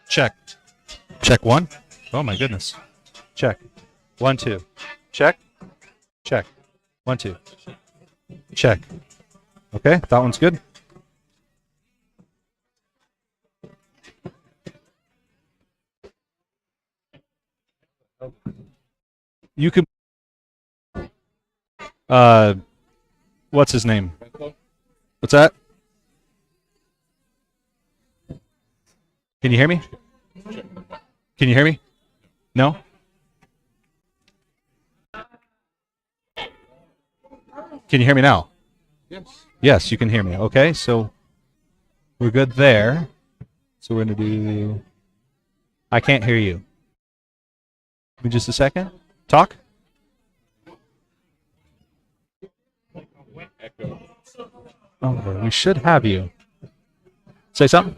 Check. Check one. Oh my goodness. Check. 1, 2. Check. Check. 1, 2. Check. Okay, that one's good. You can. What's his name? What's that? Can you hear me? Can you hear me? No? Can you hear me now? Yes. Yes, you can hear me. Okay, so we're good there. So we're going to do... I can't hear you. Give me just a second. Talk. Oh, we should have you. Say something.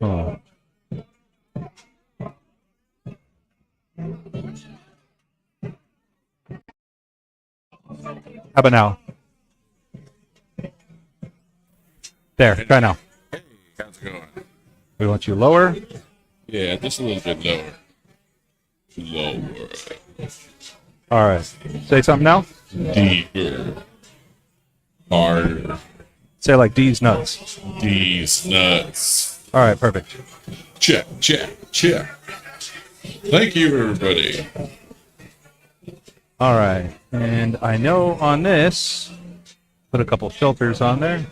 Oh. How about now? There, try now. Hey, how's it going? We want you lower. Yeah, just a little bit lower. Lower. All right. Say something now. Deeper. Harder. Say like D's nuts. These nuts. All right, perfect. Check, check, check. Thank you, everybody. All right. And I know on this, put a couple filters on there.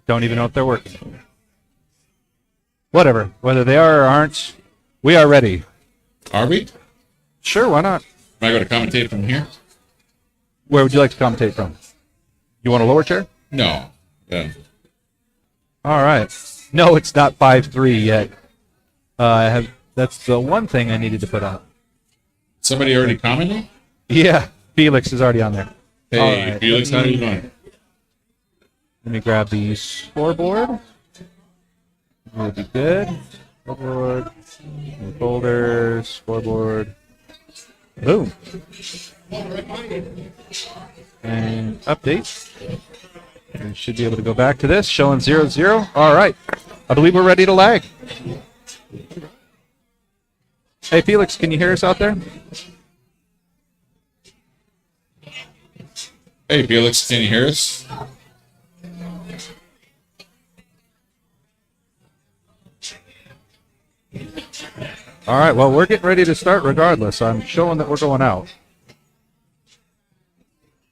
Don't even know if they're working. Whatever. Whether they are or aren't, we are ready. Are we? Sure, why not? Am I going to commentate from here? Where would you like to commentate from? You want a lower chair? No. All right. No, it's not 5-3 yet. I have. That's the one thing I needed to put on. Somebody already commented? Yeah, Felix is already on there. Hey, right, Felix, how are you doing? Let me grab the scoreboard. Will be good. Scoreboard, folders, scoreboard. Boom. And update. We should be able to go back to this, showing 0-0. All right. I believe we're ready to lag. Hey, Felix, can you hear us out there? Hey, Felix, can you hear us? All right, well, we're getting ready to start regardless. I'm showing that we're going out.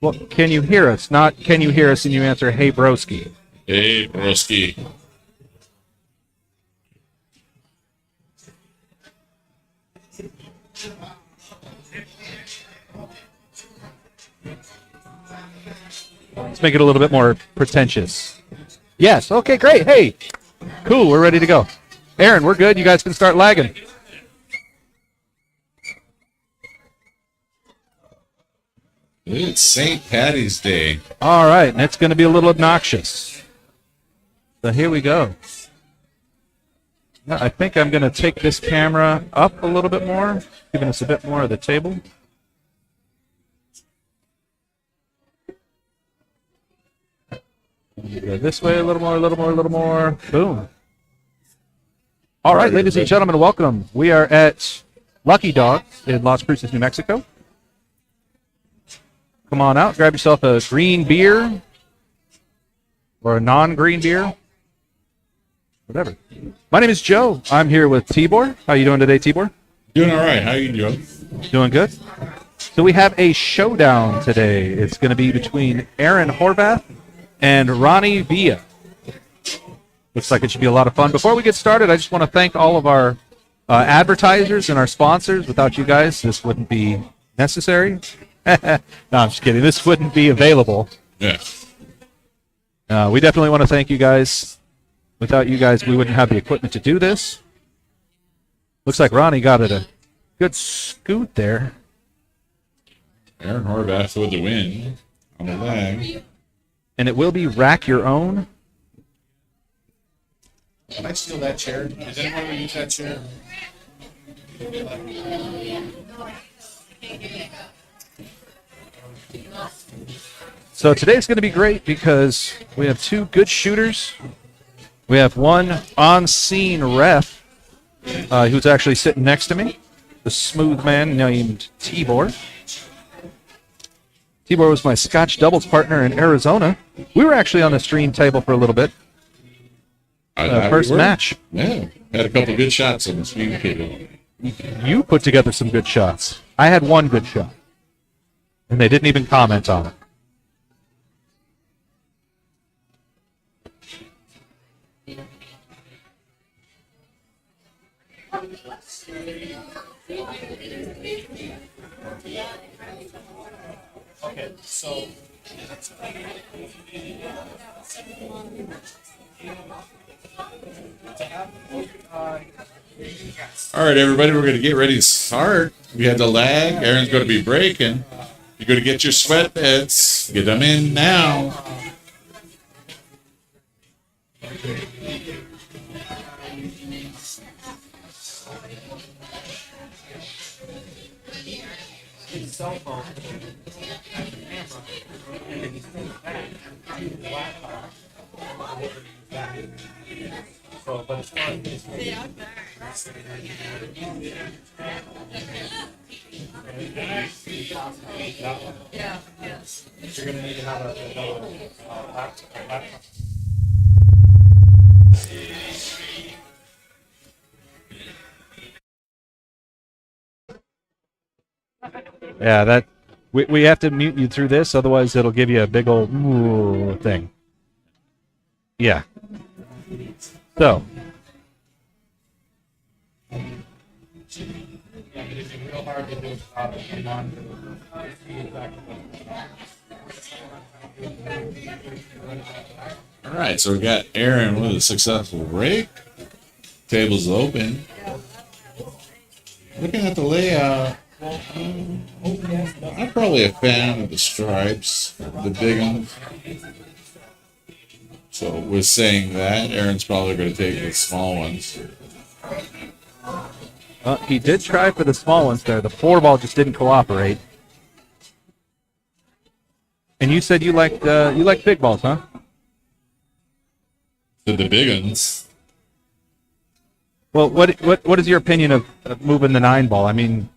Well, can you hear us? Not can you hear us and you answer, hey, broski. Hey, broski. Let's make it a little bit more pretentious. Yes, okay, great. Hey, cool, we're ready to go. Aaron, we're good. You guys can start lagging. It's St. Patty's Day. All right, and it's going to be a little obnoxious. So here we go. Now, I think I'm going to take this camera up a little bit more, giving us a bit more of the table. Go this way a little more, a little more, a little more. Boom. All right, ladies and gentlemen, welcome. We are at Lucky Dog in Las Cruces, New Mexico. Come on out, grab yourself a green beer or a non-green beer, whatever. My name is Joe. I'm here with Tibor. How you doing today, Tibor? Doing all right. How you doing? Doing good. So we have a showdown today. It's going to be between Aaron Horvath and Ronnie Villa. Looks like it should be a lot of fun. Before we get started, I just want to thank all of our advertisers and our sponsors. Without you guys, this wouldn't be necessary. No, I'm just kidding. This wouldn't be available. Yeah. We definitely want to thank you guys. Without you guys, we wouldn't have the equipment to do this. Looks like Ronnie got it a good scoot there. Aaron Horvath with the win on the lag. And it will be rack your own. Can I steal that chair? Does anyone want to use that chair? So today's going to be great because we have two good shooters. We have one on-scene ref who's actually sitting next to me, the smooth man named Tibor. Tibor was my Scotch doubles partner in Arizona. We were actually on the stream table for a little bit. First match. Yeah, had a couple good shots on the stream table. You put together some good shots. I had one good shot, and they didn't even comment on it. Okay, so All right, everybody, we're going to get ready to start. We had the lag. Aaron's going to be breaking. You're going to get your sweatpants. Get them in now. cell phone and the camera, and then you send it back to the laptop. So, but as far as this Yeah, yes. you're going to need to have another laptop. Yeah, that we have to mute you through this, otherwise it'll give you a big old ooh thing. Yeah. So. Yeah, but it'd be real hard to do it without a monitor. All right, so we got Aaron with a successful break. Table's open. Looking at the layout, I'm probably a fan of the stripes, the big ones. So with saying that, Aaron's probably going to take the small ones. He did try for the small ones there. The 4-ball just didn't cooperate. And you said you liked big balls, huh? To the big ones. Well, what is your opinion of moving the 9-ball? I mean,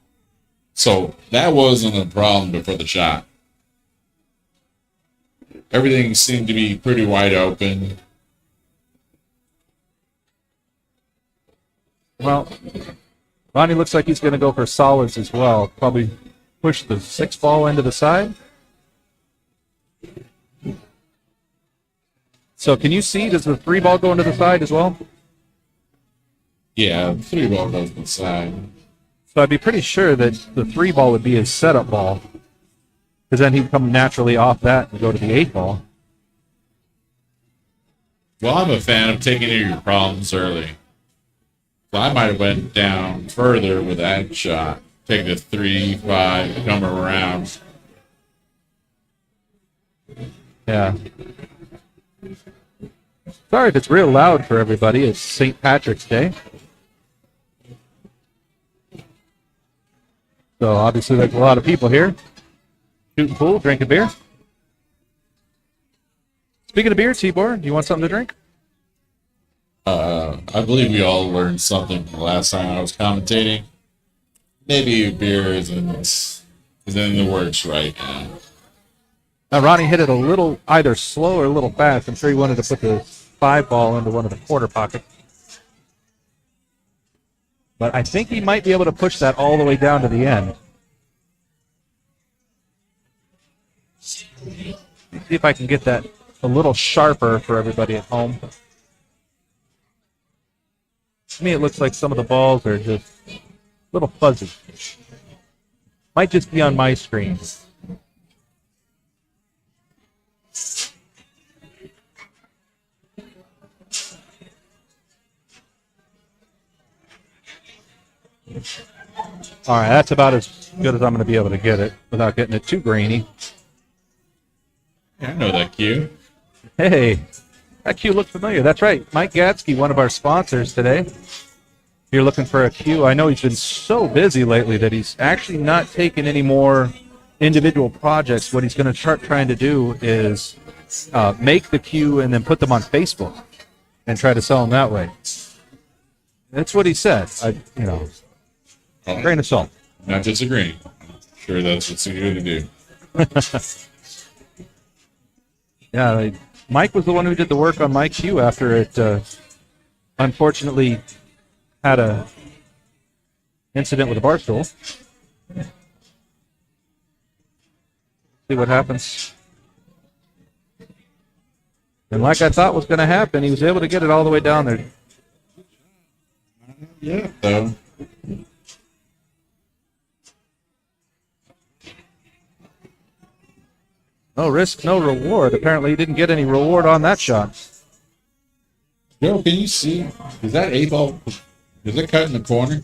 So that wasn't a problem before the shot. Everything seemed to be pretty wide open. well, Ronnie looks like he's going to go for solids as well. Probably push the 6-ball into the side. So can you see, does the 3-ball go into the side as well? Yeah, 3-ball goes inside. So I'd be pretty sure that the 3-ball would be his setup ball, because then he'd come naturally off that and go to the 8-ball. Well, I'm a fan of taking care of your problems early. So I might have went down further with that shot. Take the 3-5, come around. Yeah. Sorry if it's real loud for everybody. It's St. Patrick's Day. So obviously there's a lot of people here. Shooting pool, drinking beer. Speaking of beer, Tibor, do you want something to drink? I believe we all learned something from the last time I was commentating. Maybe beer isn't in the works right now. Now, Ronnie hit it a little either slow or a little fast. I'm sure he wanted to put the 5-ball into one of the quarter pockets. But I think he might be able to push that all the way down to the end. See if I can get that a little sharper for everybody at home. To me, it looks like some of the balls are just a little fuzzy. Might just be on my screen. All right, that's about as good as I'm going to be able to get it without getting it too grainy. Yeah, I know that cue. Hey, that cue looked familiar. That's right. Mike Gatsky, one of our sponsors today. If you're looking for a cue, I know he's been so busy lately that he's actually not taking any more individual projects, what he's going to start trying to do is make the cue and then put them on Facebook and try to sell them that way. That's what he said. Grain of salt. Not disagreeing. I'm sure that's what's going to do. Yeah, Mike was the one who did the work on my cue after it unfortunately had a incident with a bar stool. See what happens. And like I thought was going to happen, he was able to get it all the way down there. Yeah, though. No risk, no reward. Apparently, he didn't get any reward on that shot. Joe, can you see? Is that 8-ball? Is it cut in the corner?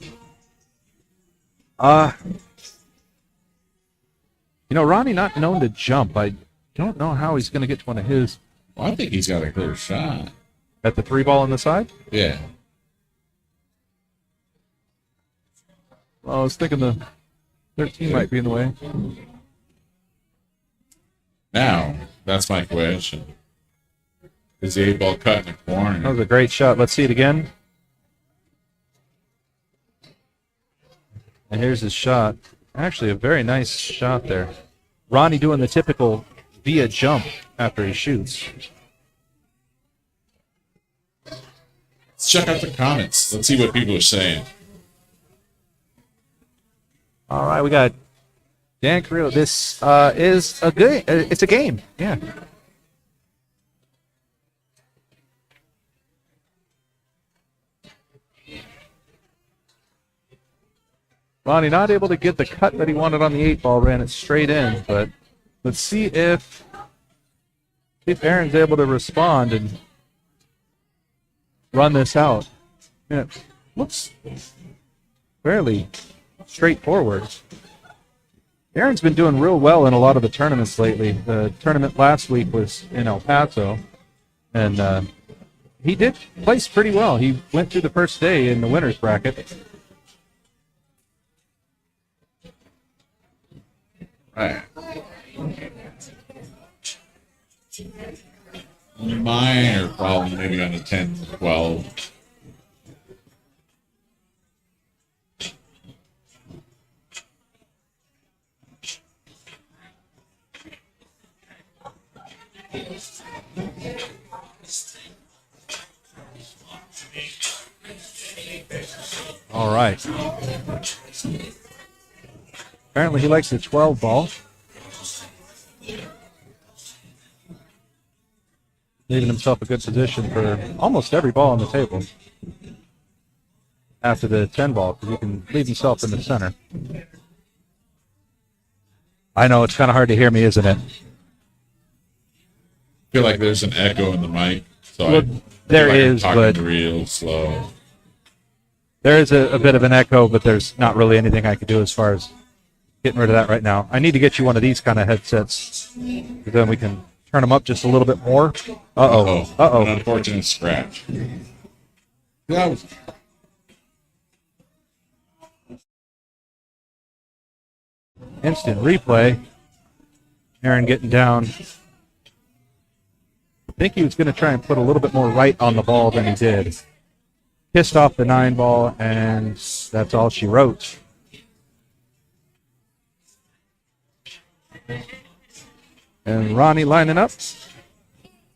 Ronnie not known to jump. I don't know how he's going to get to one of his. Well, I think he's got a clear shot. At the 3 ball on the side? Yeah. Well, I was thinking the 13 might be in the way. Now, that's my question. Is the 8-ball cut in the That corner? was a great shot. Let's see it again. And here's his shot. Actually, a very nice shot there. Ronnie doing the typical via jump after he shoots. Let's check out the comments. Let's see what people are saying. All right, we got Dan Carrillo. This is a good. It's a game. Yeah. Ronnie not able to get the cut that he wanted on the 8-ball, ran it straight in. But let's see if Aaron's able to respond and run this out. Yeah, it looks fairly straightforward. Aaron's been doing real well in a lot of the tournaments lately. The tournament last week was in El Paso, and he did place pretty well. He went through the first day in the winner's bracket. Right. Minor problem maybe on the 10 to 12. All right. Apparently he likes the 12 ball. Leaving himself a good position for almost every ball on the table. After the 10 ball, because he can leave himself in the center. I know, it's kind of hard to hear me, isn't it? I feel like there's an echo in the mic. So Well, there is, but real slow. there is a bit of an echo, but there's not really anything I could do as far as getting rid of that right now. I need to get you one of these kind of headsets. Then we can turn them up just a little bit more. Uh-oh. An Uh-oh. unfortunate scratch. That was Instant replay. Aaron getting down. I think he was going to try and put a little bit more right on the ball than he did. Pissed off the 9 ball, and that's all she wrote. And Ronnie lining up.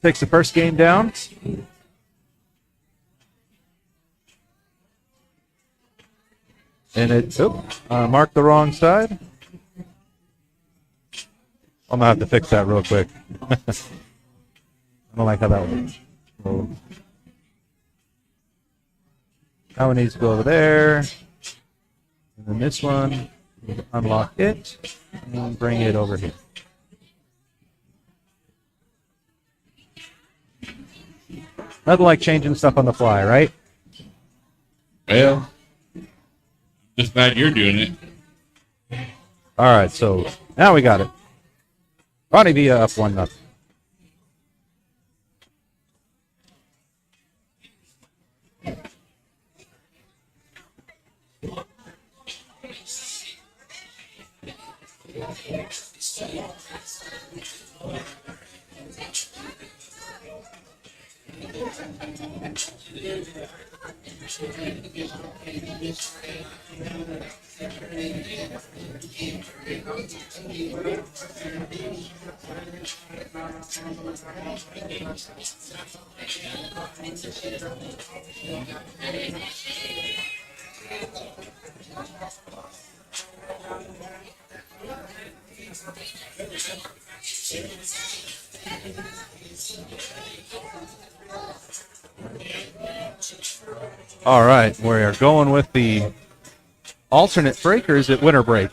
Takes the first game down. And it marked the wrong side. I'm going to have to fix that real quick. I don't like how that works. So, that one needs to go over there. And then this one, unlock it, and bring it over here. Nothing like changing stuff on the fly, right? well. Just glad you're doing it. All right, so now we got it. Ronnie Villa up 1-0. All right, we're going with the alternate breakers at winter break.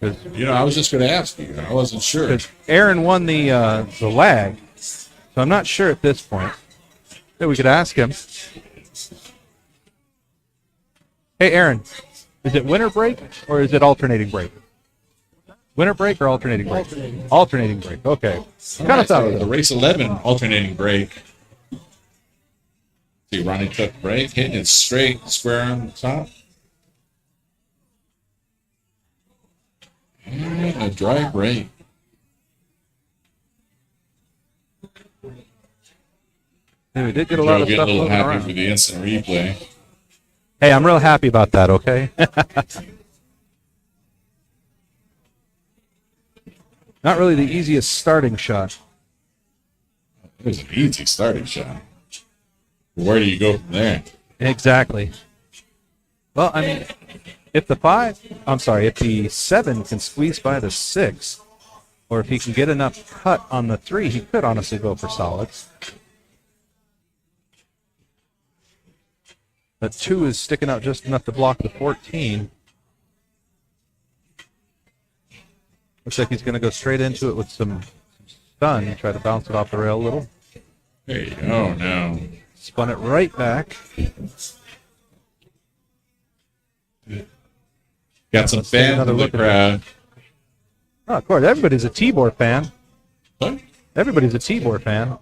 I was just going to ask you. I wasn't sure. Because Aaron won the lag, so I'm not sure at this point. Yeah, we could ask him. Hey, Aaron, is it winter break or is it alternating break? Winter break or alternating break? Alternating break. Okay. Kind of thought it was the race 11 alternating break. See, Ronnie took break, hitting it straight, square on the top. And a dry break. Yeah, we did get a lot of Joe stuff getting a little moving happy around. for the instant replay. Hey, I'm real happy about that, okay? Not really the easiest starting shot. It was an easy starting shot. Where do you go from there? Exactly. Well, I mean, if the 7 can squeeze by the 6, or if he can get enough cut on the 3, he could honestly go for solids. The 2 is sticking out just enough to block the 14. Looks like he's going to go straight into it with some stun, try to bounce it off the rail a little. There you go. No. Spun it right back. Got some fans in the crowd. Oh, of course, everybody's a Tibor fan. What? Everybody's a Tibor fan.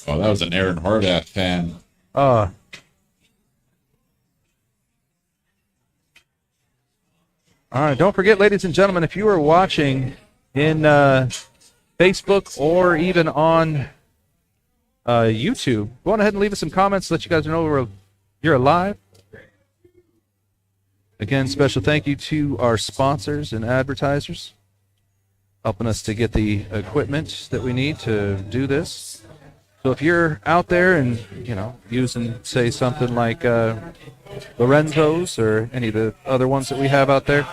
Oh, that was an Aaron Horvath fan. All right, don't forget, ladies and gentlemen, if you are watching in Facebook or even on YouTube, go on ahead and leave us some comments. Let you guys know you're alive. Again, special thank you to our sponsors and advertisers, helping us to get the equipment that we need to do this. So if you're out there and, using, say, something like Lorenzo's or any of the other ones that we have out there,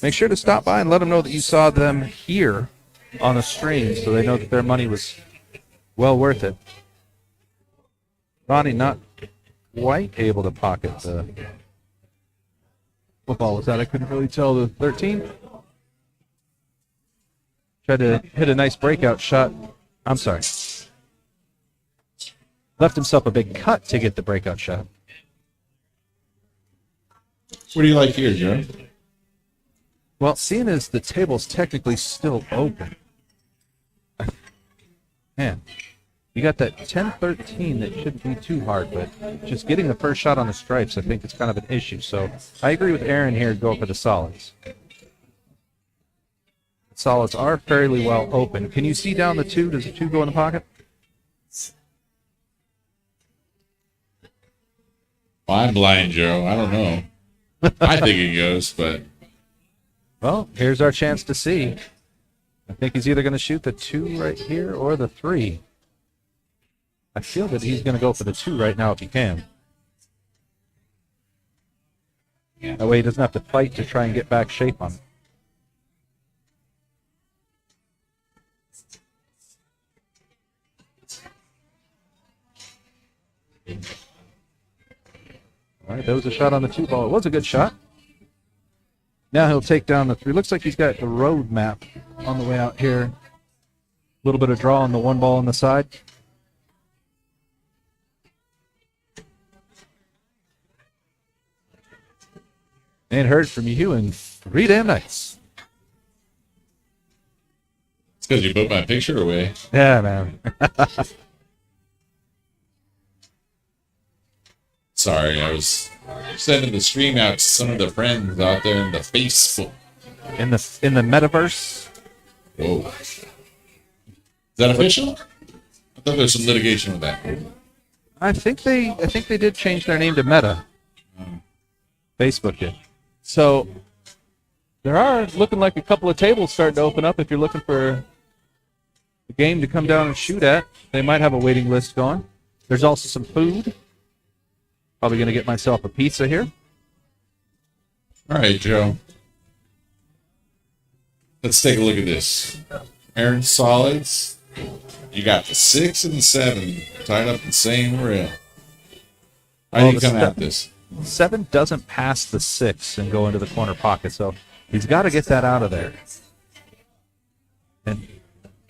make sure to stop by and let them know that you saw them here on the stream so they know that their money was well worth it. Ronnie not quite able to pocket the... What ball was that? I couldn't really tell. The 13? Tried to hit a nice breakout shot. I'm sorry. Left himself a big cut to get the breakout shot. What do you like here, Joe? Well, seeing as the table's technically still open, man, you got that 10-13 that shouldn't be too hard, but just getting the first shot on the stripes, I think it's kind of an issue. So I agree with Aaron here, go for the solids. Solids are fairly well open. Can you see down the 2? Does the 2 go in the pocket? Well, I'm blind, Joe. I don't know. I think it goes, but... Well, here's our chance to see. I think he's either going to shoot the 2 right here or the 3. I feel that he's going to go for the 2 right now if he can. That way he doesn't have to fight to try and get back shape on it. All right, that was a shot on the 2 ball. It was a good shot. Now he'll take down the 3. Looks like he's got the road map on the way out here. A little bit of draw on the 1 ball on the side. Ain't heard from you in 3 damn nights. It's because you put my picture away. Yeah, man. Sorry, I was sending the stream out to some of the friends out there in the Facebook. In the metaverse. Whoa. Is that official? I thought there was some litigation with that. I think they did change their name to Meta. Facebook did. So there are looking like a couple of tables starting to open up if you're looking for a game to come down and shoot at. They might have a waiting list going. There's also some food. Probably going to get myself a pizza here. All right, Joe. Let's take a look at this. Aaron Solids. You got the 6 and the 7 tied up in the same rail. How do you come at this? 7 doesn't pass the 6 and go into the corner pocket, so he's got to get that out of there. And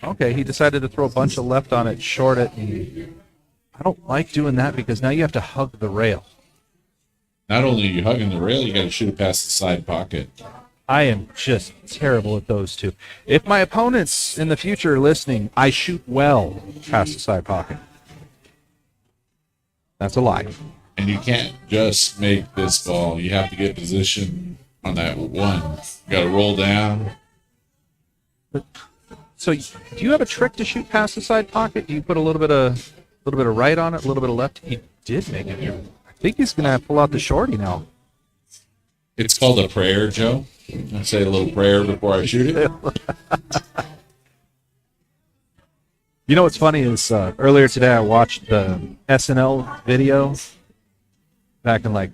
okay, he decided to throw a bunch of left on it, short it, and I don't like doing that because now you have to hug the rail. Not only are you hugging the rail, you got to shoot it past the side pocket. I am just terrible at those two. If my opponents in the future are listening, I shoot well past the side pocket. That's a lie. And you can't just make this ball. You have to get position on that one. You got to roll down. So, do you have a trick to shoot past the side pocket? Do you put a little bit of right on it, a little bit of left? He did make it. I think he's going to pull out the shorty now. It's called a prayer, Joe. I say a little prayer before I shoot it. You know what's funny is earlier today I watched the SNL video back in like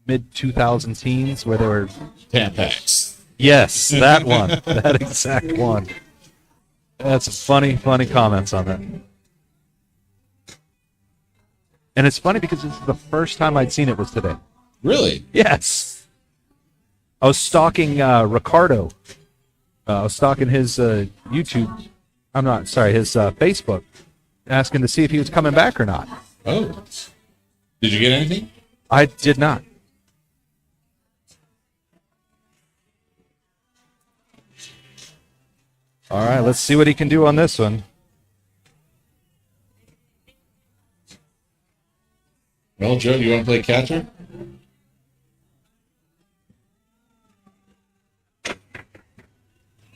mid 2000 teens where they were Tampax. yes, that one, that exact one. That's funny comments on that. And it's funny because this is the first time I'd seen it was today. Really? Yes. I was stalking Ricardo. I was stalking his YouTube. I'm not sorry, his Facebook, asking to see if he was coming back or not. Oh. Did you get anything? I did not. All right, let's see what he can do on this one. Well, Joe, you want to play catcher?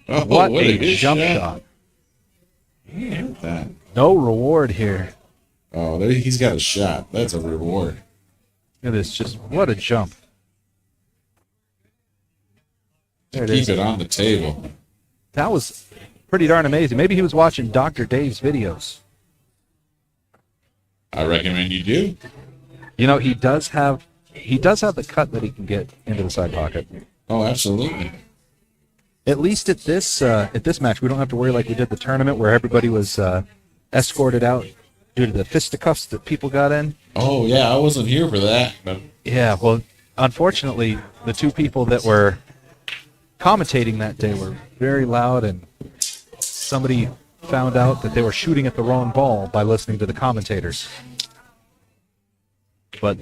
Oh, What a good jump shot. Yeah, look at that. No reward here. Oh, there, he's got a shot. That's a reward. Look at this, just what a jump. There it Keep is. it on the table. That was pretty darn amazing. Maybe he was watching Dr. Dave's videos. I recommend you do. You know, he does have the cut that he can get into the side pocket. Oh, absolutely. At least at this match, we don't have to worry like we did the tournament where everybody was escorted out due to the fisticuffs that people got in. Oh, yeah, I wasn't here for that. But Yeah, well, unfortunately, the two people that were commentating that day were very loud, and somebody found out that they were shooting at the wrong ball by listening to the commentators. But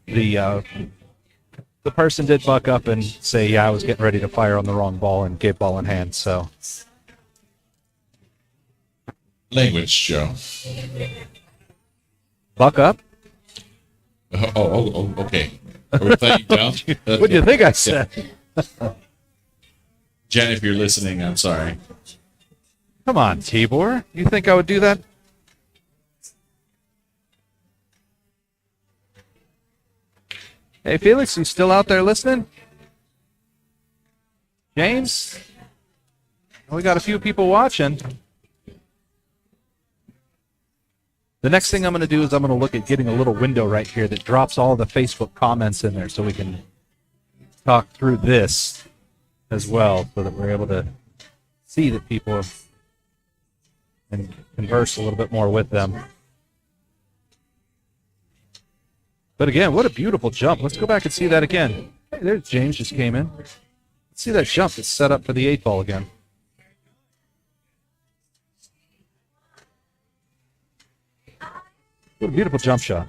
the person did buck up and say, yeah, I was getting ready to fire on the wrong ball and gave ball in hand, so. language, Joe. Buck up? Okay. Are we playing dumb? What do you think I said? Jen, if you're listening, I'm sorry. Come on, Tibor. You think I would do that? Hey, Felix, you still out there listening? James? We got a few people watching. The next thing I'm going to do is I'm going to look at getting a little window right here that drops all the Facebook comments in there so we can talk through this as well so that we're able to see that people and converse a little bit more with them. But again, what a beautiful jump. Let's go back and see that again. Hey, there's James just came in. Let's see that jump that's set up for the 8 ball again. What a beautiful jump shot.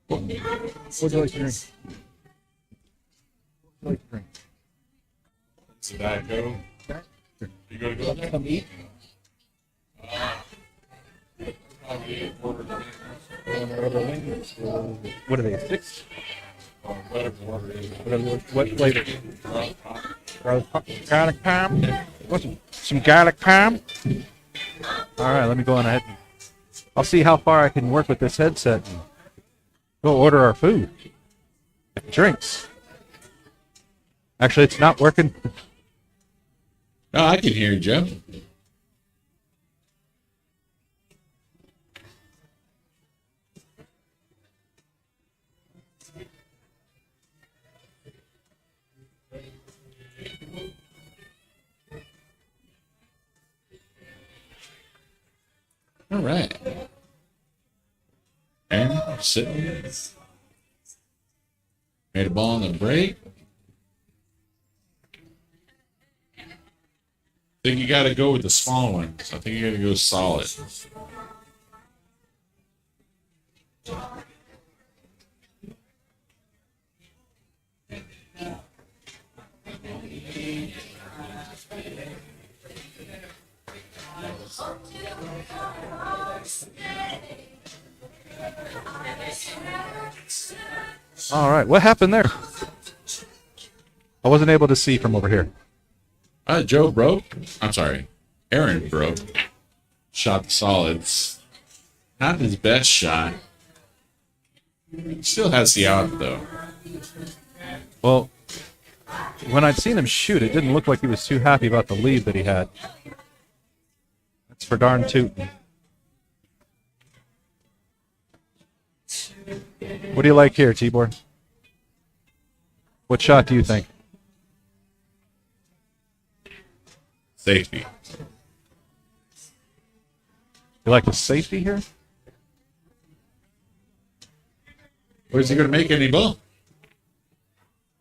What would you like to drink? What would you like to drink? It's a Diet Coke. You going to go there? Come eat. Probably What are they, 6? What flavor? Garlic parm? Want some garlic parm? All right, let me go on ahead. I'll see how far I can work with this headset and go order our food. Drinks. Actually, it's not working. Oh, I can hear you, Joe. All right. And sitting. Made a ball on the break. I think you got to go with the small ones. I think you got to go solid. All right, what happened there? I wasn't able to see from over here. Joe broke. I'm sorry. Aaron broke. Shot the solids. Not his best shot. Still has the out, though. Well, when I'd seen him shoot, it didn't look like he was too happy about the lead that he had. That's for darn tootin'. What do you like here, Tibor? What shot do you think? Safety. You like the safety here? Where's he going to make any ball?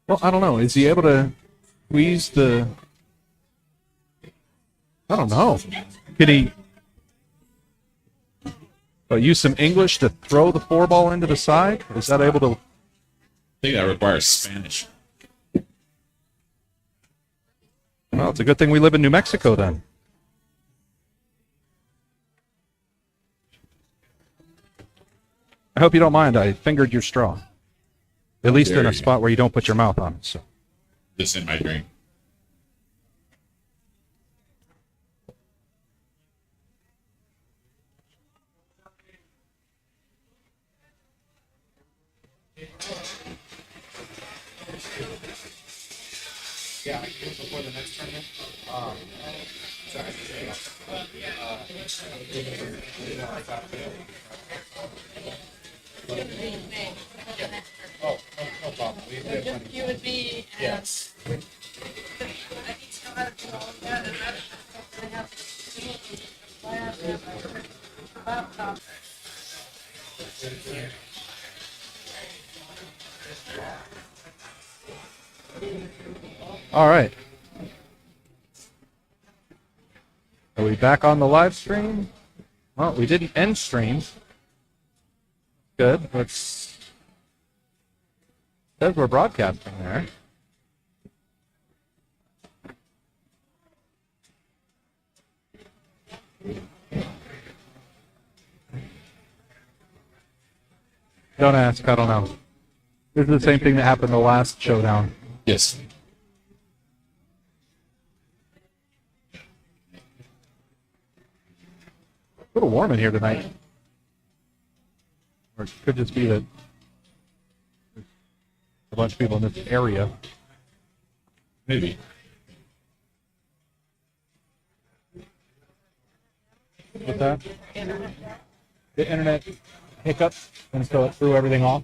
Well, I don't know. Is he able to squeeze the... I don't know. Could he use some English to throw the four ball into the side? Is that able to... I think that requires Spanish. Well, it's a good thing we live in New Mexico then. I hope you don't mind. I fingered your straw. At least in a spot where you don't put your mouth on it. So. This in my drink. Yeah, I can before the next tournament. Sorry. Oh, no problem. We have plenty. You would be. Yes. I need to know how to do all of that, and I have laptop. All right. Are we back on the live stream? Well, we didn't end stream. Good. Let's. Says we're broadcasting there. Don't ask. I don't know. This is the same thing that happened the last showdown. Yes. A little warm in here tonight. Or it could just be that there's a bunch of people in this area. Maybe. What's that? The internet hiccups, and so it threw everything off.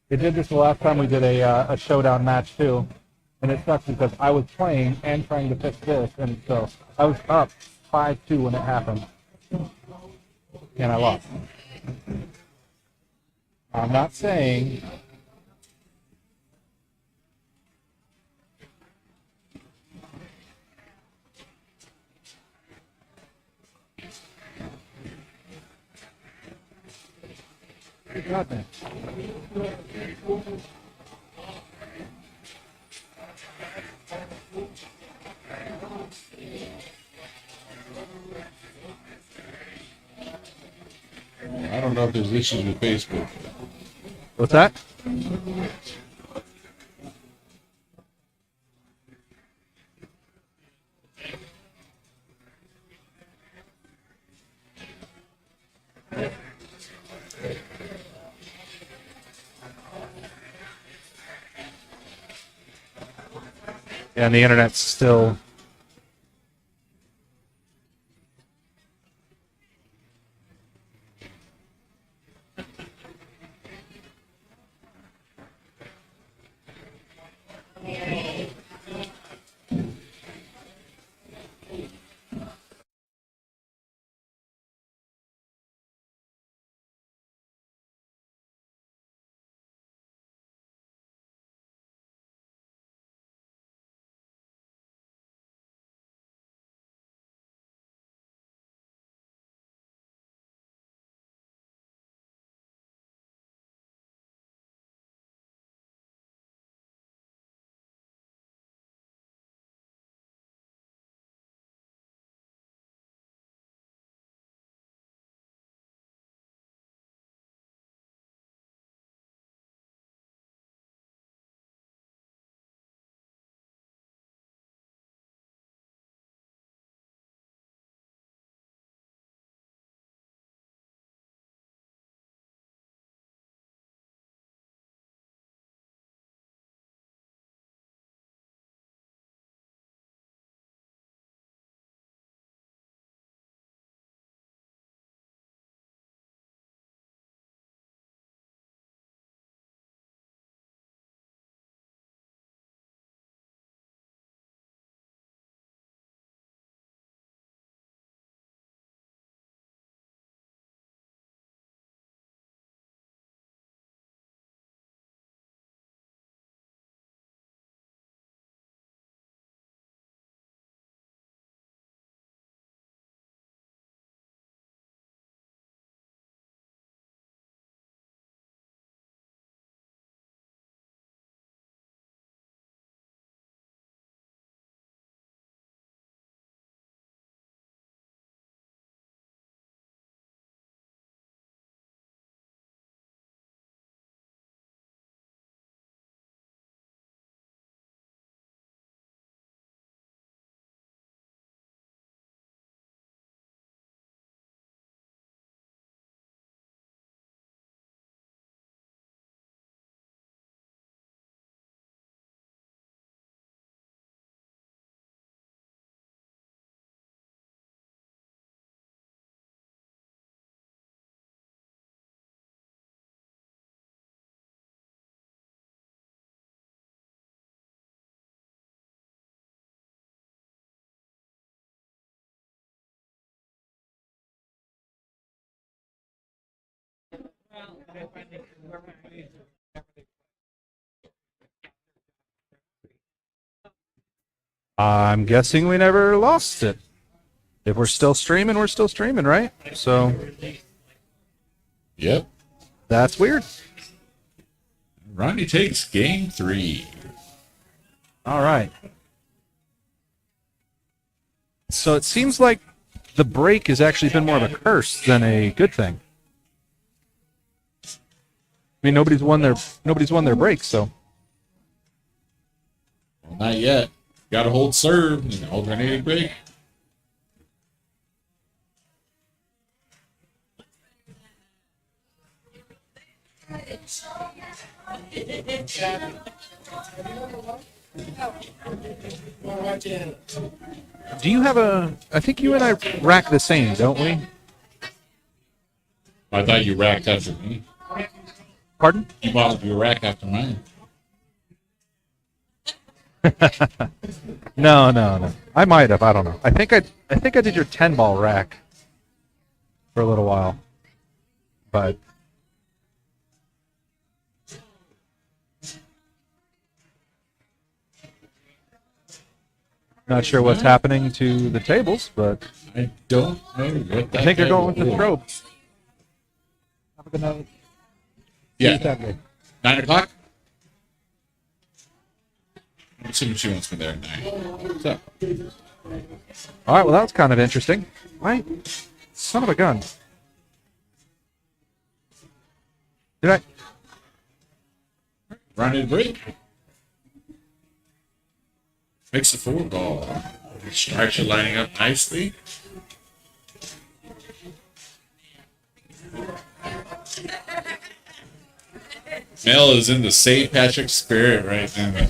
It did this the last time we did a showdown match too, and it sucks because I was playing and trying to fix this, and so I was up 5-2 when it happened, and I lost. I'm not saying. God, man. I don't know if there's issues with Facebook. What's that? Yeah, and the internet's still. I'm guessing we never lost it. If we're still streaming, we're still streaming, right? So Yep. that's weird. Ronnie takes game 3. All right. So it seems like the break has actually been more of a curse than a good thing. I mean, nobody's won their break, so. Well, not yet. Got to hold serve and alternating break. Do you have a? I think you and I rack the same, don't we? I thought you racked after me. Pardon? You rack after mine. No. I might have. I don't know. I think I did your 10-ball rack for a little while, but not sure what's happening to the tables. But I don't know what that I think they're going with the is. strobe. Have a good night. Yeah. 9 o'clock? I'm assuming she wants me there at 9. So, All right. Well, that was kind of interesting. Right? Son of a gun. Did I? Ronnie to break. Makes the 4 ball. Strikes are lining up nicely. Mel is in the St. Patrick spirit right now.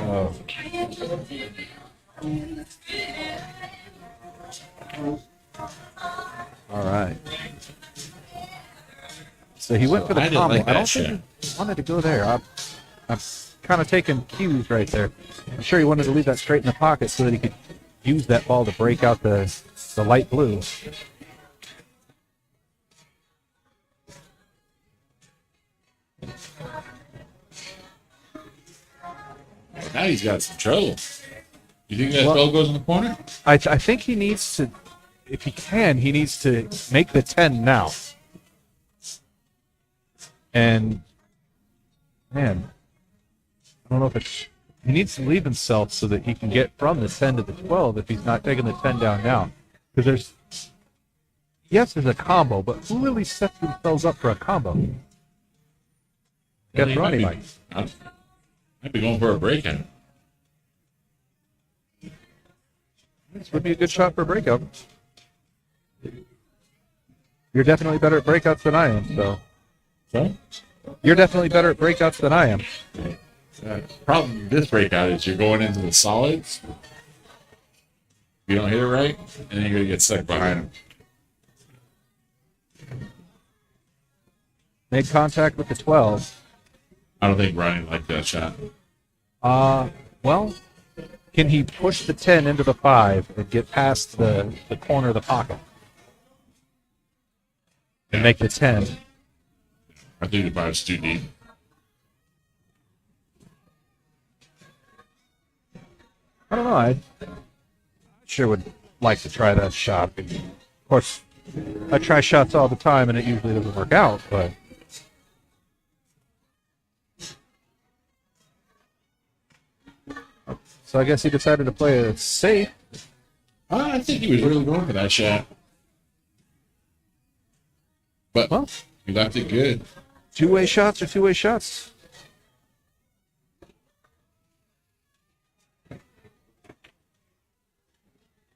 Oh. All right. So he went for the I didn't combo. like I don't that think he wanted to go there. I'm kind of taking cues right there. I'm sure he wanted to leave that straight in the pocket so that he could use that ball to break out the light blue. Now he's got some trouble. You think that ball goes in the corner? I think he needs to, if he can, he needs to make the 10 now. And, man, I don't know if it's, he needs to leave himself so that he can get from the 10 to the 12 if he's not taking the 10 down now. Because there's, yes, there's a combo, but who really sets themselves up for a combo? Guess Ronnie might. Might be going for a breakout. This would be a good shot for a breakout. You're definitely better at breakouts than I am, so. So, You're definitely better at breakouts than I am. problem with this breakout is you're going into the solids. You don't hit it right, and then you're going to get stuck behind him. Made contact with the 12. I don't think Ronnie liked that shot. Well, can he push the 10 into the 5 and get past the corner of the pocket? And make the 10. I think the five's too deep. I don't know. I sure would like to try that shot. Of course, I try shots all the time, and it usually doesn't work out, but... So I guess he decided to play it safe. I think he was really going for that shot. But Well, he left it good. two-way shots are two-way shots.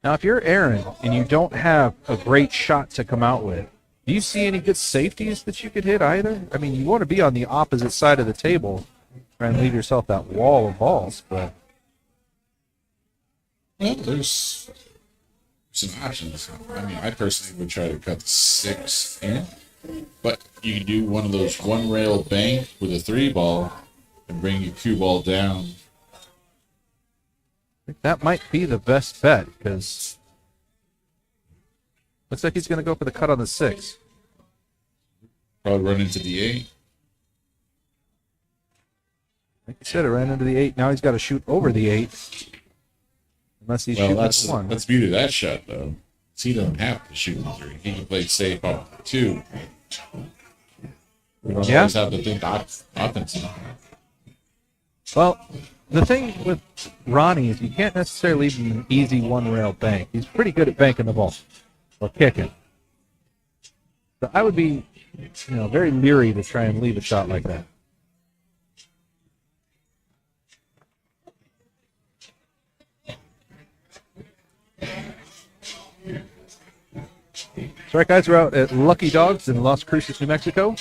Now, if you're Aaron and you don't have a great shot to come out with, do you see any good safeties that you could hit either? I mean, you want to be on the opposite side of the table, try and leave yourself that wall of balls, but... Well, there's some options. I mean, I personally would try to cut the 6 in, but you can do one of those one-rail bank with a 3 ball and bring your cue ball down. I think that might be the best bet, because looks like he's going to go for the cut on the 6. Probably run into the 8. Like you said, it ran into the 8. Now he's got to shoot over the 8. Unless he's shooting that's the 1. the beauty of that shot, though. He doesn't have to shoot the 3. He can play safe off the 2. We don't Yeah. always have to think offensive. Well, the thing with Ronnie is you can't necessarily leave him an easy one-rail bank. He's pretty good at banking the ball or kicking. So I would be, very leery to try and leave a shot like that. That's right, guys. We're out at Lucky Dogs in Las Cruces, New Mexico.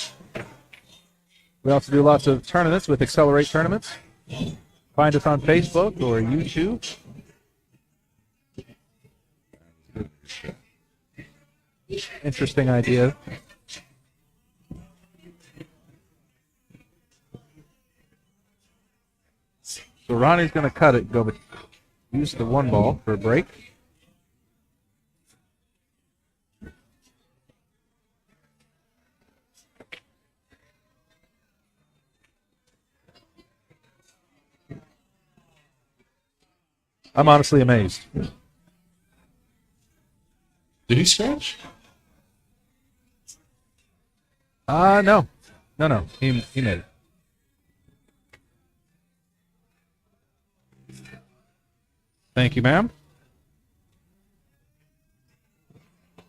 We also do lots of tournaments with Accelerate Tournaments. Find us on Facebook or YouTube. Interesting idea. So Ronnie's going to cut it, use the 1 ball for a break. I'm honestly amazed. Did he scratch? No. No. He made it. Thank you, ma'am.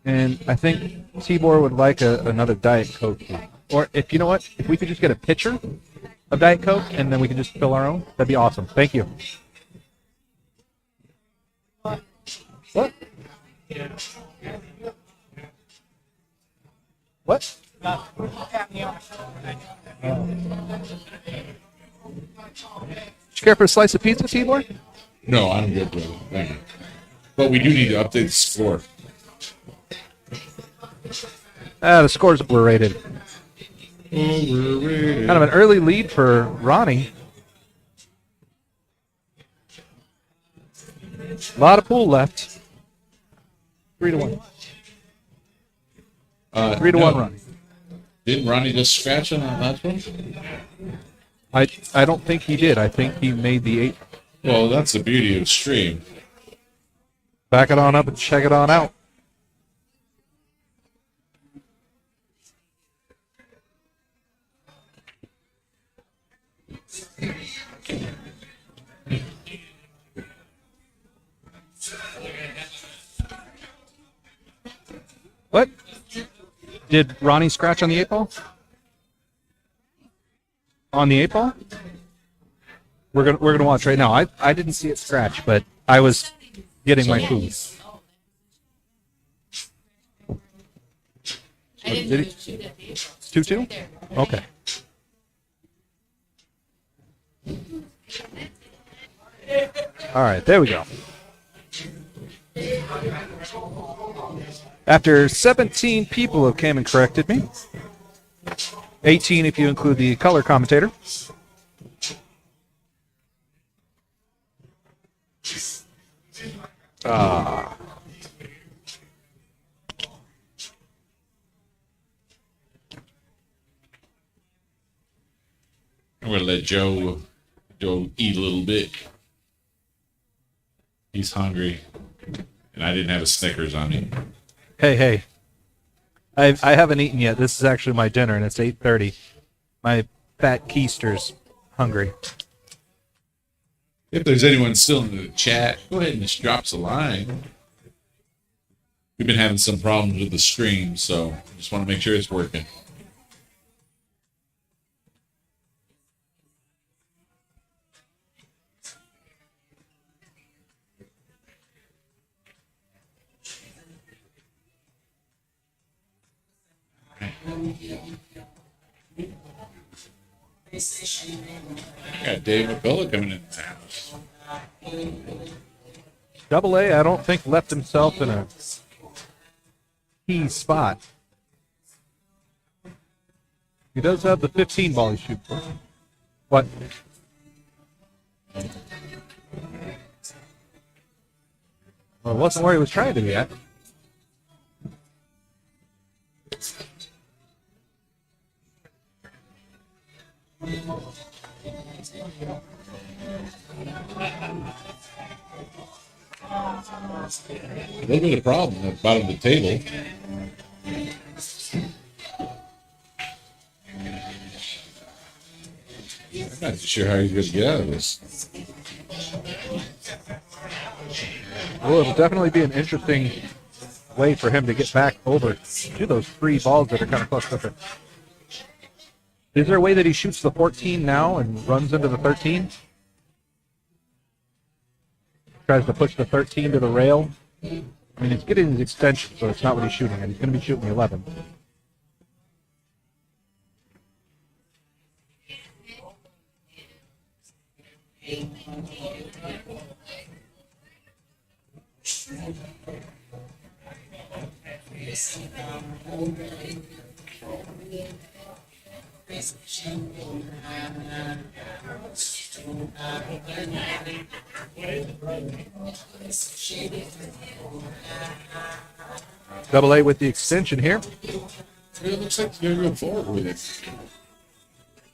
And I think Tibor would like another Diet Coke. Or if you know what, if we could just get a pitcher of Diet Coke and then we can just fill our own, that'd be awesome. Thank you. What? What? Did you care for a slice of pizza, Tibor? No, I'm good, brother. Thank you. But we do need to update the score. The scores were rated. Overrated. Kind of an early lead for Ronnie. A lot of pool left. 3-1. 3-1, No. Ronnie. Didn't Ronnie just scratch on that last one? I don't think he did. I think he made the 8. Well, that's the beauty of stream. Back it on up and check it on out. What? Did Ronnie scratch on the 8 ball? On the 8 ball? We're gonna watch right now. I didn't see it scratch, but I was getting my food. I didn't Did even he? shoot at the 2-2? Okay. All right, there we go. After 17 people have came and corrected me, 18 if you include the color commentator. I'm gonna let Joe eat a little bit. He's hungry, and I didn't have a Snickers on me. Hey. I haven't eaten yet. This is actually my dinner, and it's 8:30. My fat keister's hungry. If there's anyone still in the chat, go ahead and just drop us a line. We've been having some problems with the stream, so I just want to make sure it's working. Got Dave McCullough coming in the house. Double A, I don't think left himself in a key spot. He does have the 15 ball he shoots for. What? Well, it wasn't where he was trying to be at. A little bit of the problem at the bottom of the table. I'm not sure how he's going to get out of this. Well, it'll definitely be an interesting way for him to get back over to those 3 balls that are kind of close to it. Is there a way that he shoots the 14 now and runs into the 13? Tries to push the 13 to the rail. I mean, it's getting his extension, so it's not what he's shooting at. He's going to be shooting the 11. Double A with the extension here. It looks like he's going to go forward with it.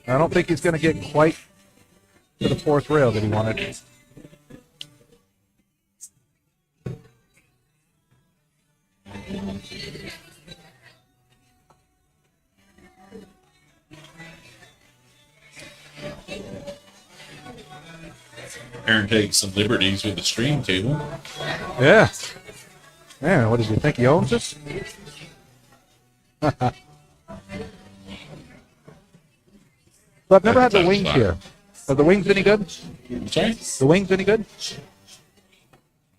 I don't think he's going to get quite to the 4th rail that he wanted. Aaron takes some liberties with the stream table. Yeah. Man, what does he think he owns this? So I've never had the wings here. Are the wings any good? Sorry? The wings any good?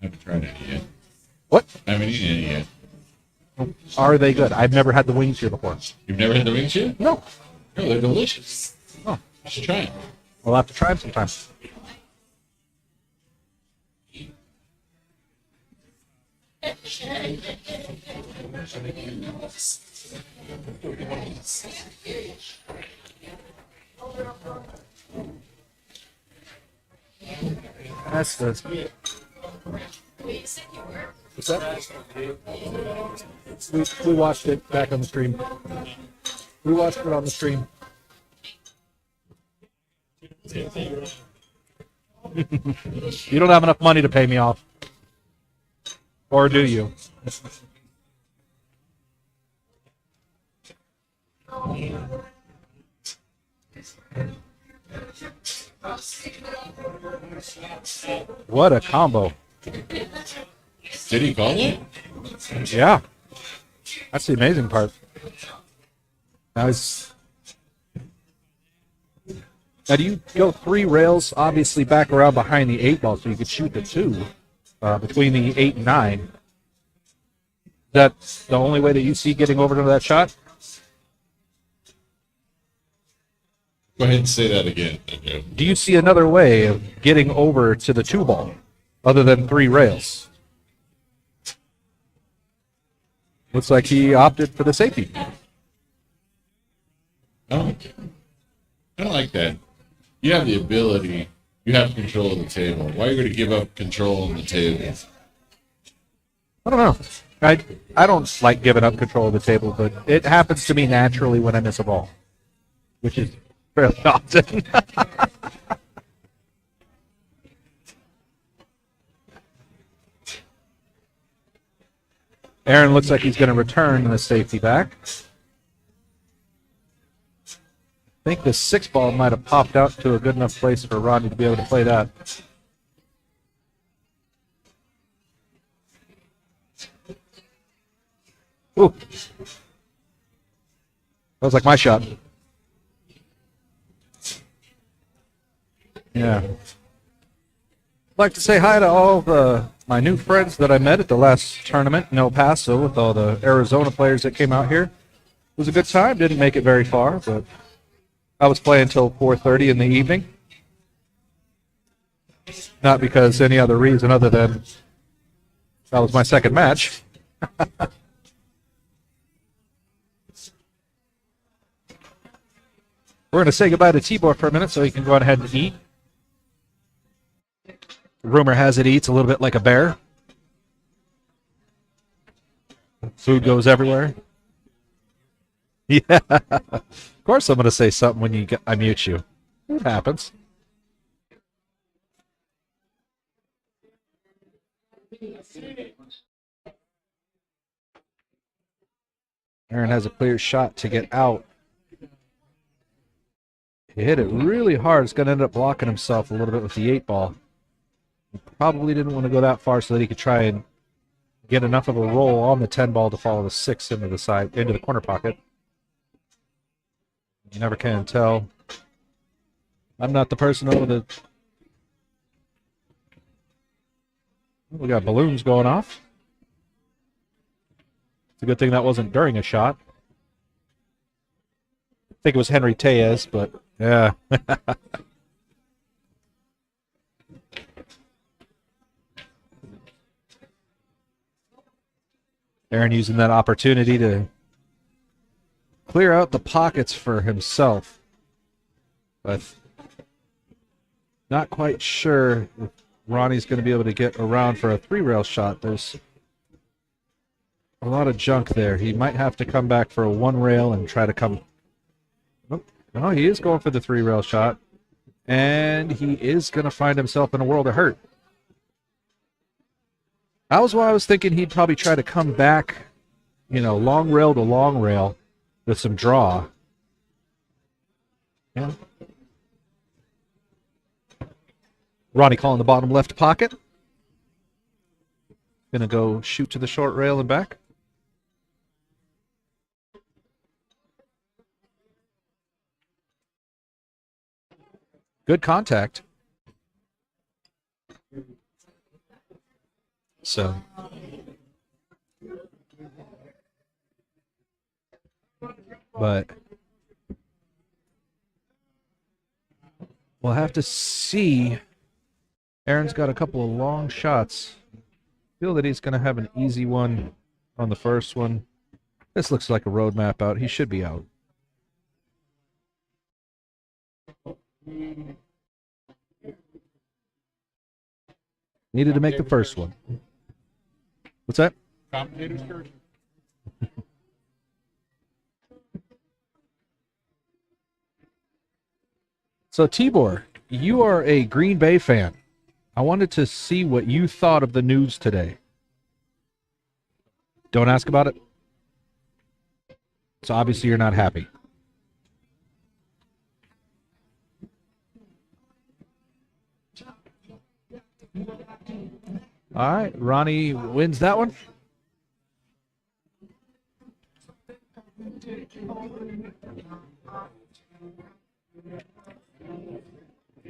I haven't tried any yet. What? I haven't eaten any yet. Are they good? I've never had the wings here before. You've never had the wings yet? No. No, they're delicious. Oh, You should try them. we'll have to try them sometime. That's the. What's that? We watched it back on the stream. We watched it on the stream. You don't have enough money to pay me off. Or do you? What a combo. Did he call it? Yeah. That's the amazing part. Now, now do you go 3 rails, obviously back around behind the 8 ball so you could shoot the 2 between the 8 and 9? That's the only way that you see getting over to that shot? Go ahead and say that again. Do you see another way of getting over to the 2 ball other than 3 rails? Looks like he opted for the safety. I don't like that. You have the ability. You have control of the table. Why are you going to give up control on the table? I don't know. I don't like giving up control of the table, but it happens to me naturally when I miss a ball, which is fairly often. Aaron looks like he's going to return the safety back. I think the 6 ball might have popped out to a good enough place for Ronnie to be able to play that. Ooh. That was like my shot. Yeah. I'd like to say hi to all of my new friends that I met at the last tournament in El Paso with all the Arizona players that came out here. It was a good time. Didn't make it very far, but I was playing until 4:30 in the evening. Not because any other reason other than that was my second match. We're going to say goodbye to Tibor for a minute so he can go on ahead and eat. Rumor has it eats a little bit like a bear. Food goes everywhere. Yeah. Of course I'm going to say something when I mute you. It happens. Aaron has a clear shot to get out. He hit it really hard. It's going to end up blocking himself a little bit with the 8 ball. He probably didn't want to go that far so that he could try and get enough of a roll on the 10 ball to follow the 6 into the corner pocket. You never can tell. I'm not the person over the... We got balloons going off. It's a good thing that wasn't during a shot. I think it was Henry Tellez, but yeah. Aaron using that opportunity to clear out the pockets for himself. But not quite sure if Ronnie's going to be able to get around for a 3-rail shot. There's a lot of junk there. He might have to come back for a 1-rail and try to come... Oh, he is going for the 3-rail shot. And he is going to find himself in a world of hurt. That was why I was thinking he'd probably try to come back, long rail to long rail with some draw. Yeah. Ronnie calling the bottom left pocket. Gonna go shoot to the short rail and back. Good contact. So. But we'll have to see. Aaron's got a couple of long shots. Feel that he's going to have an easy one on the first one. This looks like a road map out. He should be out. Needed to make the first one. What's that? Commentator's curse. So, Tibor, you are a Green Bay fan. I wanted to see what you thought of the news today. Don't ask about it. So, obviously, you're not happy. All right, Ronnie wins that one.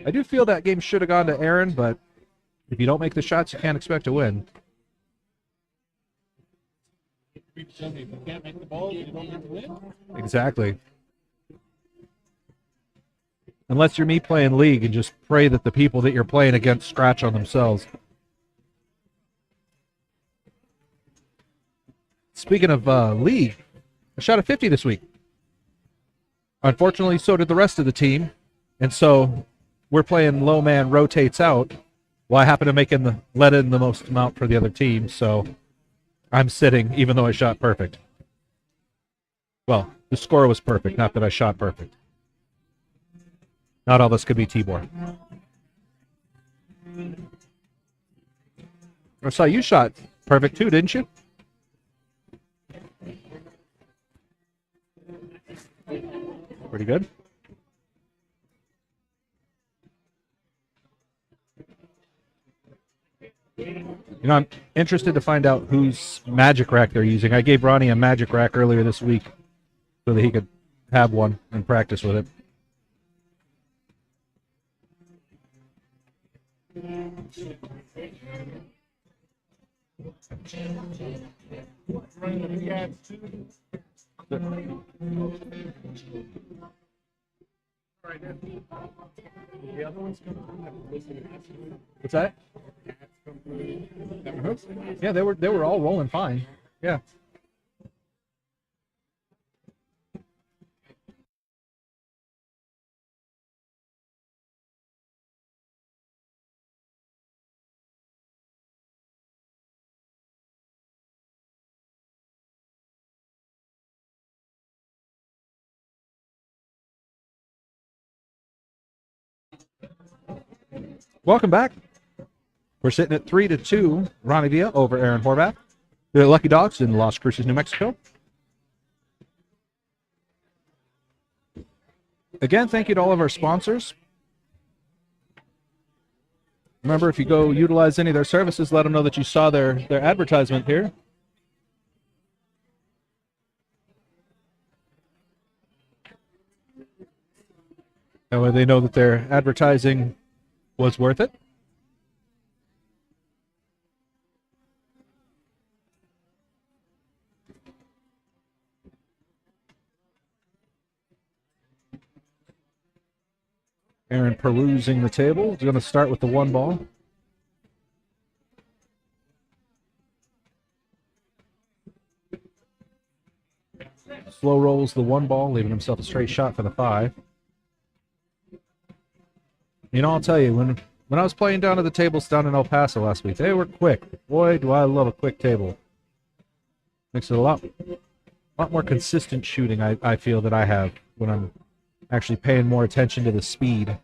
I do feel that game should have gone to Aaron, but if you don't make the shots, you can't expect to win. If you can't make the balls, you don't have to win. Exactly. Unless you're me playing League and just pray that the people that you're playing against scratch on themselves. Speaking of League, I shot a 50 this week. Unfortunately, so did the rest of the team. And so we're playing low man rotates out. Well, I happen to let in the most amount for the other team, so I'm sitting even though I shot perfect. Well, the score was perfect, not that I shot perfect. Not all this could be Tibor. I saw you shot perfect too, didn't you? Pretty good. You know, I'm interested to find out whose magic rack they're using. I gave Ronnie a magic rack earlier this week so that he could have one and practice with it. What's that? Yeah, they were all rolling fine. Yeah. Welcome back. We're sitting at 3-2, Ronnie Villa over Aaron Horvath. The Lucky Dogs in Las Cruces, New Mexico. Again, thank you to all of our sponsors. Remember, if you go utilize any of their services, let them know that you saw their advertisement here. That way they know that their advertising was worth it. Aaron perusing the table. He's going to start with the one ball. Slow rolls the one ball, leaving himself a straight shot for the 5. You know, I'll tell you, when I was playing down at the tables down in El Paso last week, they were quick. Boy, do I love a quick table. Makes it a lot more consistent shooting, I feel, that I have when I'm actually paying more attention to the speed.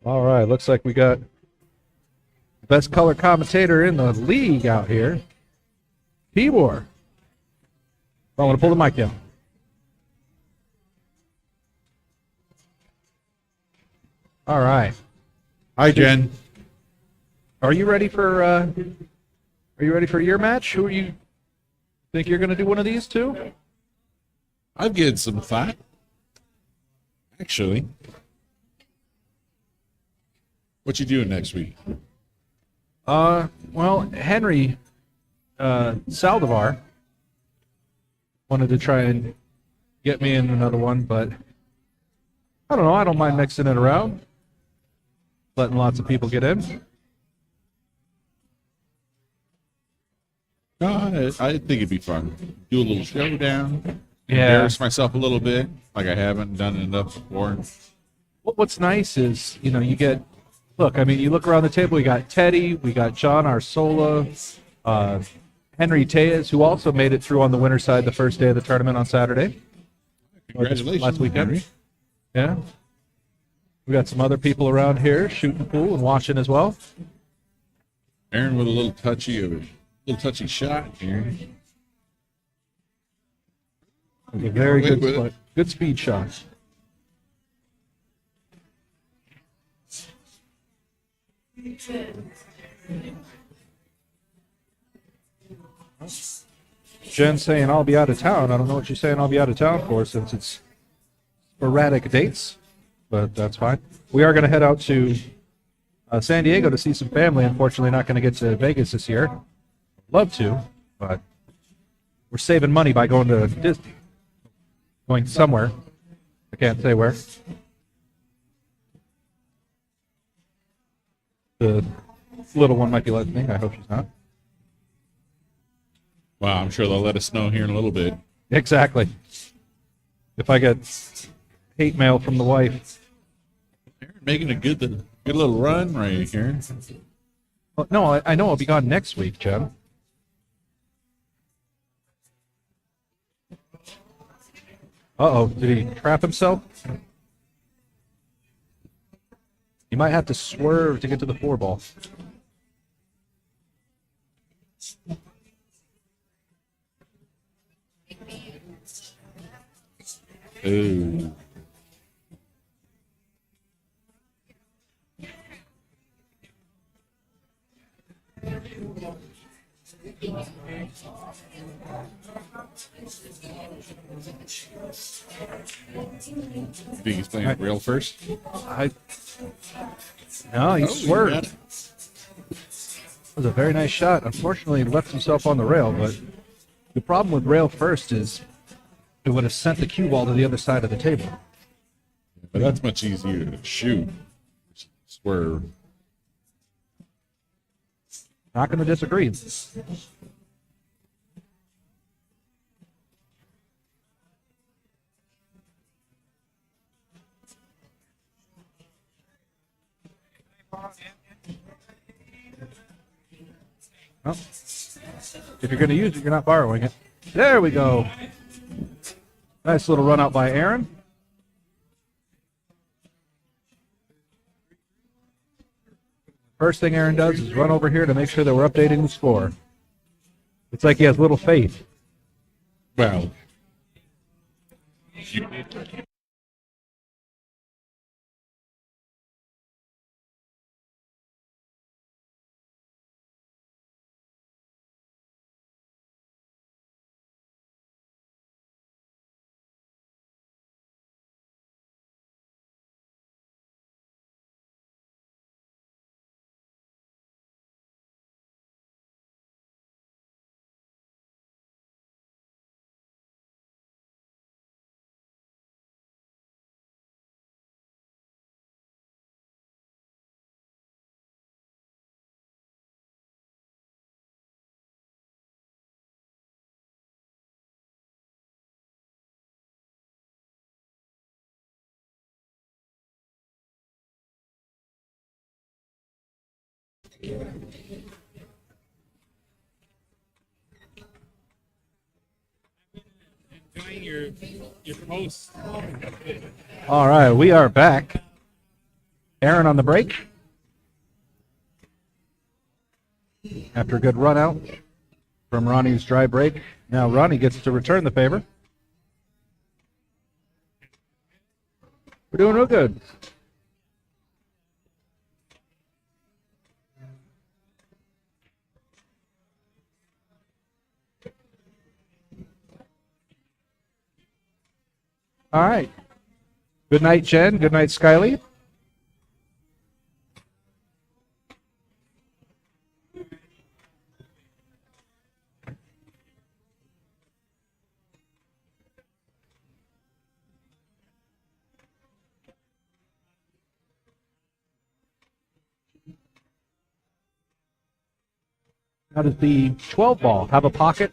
All right, looks like we got the best color commentator in the league out here. Tibor. I want to pull the mic down. All right. Hi, Jen. Are you ready for your match? Who are you think you're going to do one of these two? I've given some thought. Actually. What you doing next week? Well, Henry Saldivar wanted to try and get me in another one, but I don't know. I don't mind mixing it around, letting lots of people get in. No, I think it'd be fun. Do a little showdown. Yeah. Embarrass myself a little bit, like I haven't done enough before. What's nice is, you get, look, I mean, you look around the table, we got Teddy, we got John Arsola, Henry Tejas, who also made it through on the winner's side the first day of the tournament on Saturday. Congratulations, Last weekend. Henry. Yeah. We got some other people around here shooting pool and watching as well. Aaron with a little touchy shot here. It was a very Wait with good, it. good speed shot. Jen's saying I'll be out of town. I don't know what she's saying I'll be out of town for, since it's sporadic dates, but that's fine. We are going to head out to San Diego to see some family. Unfortunately, not going to get to Vegas this year. Love to, but we're saving money by going to Disney. Going somewhere. I can't say where. The little one might be listening. I hope she's not. Wow, I'm sure they'll let us know here in a little bit. Exactly. If I get hate mail from the wife. Aaron making a good little run right here. Well, no, I know I'll be gone next week, Jen. Uh-oh, did he trap himself? You might have to swerve to get to the 4-ball. Ooh. You think he's playing real first? No, he Oh, swerved. got it. That was a very nice shot. Unfortunately, he left himself on the rail, but the problem with rail first is it would have sent the cue ball to the other side of the table. But that's much easier to shoot. Swerve. Not going to disagree. Well, if you're going to use it, you're not borrowing it. There we go. Nice little run out by Aaron. First thing Aaron does is run over here to make sure that we're updating the score. It's like he has little faith. Well, Enjoying your post. All right, we are back. Aaron on the break. After a good run out from Ronnie's dry break. Now Ronnie gets to return the favor. We're doing real good. All right. Good night, Jen. Good night, Skyly. How does the 12 ball have a pocket?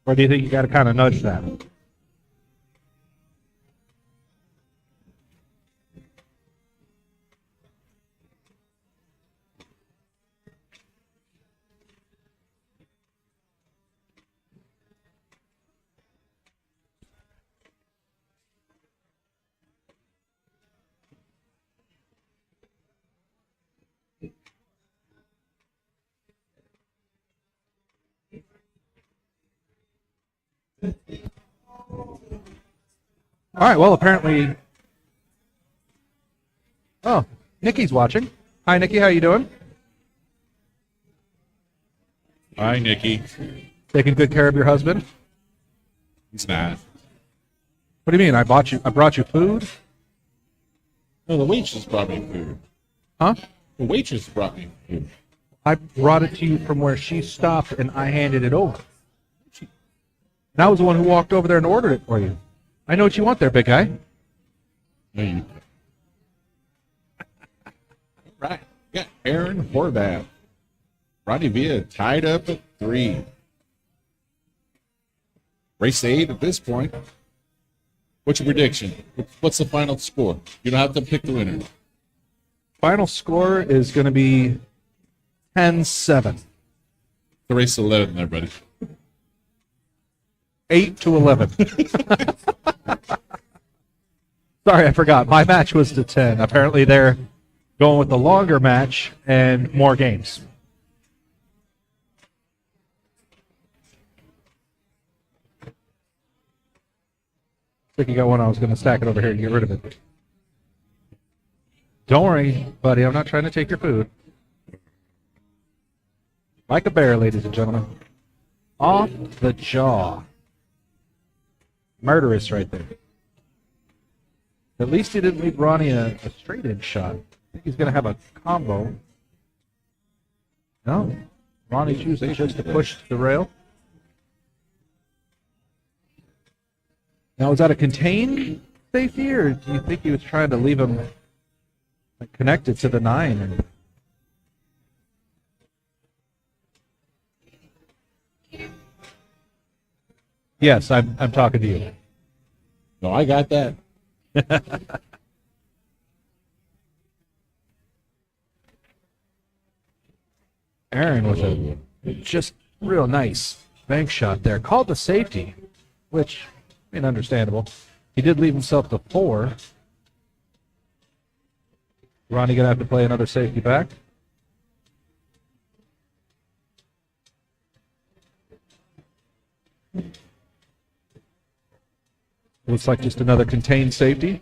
Or do you think you got to kind of nudge that? All right, well, apparently... Oh, Nikki's watching. Hi, Nikki, how you doing? Hi, Nikki. Taking good care of your husband? He's not. What do you mean? I brought you food? No, the waitress brought me food. Huh? The waitress brought me food. I brought it to you from where she stopped, and I handed it over. And I was the one who walked over there and ordered it for you. I know what you want there, big guy. No, you. Right. Yeah, Aaron Horvath. Ronnie Villa tied up at 3. Race 8 at this point. What's your prediction? What's the final score? You don't have to pick the winner. Final score is going to be 10-7. The race 11 there, buddy. 8-11. Sorry, I forgot. My match was to 10. Apparently, they're going with the longer match and more games. I think you got one. I was going to stack it over here and get rid of it. Don't worry, buddy. I'm not trying to take your food. Like a bear, ladies and gentlemen. Off the jaw. Murderous right there. At least he didn't leave Ronnie a straight-in shot. I think he's going to have a combo. No. Ronnie choosing just to push to the rail. Now, is that a contained safety, or do you think he was trying to leave him connected to the 9? And yes, I'm talking to you. No, I got that. Aaron with a just real nice bank shot there. Called the safety, which, I mean, understandable. He did leave himself to 4. Ronnie going to have to play another safety back. Looks like just another contained safety.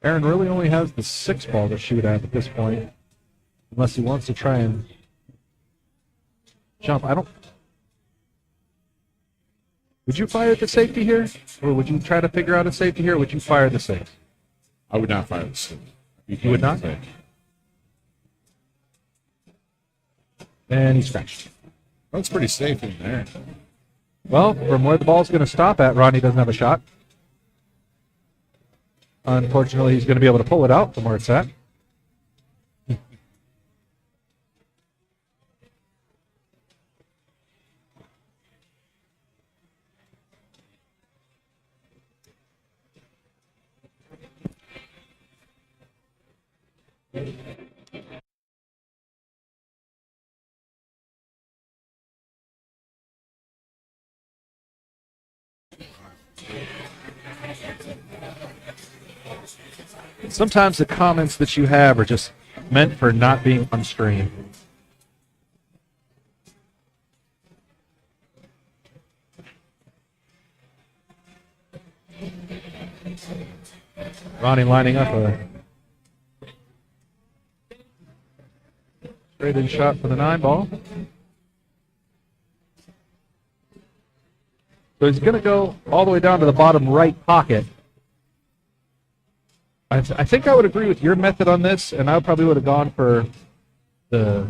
Aaron really only has the 6 ball to shoot at this point, unless he wants to try and jump. I don't. Would you fire the safety here, or would you try to figure out a safety here? Or would you fire the 6? I would not fire the 6. You would not? And he scratched. That's pretty safe in there. Well, from where the ball's going to stop at, Ronnie doesn't have a shot. Unfortunately, he's going to be able to pull it out from where it's at. Sometimes the comments that you have are just meant for not being on stream. Ronnie lining up a straight in shot for the 9-ball. So he's going to go all the way down to the bottom right pocket. I think I would agree with your method on this, and I probably would have gone for the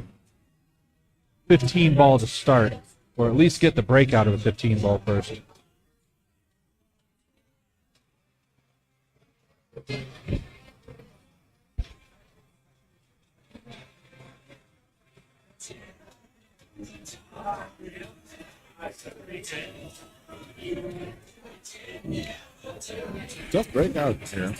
15 ball to start, or at least get the break out of the 15 ball first. Tough breakout here.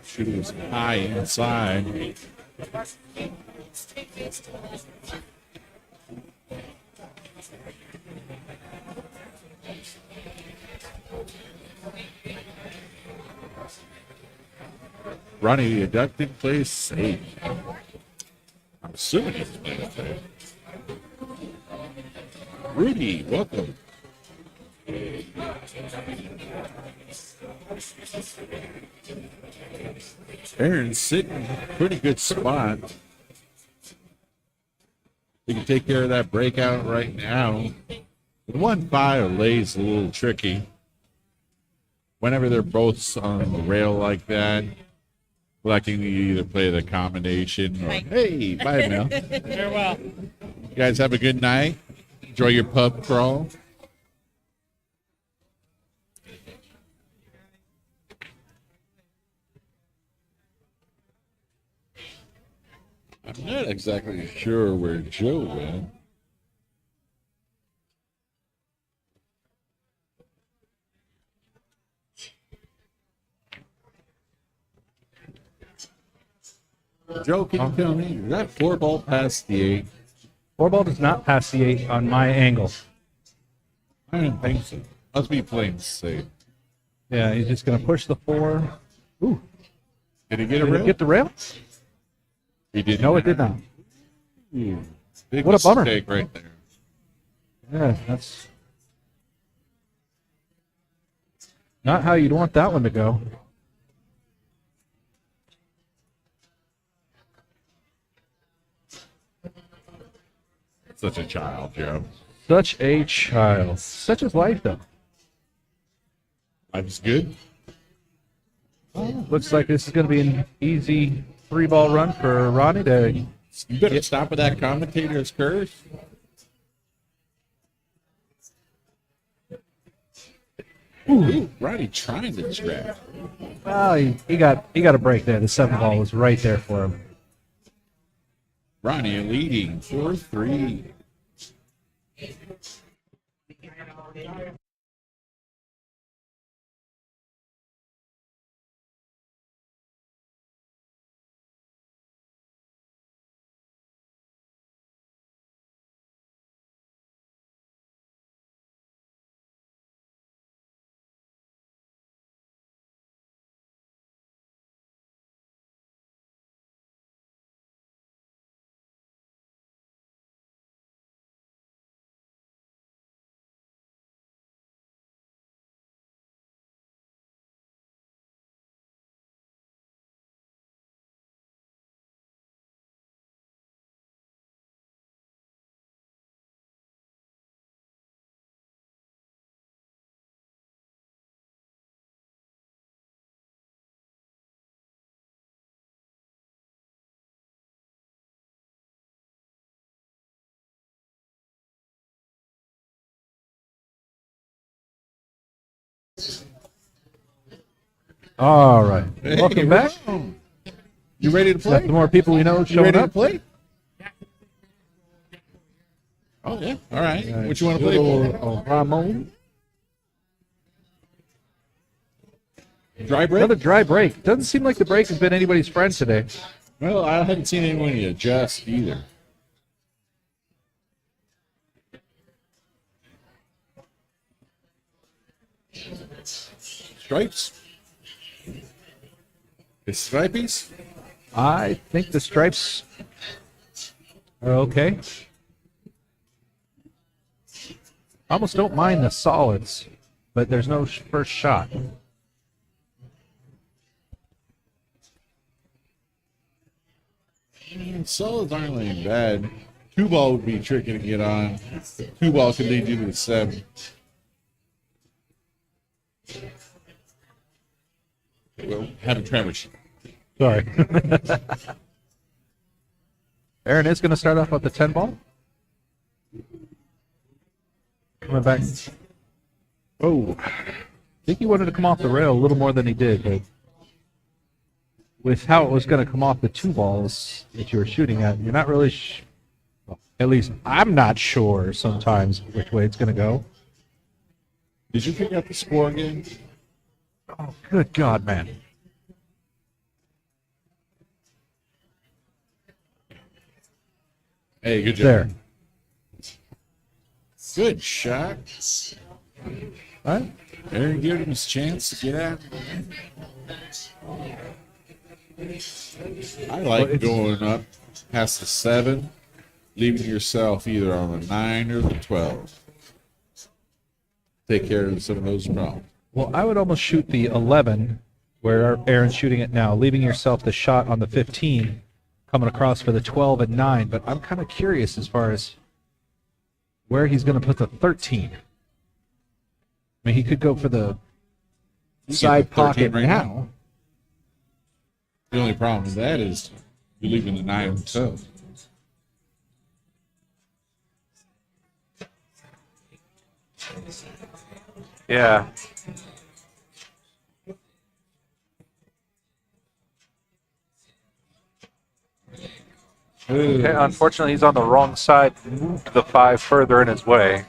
Shooter was high inside. Ronnie deducted plays safe. I'm assuming he's playing safe. Rudy, welcome. Aaron's sitting in a pretty good spot. He can take care of that breakout right now. The 1-5 lays a little tricky. Whenever they're both on the rail like that, electing to either play the combination or, hey, bye, Mel. Farewell. You guys have a good night. Enjoy your pub crawl. I'm not exactly sure where Joe went. Joe, can you tell me, is that 4-ball past the 8? 4-ball does not pass the 8 on my angle. I don't think so. Must be playing safe. Yeah, he's just going to push the 4. Ooh, Did he get a did rail? it get the rail? He did. No, it did not. Ooh, big What a bummer. mistake right there. Yeah, that's not how you'd want that one to go. Such a child, Joe. Such a child. Such is life, though. Life's good. Looks like this is going to be an easy 3-ball run for Ronnie to. You better stop with that commentator's curse. Ooh, Ronnie trying to trap. Well, he got a break there. The 7-ball was right there for him. Ronnie leading 4-3. All right. Hey, Welcome back. You ready to Got play? the more people we know You showing ready to up. play? Oh, yeah. All right. What you want to play for? Ramon. Dry break? Another dry break. Doesn't seem like the break has been anybody's friend today. Well, I haven't seen anyone adjust either. Stripes? The stripies? I think the stripes are okay. I almost don't mind the solids, but there's no first shot. Solids aren't really bad. Two ball would be tricky to get on. Two ball could lead you to the 7. Well, have a Trevor. Sorry. Aaron is going to start off with the 10 ball. Coming back. Oh, I think he wanted to come off the rail a little more than he did, but with how it was going to come off the 2 balls that you were shooting at, you're not really, well, at least I'm not sure sometimes which way it's going to go. Did you pick up the score again? Oh, good God, man. Hey, good job. There. Good shot. All right. Aaron gave him his chance to get out. I like going up past the 7, leaving yourself either on the 9 or the 12. Take care of some of those problems. Well, I would almost shoot the 11 where Aaron's shooting it now, leaving yourself the shot on the 15 coming across for the 12 and 9, but I'm kind of curious as far as where he's going to put the 13. I mean, he could go for the side pocket right now. The only problem with that is you're leaving the 9 and 12. Yeah. Okay, unfortunately, he's on the wrong side. Moved the 5 further in his way.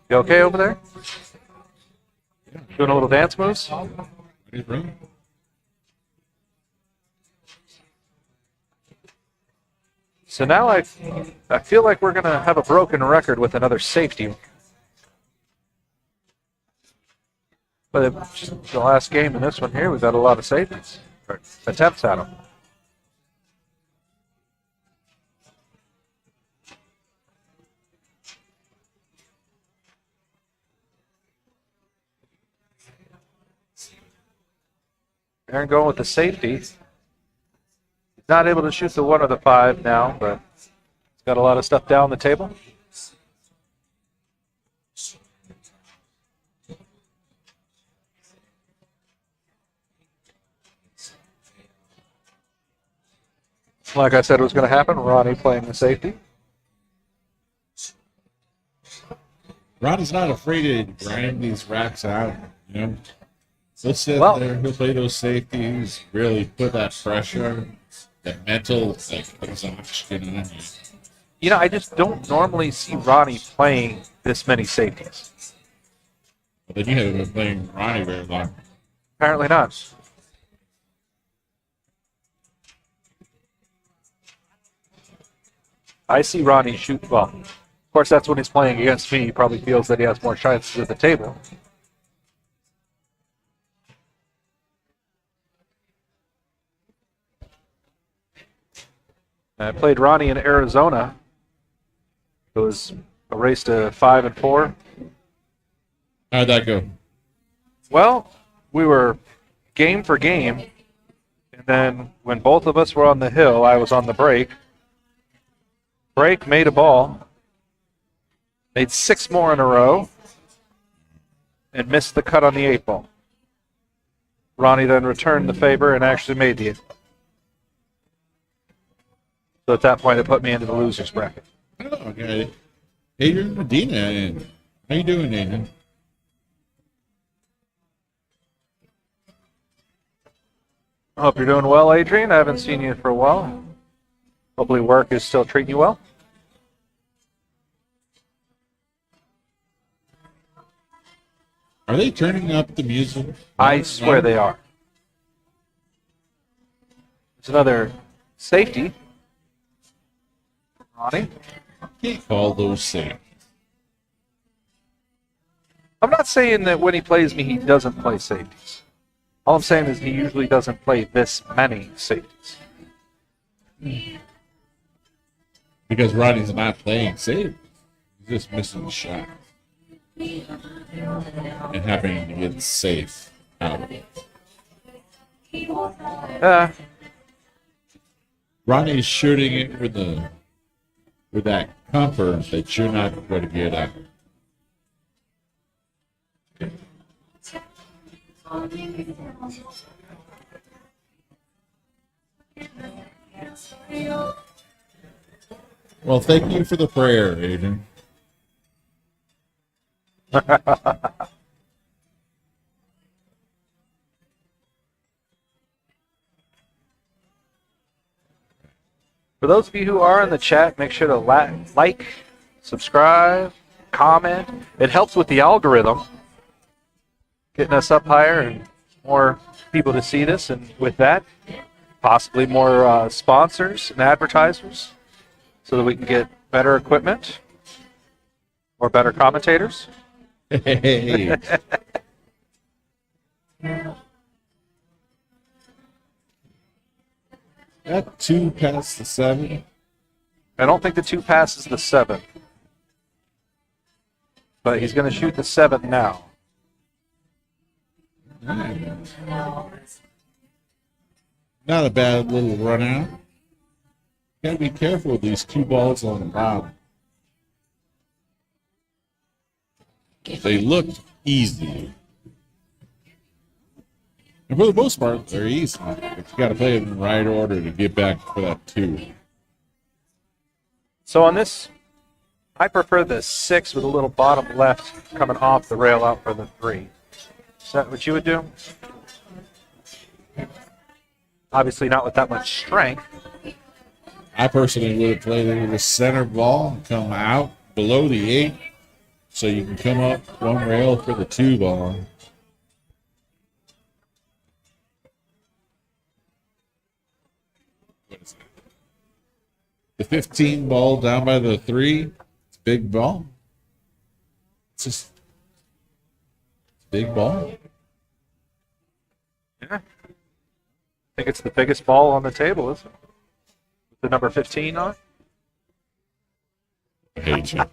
You okay over there? Doing a little dance moves? So now I feel like we're going to have a broken record with another safety. But the last game in this one here, we've had a lot of safeties. Or attempts at them. Aaron going with the safety. He's not able to shoot the 1 or the 5 now, but he's got a lot of stuff down the table. Like I said, it was going to happen. Ronnie playing the safety. Ronnie's not afraid to grind these racks out, you know. He'll sit there, he'll play those safeties, really put that pressure, that mental exhaustion on you. You know, I just don't normally see Ronnie playing this many safeties. But then you haven't been playing Ronnie very long. Apparently not. I see Ronnie shoot well. Of course, that's when he's playing against me. He probably feels that he has more chances at the table. I played Ronnie in Arizona. It was a race to 5 and 4. How'd that go? Well, we were game for game. And then when both of us were on the hill, I was on the break. Break, made a ball. Made 6 more in a row. And missed the cut on the 8 ball. Ronnie then returned the favor and actually made the 8 ball. So at that point, it put me into the loser's bracket. Oh, okay. Adrian Medina. How you doing, Adrian? I hope you're doing well, Adrian. I haven't seen you for a while. Hopefully work is still treating you well. Are they turning up the music? I swear they are. There's another safety. Ronnie. Can't call those safe. I'm not saying that when he plays me, he doesn't play safeties. All I'm saying is he usually doesn't play this many safeties. because Ronnie's not playing safe. He's just missing the shot. And happening to get safe out of it. Ronnie's shooting it with that comfort that you're not going to get out. Well, thank you for the prayer, Aiden. For those of you who are in the chat, make sure to like, subscribe, comment. It helps with the algorithm, getting us up higher and more people to see this. And with that, possibly more sponsors and advertisers so that we can get better equipment or better commentators. Hey. That 2 past the 7. I don't think the 2 passes the 7. But he's going to shoot the 7 now. Not a bad little run out. Gotta be careful with these 2 balls on the bottom. They looked easy. And for the most part, they're easy. But you gotta play it in the right order to get back for that 2. So on this, I prefer the 6 with a little bottom left coming off the rail out for the 3. Is that what you would do? Obviously not with that much strength. I personally would have played it with a center ball and come out below the 8 so you can come up 1 rail for the 2 ball. What is that? The 15 ball down by the 3. It's a big ball. It's just a big ball. Yeah. I think it's the biggest ball on the table, isn't it? With the number 15 on it? I hate you.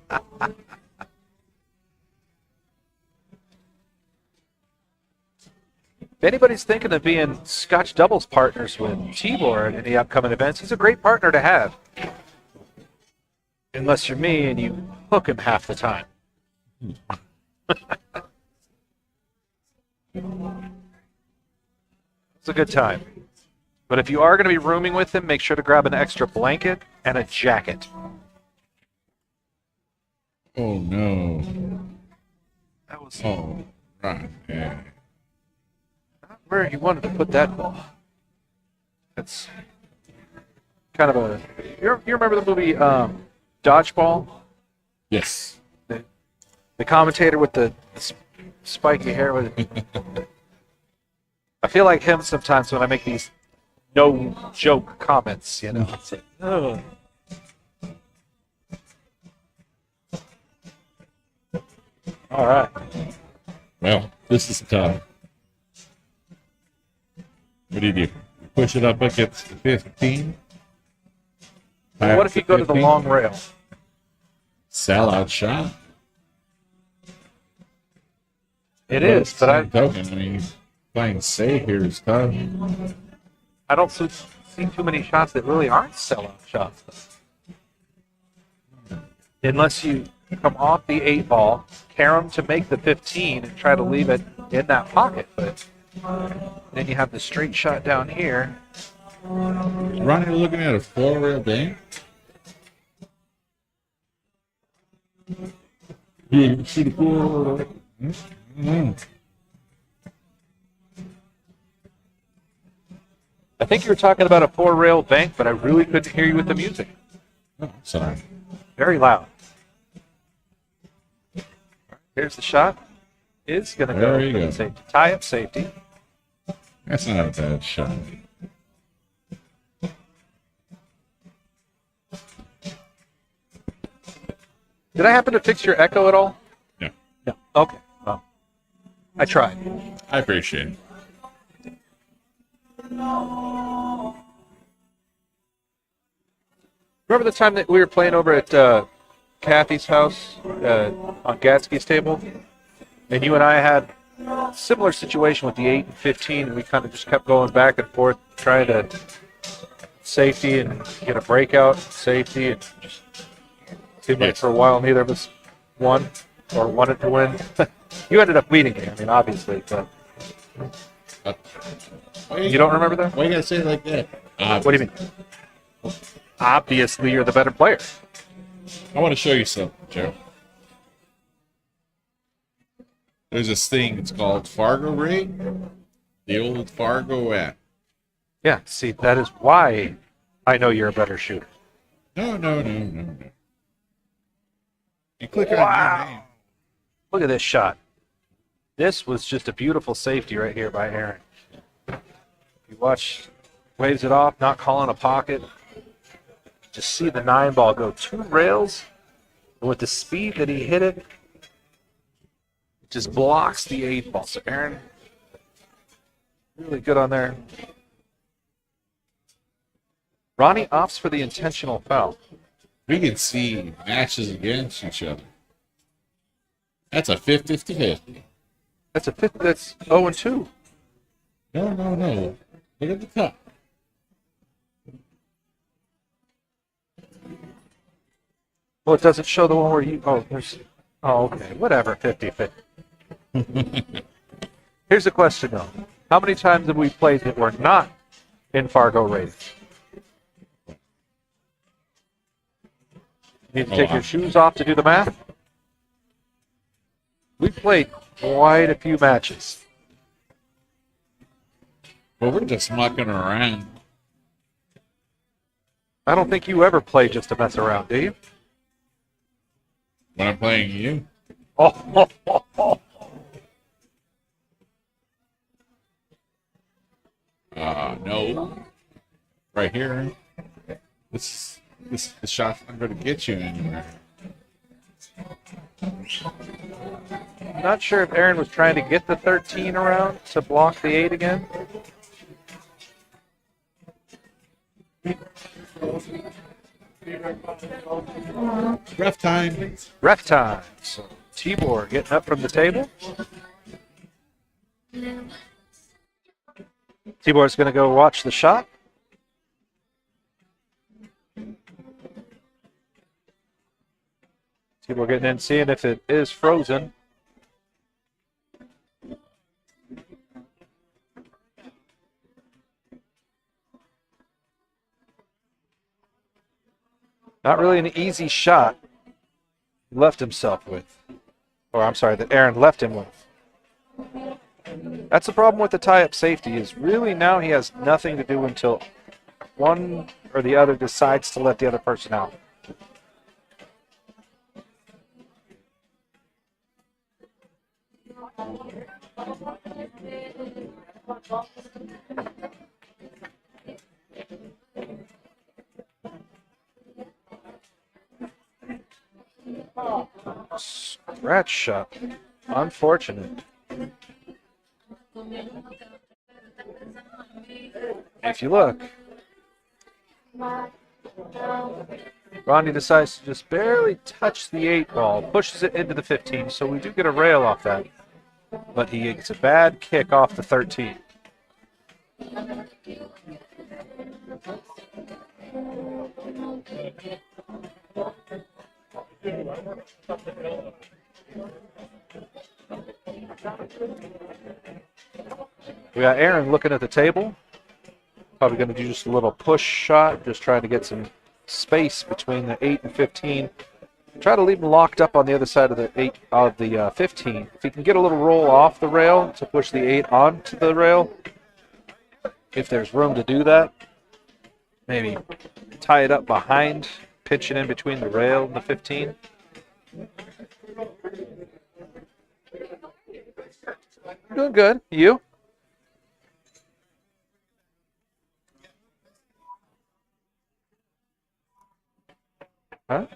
If anybody's thinking of being Scotch doubles partners with Tibor at any upcoming events, he's a great partner to have. Unless you're me and you hook him half the time. It's a good time. But if you are going to be rooming with him, make sure to grab an extra blanket and a jacket. Oh, no. That was Oh, right. Yeah. not where you wanted to put that ball. That's kind of a... You remember the movie Dodgeball? Yes. The commentator with the spiky hair. I feel like him sometimes when I make these no-joke comments, you know. It's like, oh. All right. Well, this is tough. What do you do? Push it up against the 15? Well, what if you go to the long rail? Sellout shot. It is, but Token. I mean, playing safe here is tough. I don't see too many shots that really aren't sellout shots. Unless you come off the 8 ball, carom to make the 15, and try to leave it in that pocket. But then you have the straight shot down here. Ronnie looking at a 4-rail bank. Shoot a 4. I think you were talking about a 4-rail bank, but I really couldn't hear you with the music. Oh, sorry. Very loud. Here's the shot. Is going to go There you for go. the safety. Tie up safety. That's not a bad shot. Did I happen to fix your echo at all? No, No. Okay. Well, I tried. I appreciate it. Remember the time that we were playing over at Kathy's house on Gatsky's table? And you and I had a similar situation with the 8 and 15, and we kind of just kept going back and forth, trying to safety and get a breakout, safety, and just seemed like for a while neither of us won or wanted to win. You ended up leading me, I mean, obviously, but you don't remember that? Why you gotta say it like that? What do you mean? Obviously, you're the better player. I want to show you something, Joe. There's this thing. It's called Fargo Ray. The old Fargo app. Yeah, see, that is why I know you're a better shooter. No. You click on your name. Look at this shot. This was just a beautiful safety right here by Aaron. You watch, waves it off, not calling a pocket. Just see the 9 ball go 2 rails, and with the speed that he hit it, it just blocks the 8 ball. So Aaron, really good on there. Ronnie opts for the intentional foul. We can see matches against each other. That's a 50-50. That's a fifth. That's 0 and 2. No. Look at the top. Well, it doesn't show the one where you. Oh, there's. Oh, okay. Whatever. 50-50. Here's the question, though. How many times have we played that we're not in Fargo rated? You need to take your shoes off to do the math? We played quite a few matches. Well, we're just mucking around. I don't think you ever play just to mess around, do you? When I'm playing you. No. Right here. This shot's not going to get you anywhere. Not sure if Aaron was trying to get the 13 around to block the 8 again. Ref time. Ref time. So Tibor getting up from the table. Tibor's going to go watch the shot. Tibor getting in, seeing if it is frozen. Not really an easy shot he left himself with. Or I'm sorry, that Aaron left him with. That's the problem with the tie-up safety, is really now he has nothing to do until one or the other decides to let the other person out. Scratch shot. Unfortunate. If you look, Ronnie decides to just barely touch the 8 ball, pushes it into the 15, so we do get a rail off that. But he gets a bad kick off the 13. We got Aaron looking at the table. Probably going to do just a little push shot, just trying to get some space between the 8 and 15. Try to leave him locked up on the other side of the 15. If he can get a little roll off the rail to push the 8 onto the rail, if there's room to do that, maybe tie it up behind, pitch it in between the rail and the 15. Doing good. You? Huh?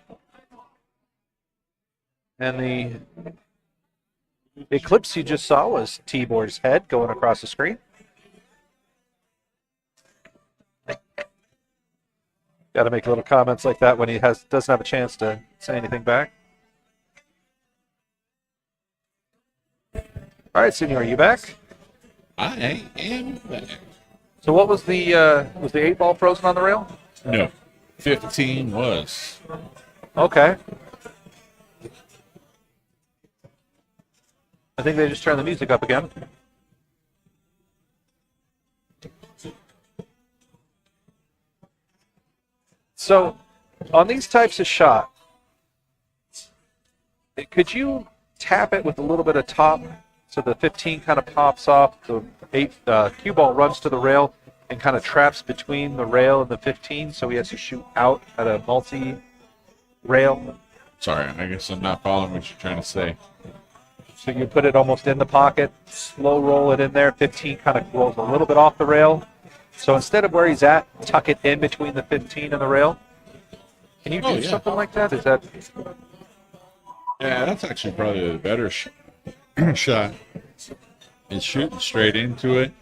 And the eclipse you just saw was Tibor's head going across the screen. Got to make little comments like that when he doesn't have a chance to say anything back. All right, Senor, are you back? I am back. So what was the 8-ball frozen on the rail? No. 15 was. Okay. I think they just turned the music up again. So, on these types of shot, could you tap it with a little bit of top so the 15 kind of pops off, the cue ball runs to the rail and kind of traps between the rail and the 15, so he has to shoot out at a multi-rail? Sorry, I guess I'm not following what you're trying to say. So you put it almost in the pocket, slow roll it in there, 15 kind of rolls a little bit off the rail. So instead of where he's at, tuck it in between the 15 and the rail. Can you do something like that? Is that... Yeah, that's actually probably the better shot. Is shooting straight into it,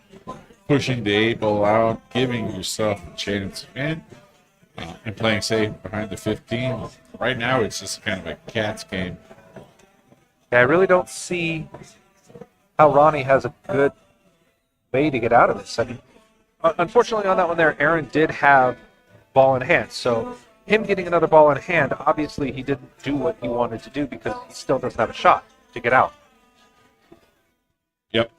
pushing the 8-ball out, giving yourself a chance to win, and playing safe behind the 15. Right now, it's just kind of a cat's game. I really don't see how Ronnie has a good way to get out of this. I mean, unfortunately on that one there, Aaron did have ball in hand. So him getting another ball in hand, obviously he didn't do what he wanted to do because he still doesn't have a shot to get out. Yep.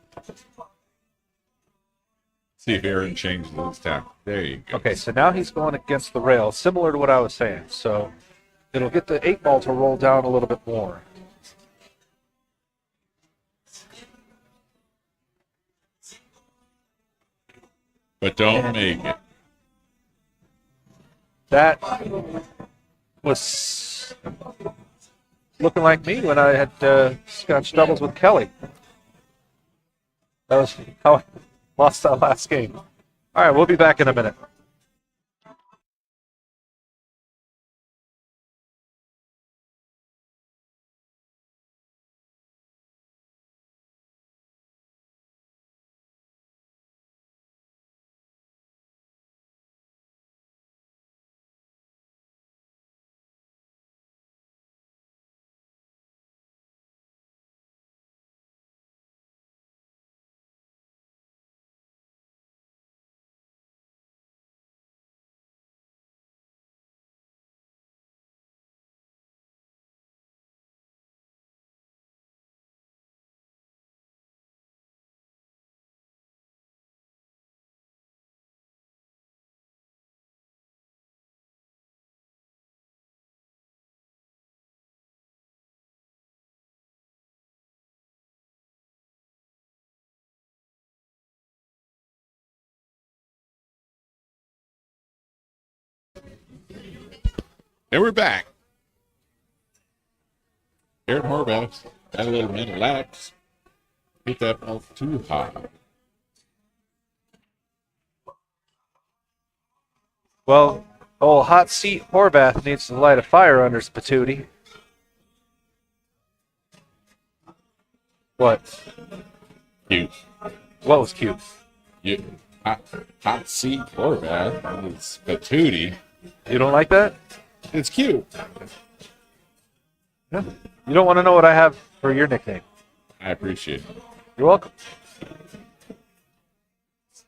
See if Aaron changes his tackle. There you go. Okay, so now he's going against the rail, similar to what I was saying. So it'll get the 8-ball to roll down a little bit more. But don't make it. That was looking like me when I had scotch doubles with Kelly. That was how I lost that last game. All right, we'll be back in a minute. And we're back. Aaron Horvath got a little minute lax. Hit that ball too high. Well, old hot seat Horvath needs to light a fire under his patootie. What? Cute. What was cute? Hot seat Horvath. It's patootie. You don't like that? It's cute. Yeah. You don't want to know what I have for your nickname. I appreciate it. You're welcome.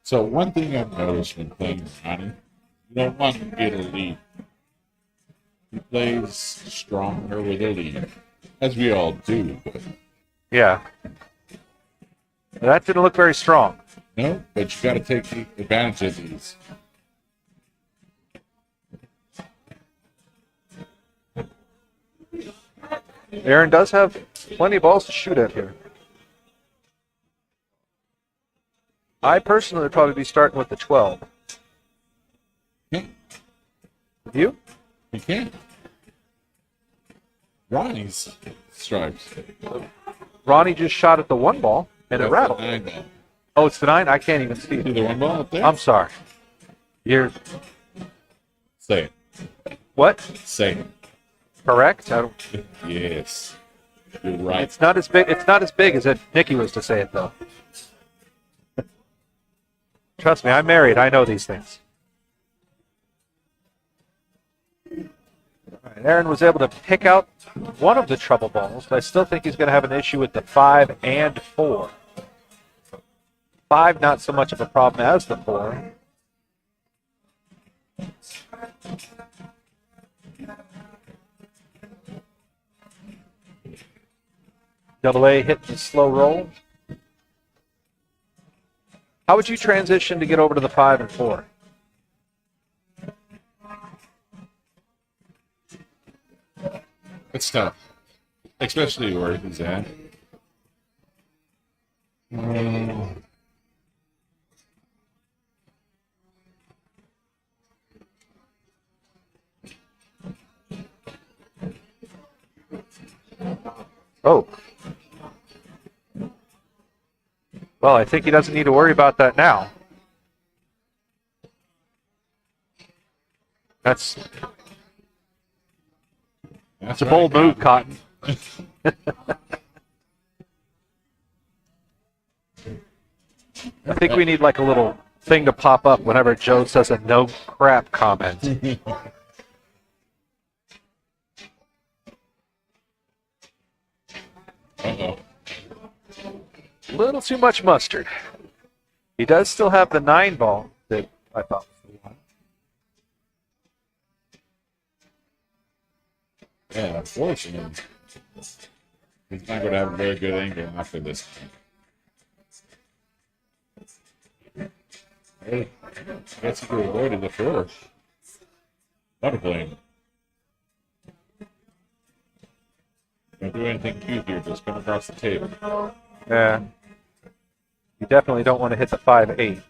So one thing I've noticed when playing Ronnie, you don't want to get a lead. He plays stronger with a lead, as we all do. But Yeah. That didn't look very strong. no, but you got to take advantage of these. Aaron does have plenty of balls to shoot at here. I personally would probably be starting with the 12. Yeah, You? you can. Ronnie's stripes. Ronnie just shot at the 1 ball and it rattled. I know. Oh, it's the 9? I can't even see See it. the one ball up there? I'm sorry. You're Say it. what? Say it. Correct? I don't, Yes. You're right. it's not as big. It's not as big as if Nikki was to say it, though. Trust me, I'm married. I know these things. And Aaron was able to pick out one of the trouble balls, but I still think he's going to have an issue with the 5 and 4. 5, not so much of a problem as the 4. Double A hitting the slow roll. How would you transition to get over to the 5 and 4? It's tough, especially where he's at. Oh. Well, I think he doesn't need to worry about that now. That's a bold move, Cotton. I think we need like a little thing to pop up whenever Joe says a no crap comment. Uh-oh. A little too much mustard. He does still have the 9 ball that I thought was the one. Yeah, unfortunately, he's not going to have a very good angle after this. Hey, I guess he could have avoided the 4. Not a blame. Don't do anything cute here, just come across the table. Yeah. You definitely don't want to hit the 5-8.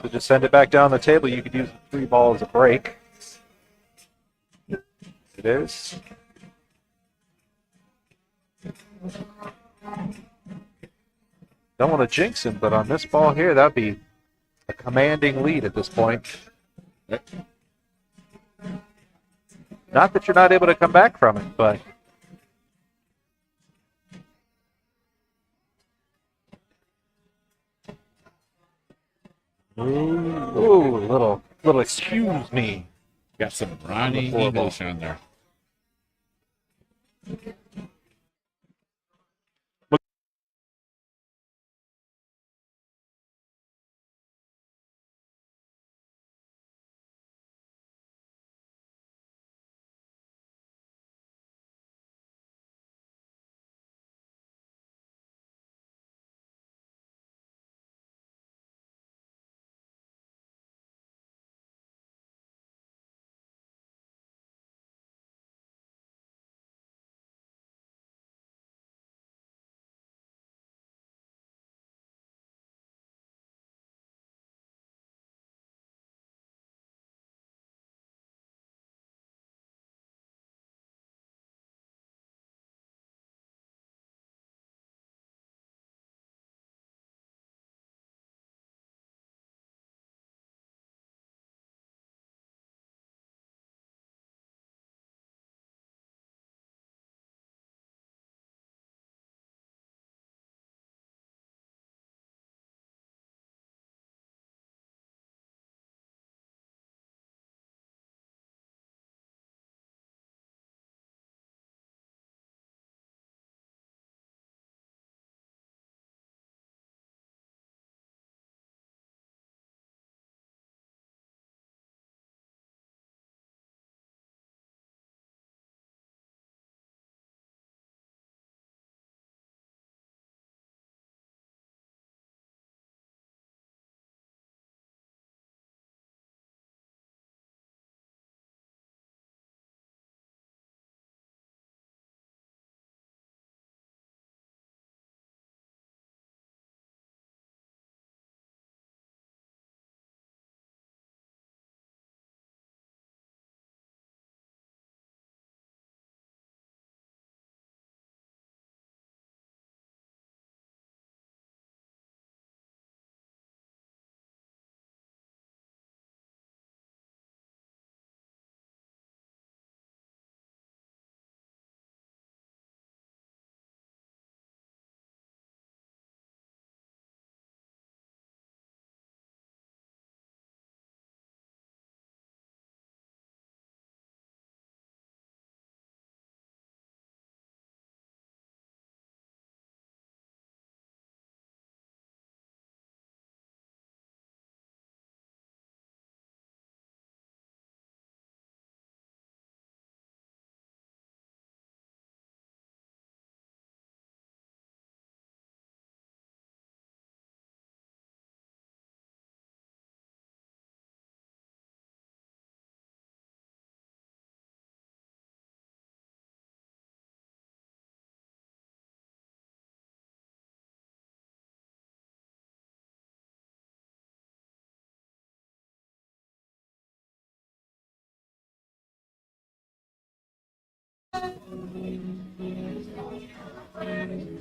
So just send it back down the table. You could use the 3 ball as a break. It is. Don't want to jinx him, but on this ball here, that'd be a commanding lead at this point. Not that you're not able to come back from it, but ooh, little excuse me. Got some Ronnie Horrible. English on there.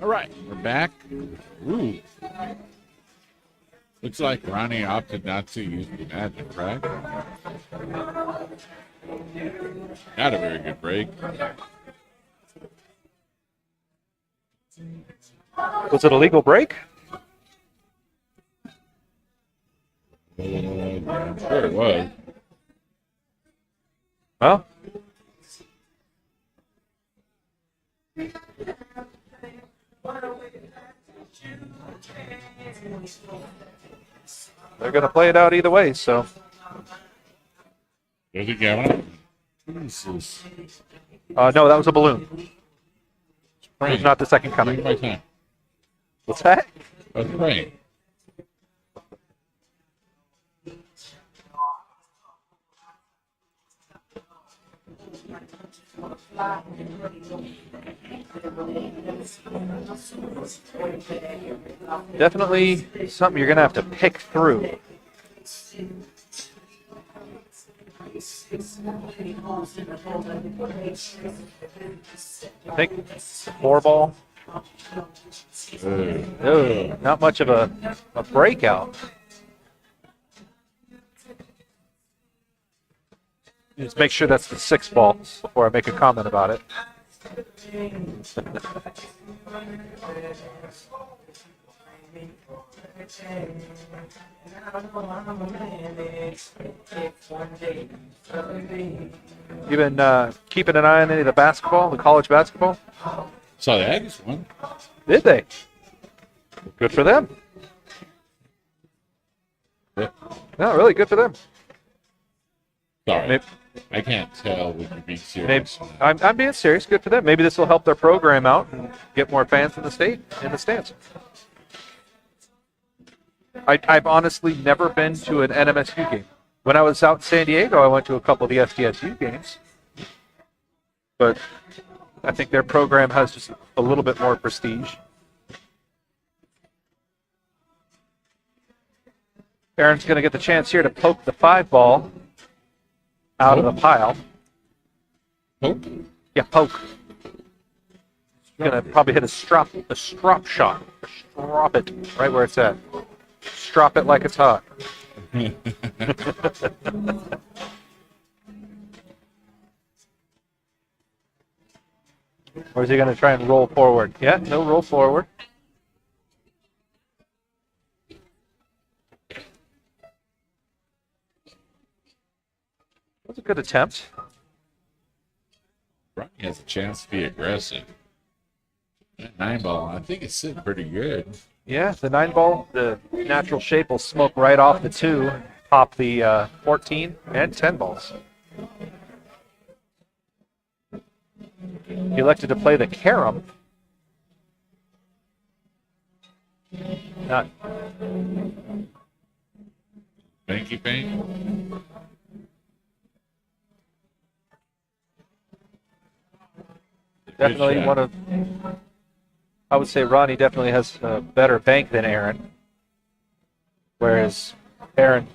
All right, we're back. Ooh. Looks like Ronnie opted not to use the magic, right? Not a very good break. Was it a legal break? I'm sure it was. Well, they're going to play it out either way, so. Does it get one? Jesus. No, that was a balloon. It was Praying. not the second Take coming. my time. What's that? I was praying. Definitely something you're going to have to pick through. I think 4-ball. Not much of a breakout. Just make sure that's the 6-ball before I make a comment about it. You been keeping an eye on any of the basketball, the college basketball? Saw the Aggies one. Did they? Good for them. Yep. No, really good for them. Sorry. Maybe, I can't tell when you're being maybe, serious. I'm being serious. Good for them. Maybe this will help their program out and get more fans in the state, in the stands. I've honestly never been to an NMSU game. When I was out in San Diego, I went to a couple of the SDSU games. But I think their program has just a little bit more prestige. Aaron's going to get the chance here to poke the 5-ball out of the pile. Hope. Yeah, poke. Going to probably hit a strop shot. Strop it right where it's at. Strop it like it's hot. Or is he going to try and roll forward? Yeah, no roll forward. That's a good attempt. Ronnie has a chance to be aggressive. That 9-ball, I think it's sitting pretty good. Yeah, the 9-ball, the natural shape will smoke right off the 2, pop the 14 and 10 balls. He elected to play the carom. Not Banky bank. definitely one of. I would say Ronnie definitely has a better bank than Aaron, whereas Aaron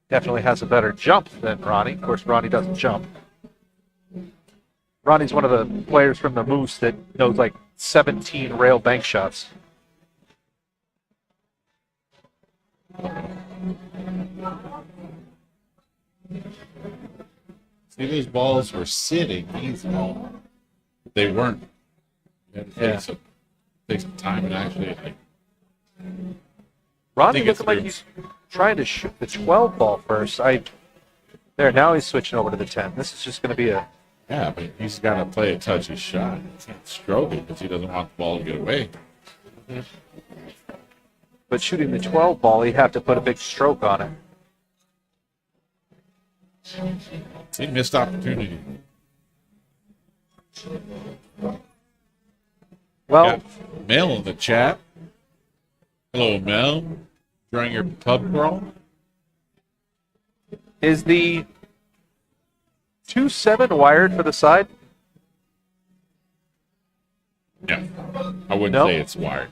definitely has a better jump than Ronnie. Of course, Ronnie doesn't jump. Ronnie's one of the players from the Moose that knows like 17 rail bank shots. See, those balls were sitting easily. They weren't. You had to take some time and actually like. Ronnie think it's looking like he's trying to shoot the 12 ball first. There, now he's switching over to the 10. This is just going to be a. Yeah, but he's got to play a touchy shot. He can't stroke it because he doesn't want the ball to get away. But shooting the 12 ball, he'd have to put a big stroke on it. He missed opportunity. Well, Got Mel in the chat. Hello, Mel. Enjoying your pub crawl? is the 2.7 wired for the side? No. I wouldn't No? say it's wired.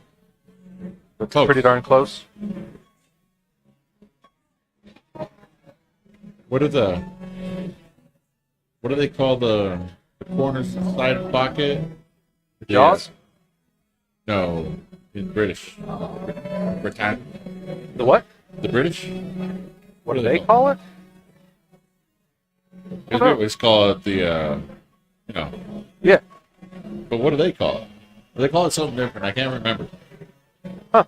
That's Close. pretty darn close. What do they call the corners side pocket? The jaws? No, in British. Britannia. The what? The British? What do they call it? Because we always call it the, Yeah. but what do they call it? They call it something different. I can't remember. Huh.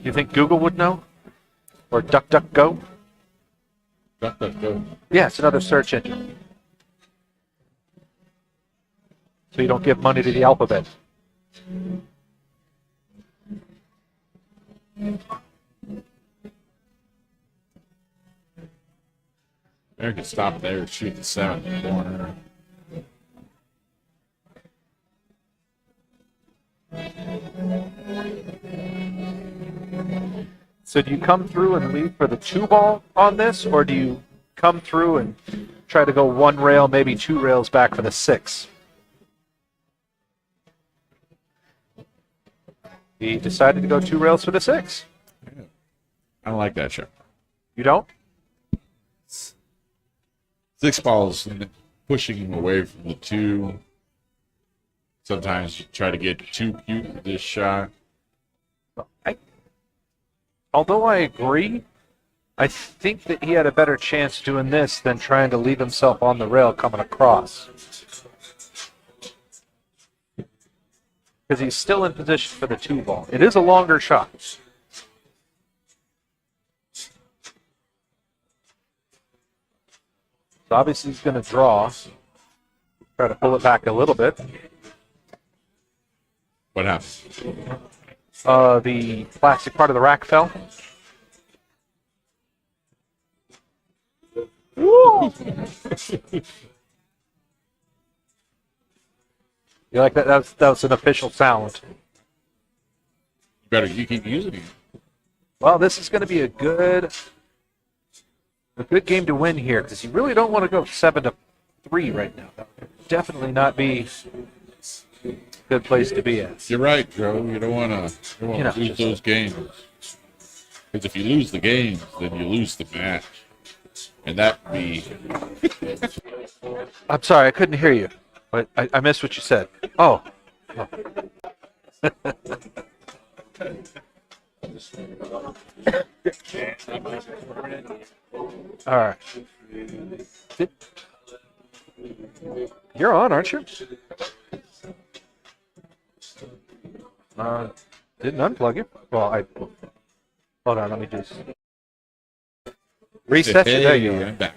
You think Google would know? Or DuckDuckGo? DuckDuckGo. Yeah, it's another search engine. So you don't give money to the alphabet. Maybe we could stop there and shoot the 7th corner. So do you come through and leave for the 2-ball on this, or do you come through and try to go 1 rail, maybe 2 rails back for the 6? He decided to go 2 rails for the 6. I don't like that shot. You don't? 6 balls pushing him away from the 2. Sometimes you try to get too cute with this shot. Although I agree, I think that he had a better chance doing this than trying to leave himself on the rail coming across. Because he's still in position for the 2-ball. It is a longer shot. So obviously he's going to draw. Try to pull it back a little bit. What happened? The plastic part of the rack fell. Woo! You like that? That was an official sound. You keep using it. Well, this is going to be a good game to win here because you really don't want to go 7-3 right now. That would definitely not be a good place to be at. You're right, Joe. You don't want to lose those games. Because if you lose the games, then you lose the match. And that would be... I'm sorry, I couldn't hear you. I missed what you said. Oh. All right. You're on, aren't you? Didn't unplug you. Well, hold on. Let me just reset you. There you are. I'm back.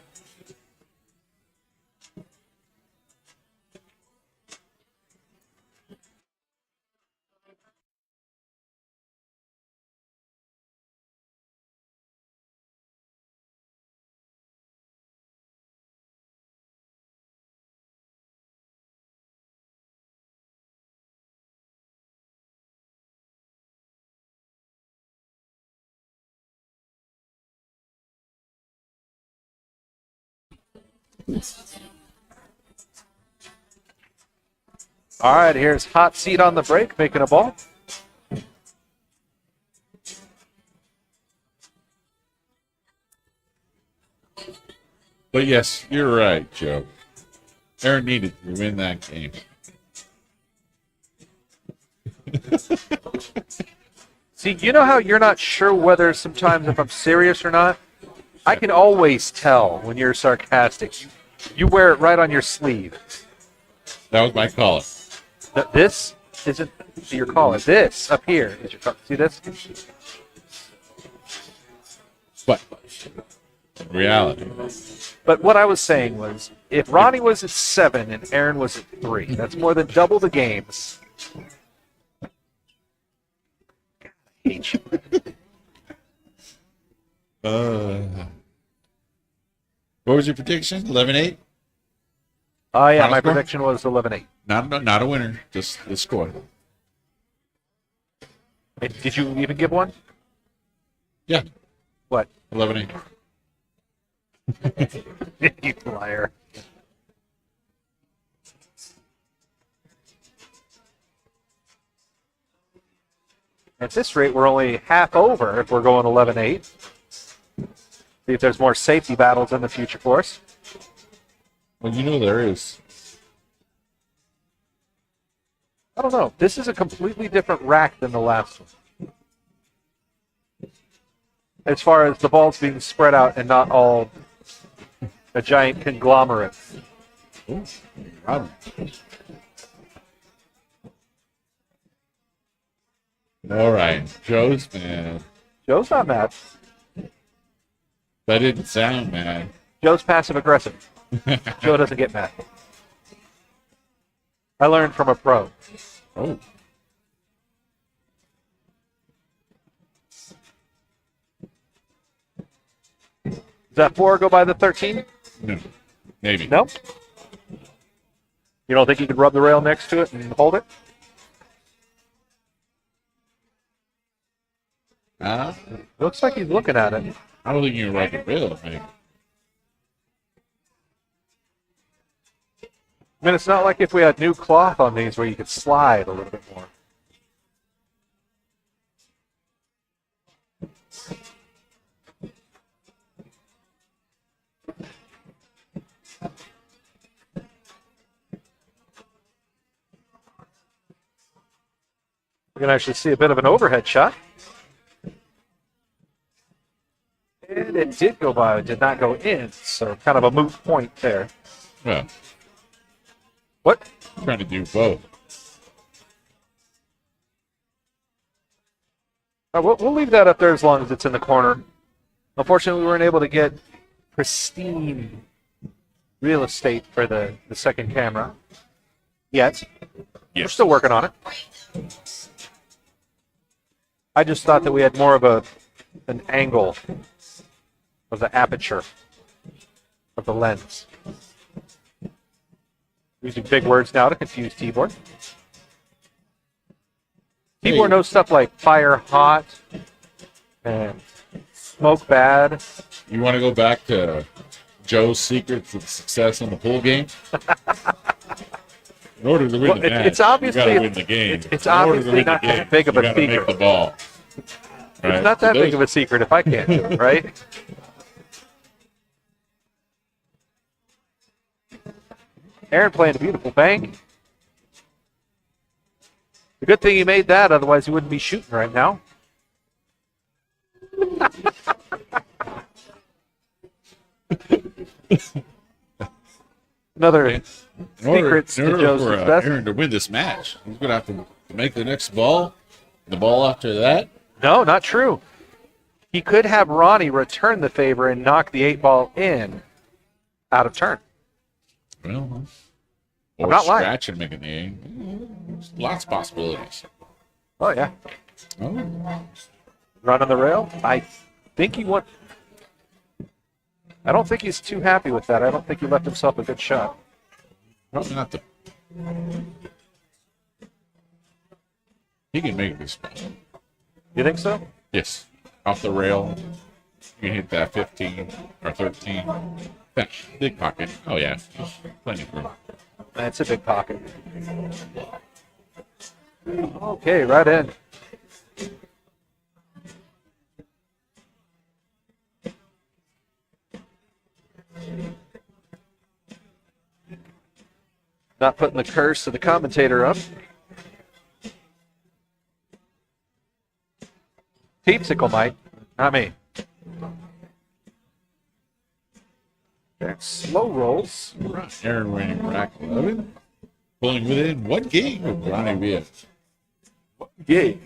All right, here's Hot Seat on the break, making a ball. But yes, you're right, Joe. Aaron needed to win that game. See, you know how you're not sure whether sometimes if I'm serious or not? I can always tell when you're sarcastic. You wear it right on your sleeve. That was my call. This isn't your collar. This up here is your collar. See this? But in reality, But what I was saying was, if Ronnie was at 7 and Aaron was at 3, that's more than double the games. God, I hate you. what was your prediction? 11-8? Yeah, Final my score? prediction was 11-8. Not a winner, just the score. Did you even give one? Yeah, What? 11-8. You liar. At this rate, we're only half over if we're going 11-8. See if there's more safety battles in the future for us. Well, you know there is. I don't know. This is a completely different rack than the last one. As far as the balls being spread out and not all a giant conglomerate. Ooh, Robin. All right, Joe's mad. Joe's not mad. That didn't sound mad. Joe's passive aggressive. Joe doesn't get mad. I learned from a pro. Oh, Does that 4 go by the 13? no, maybe. No? You don't think you could rub the rail next to it and hold it? Looks like he's looking at it. I don't think you can rub the rail, maybe. I mean, it's not like if we had new cloth on these where you could slide a little bit more. We can actually see a bit of an overhead shot. And it did go by, it did not go in, so kind of a moot point there. Well, What? I'm trying to do both. We'll leave that up there as long as it's in the corner. Unfortunately, we weren't able to get pristine real estate for the second camera yet. We're Yes. still working on it. I just thought that we had more of an angle of the aperture of the lens. Using big words now to confuse Tibor. Tibor knows stuff like fire hot and smoke bad. You want to go back to Joe's secrets of success in the pool game? In order to win Well, the match, it's obviously- you got to win the game. it's In order to obviously win the not that game, big of a you gotta secret. make the ball. Right? It's not that big of a secret if I can't do it, right? Aaron playing a beautiful bank. The good thing he made that, otherwise he wouldn't be shooting right now. Another In order, secrets to Joe's for success. Aaron to win this match, he's going to have to make the next ball. The ball after that, No, not true. He could have Ronnie return the favor and knock the 8-ball in out of turn. well, I'm or not lying. scratch and make it the game. There's lots of possibilities. Oh, yeah. Oh, Run on the rail. I think he went. I don't think he's too happy with that. I don't think he left himself a good shot. probably not the. He can make this ball. You think so? Yes, off the rail. You can hit that 15 or 13. That big pocket. Oh yeah, plenty of room. It's a big pocket. Okay, right in. Not putting the curse of the commentator up. Peepsicle might, not me. Okay, slow rolls. Right. Aaron winning rack 11, pulling within one game of Ronnie Villa. Yay.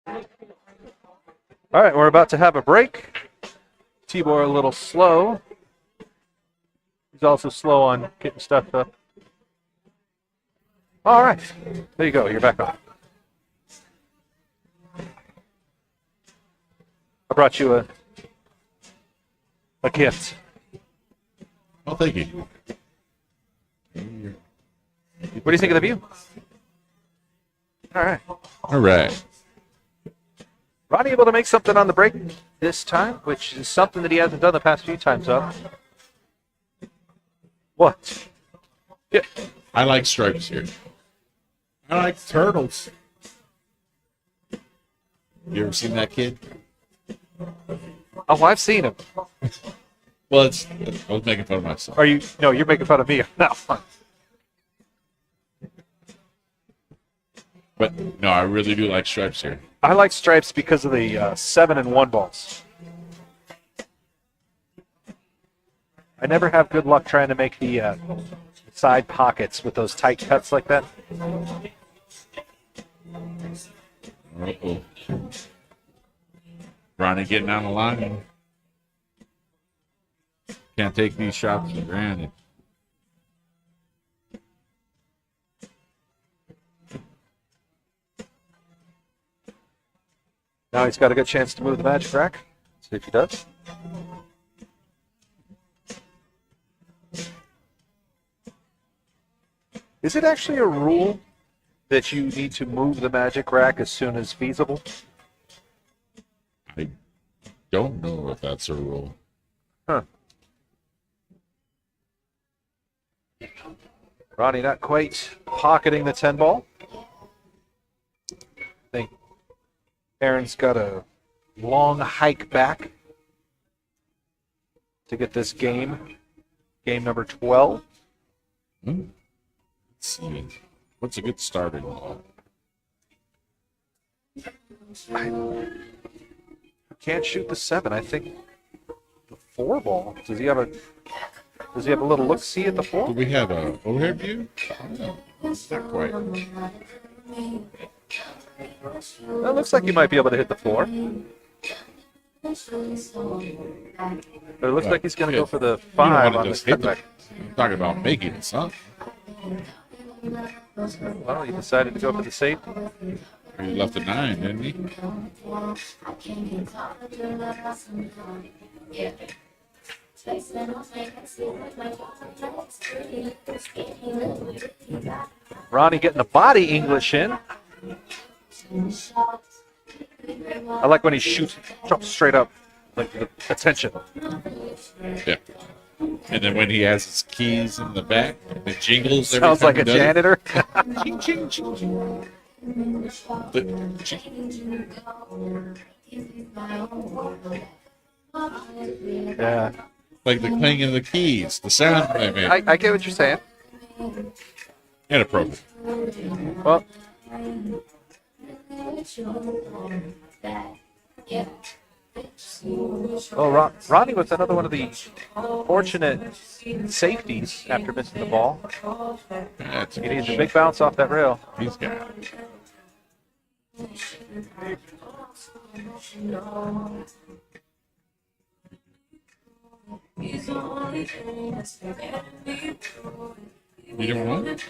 All right, we're about to have a break. Tibor a little slow. He's also slow on getting stuff up. All right, there you go. You're back on. I brought you a gift. Oh, thank you. What do you think of the view? All right. All right. Ronnie able to make something on the break this time, which is something that he hasn't done the past few times up. What? Yeah. I like stripes here. I like turtles. You ever seen that kid? Oh, I've seen him. Well, I was making fun of myself. Are you? No, you're making fun of me on that one. But no, I really do like stripes here. I like stripes because of the 7-and-1 balls. I never have good luck trying to make the side pockets with those tight cuts like that. Uh-oh. Ronnie getting on the line. Can't take these shots for granted. Now he's got a good chance to move the magic rack. See if he does. Is it actually a rule that you need to move the magic rack as soon as feasible? I don't know if that's a rule. Huh. Ronnie not quite pocketing the 10 ball. I think Aaron's got a long hike back to get this game. Game number 12. Let's see. What's a good starting ball? Can't shoot the 7. I think the 4 ball. Does he have a little look see at the 4? Do we have a overhead view? No, not quite. That looks like he might be able to hit the 4. But it looks like he's going to go for the 5 on this cutback. I'm talking about making it, son. Well, he decided to go for the safety. He left a 9, didn't he? Ronnie getting the body English in. I like when he shoots, jumps straight up, like the attention. Yeah. And then when he has his keys in the back, it jingles every Sounds time like he a does it. janitor. Ching, ching, ching, ching. But, ching. Yeah, Like the clanging of the keys, the sound they make. I get what you're saying. Inappropriate. Well, Ronnie was another one of the fortunate safeties after missing the ball. That's He needs a big bounce off that rail. He's got it. You don't want it?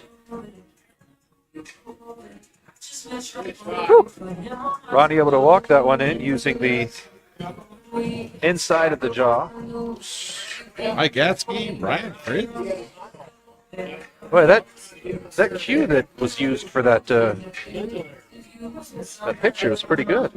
Ronnie able to walk that one in using the inside of the jaw. Mike Gatsby, Ryan Fritz. Boy, that cue that was used for that picture was pretty good.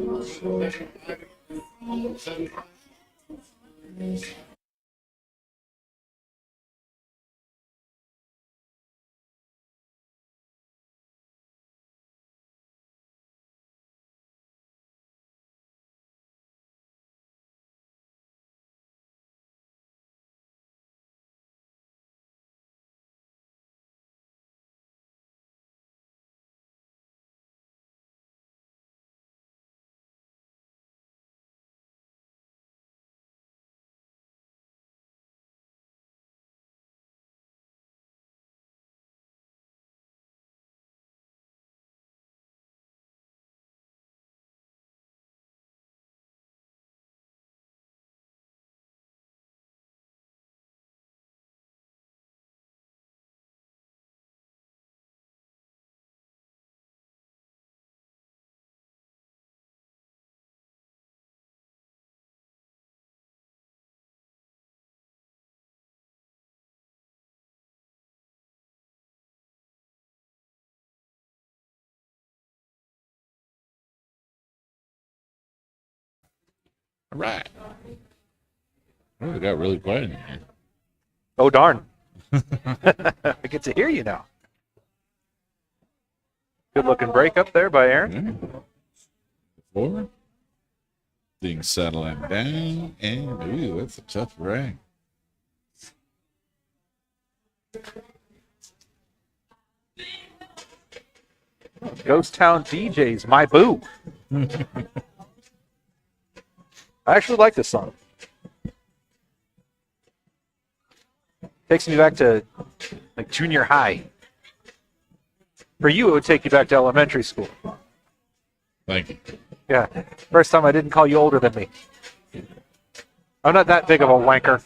All right. Oh, it got really quiet in here. Oh, darn. I get to hear you now. Good looking break up there by Aaron. Yeah. 4. Things settling down. And, ooh, that's a tough rag. Ghost Town DJs, my boo. I actually like this song. Takes me back to like junior high. For you, it would take you back to elementary school. Thank you. Yeah. First time I didn't call you older than me. I'm not that big of a wanker.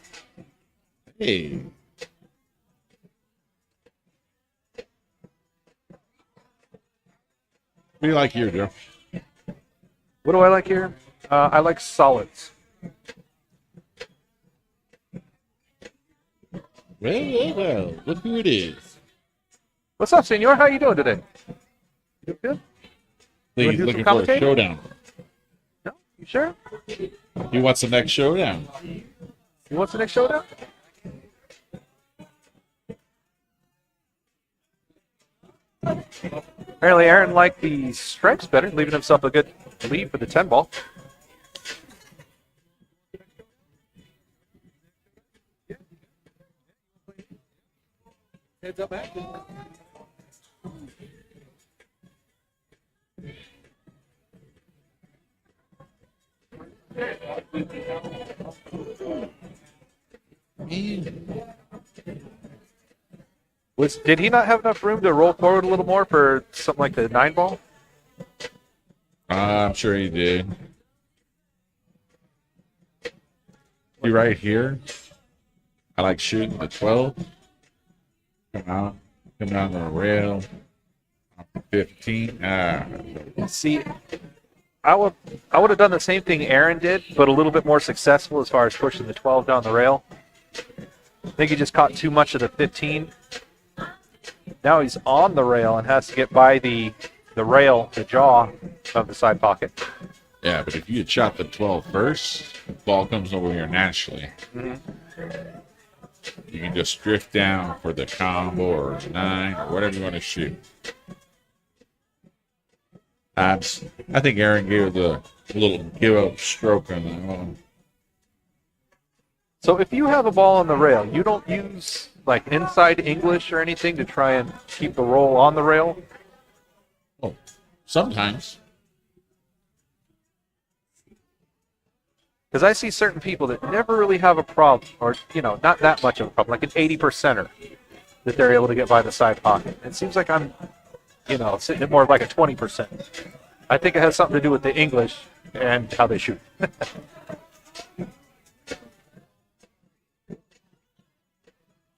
Hey. What do you like here, Joe? What do I like here? I like solids. Well, look who it is. What's up, senor? How you doing today? You good? Think he's do looking some for a commentating? showdown. No? You sure? He wants the next showdown. You want the next showdown? Apparently, Aaron liked the stripes better, leaving himself a good lead for the 10 ball. Heads up action. Did he not have enough room to roll forward a little more for something like the 9 ball? I'm sure he did. You right here. I like shooting the 12. Come down the rail. 15. See, I would have done the same thing Aaron did, but a little bit more successful as far as pushing the 12 down the rail. I think he just caught too much of the 15. Now he's on the rail and has to get by the rail, the jaw of the side pocket. Yeah, but if you had shot the 12 first, the ball comes over here naturally. You can just drift down for the combo or 9 or whatever you want to shoot. I think Aaron gave the little give up stroke on that one. So if you have a ball on the rail, you don't use like inside English or anything to try and keep the roll on the rail? Oh, sometimes. Because I see certain people that never really have a problem, or, not that much of a problem, like an 80%er, that they're able to get by the side pocket. It seems like I'm, sitting at more of like a 20%. I think it has something to do with the English and how they shoot.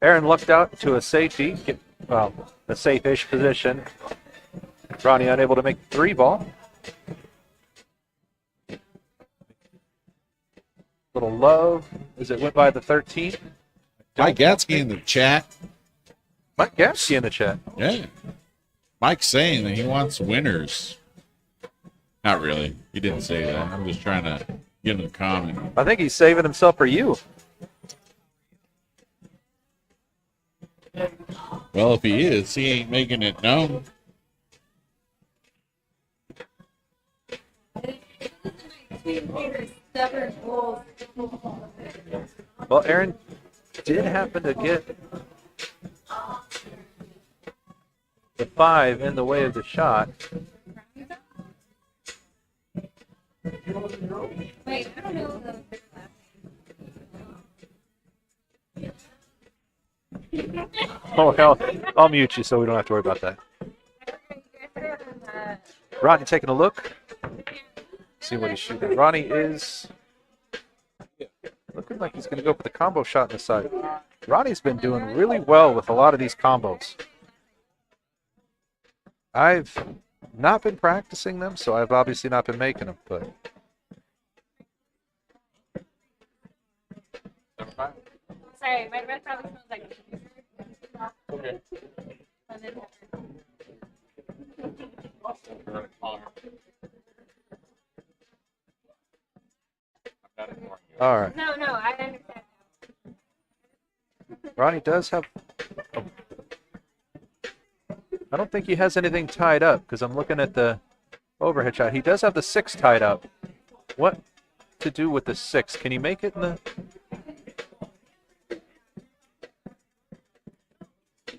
Aaron lucked out to a safety, a safe-ish position. Ronnie unable to make the 3 ball. Little love as it went by the 13. Mike Gatsky in the chat. Mike Gatsky in the chat. Yeah. Mike's saying that he wants winners. Not really. He didn't say that. I'm just trying to get him to comment. I think he's saving himself for you. Well, if he is, he ain't making it known. Well, Aaron did happen to get the 5 in the way of the shot. Wait, I don't know Oh, hell. I'll mute you so we don't have to worry about that. Ronnie taking a look. See what he's shooting. Ronnie is looking like he's going to go for the combo shot in the side. Ronnie's been doing really well with a lot of these combos. I've not been practicing them, so I've obviously not been making them, but Sorry, my breath probably smells like. Okay. All right. No, I understand. Ronnie does have. I don't think he has anything tied up because I'm looking at the overhead shot. He does have the 6 tied up. What to do with the 6? Can you make it in the?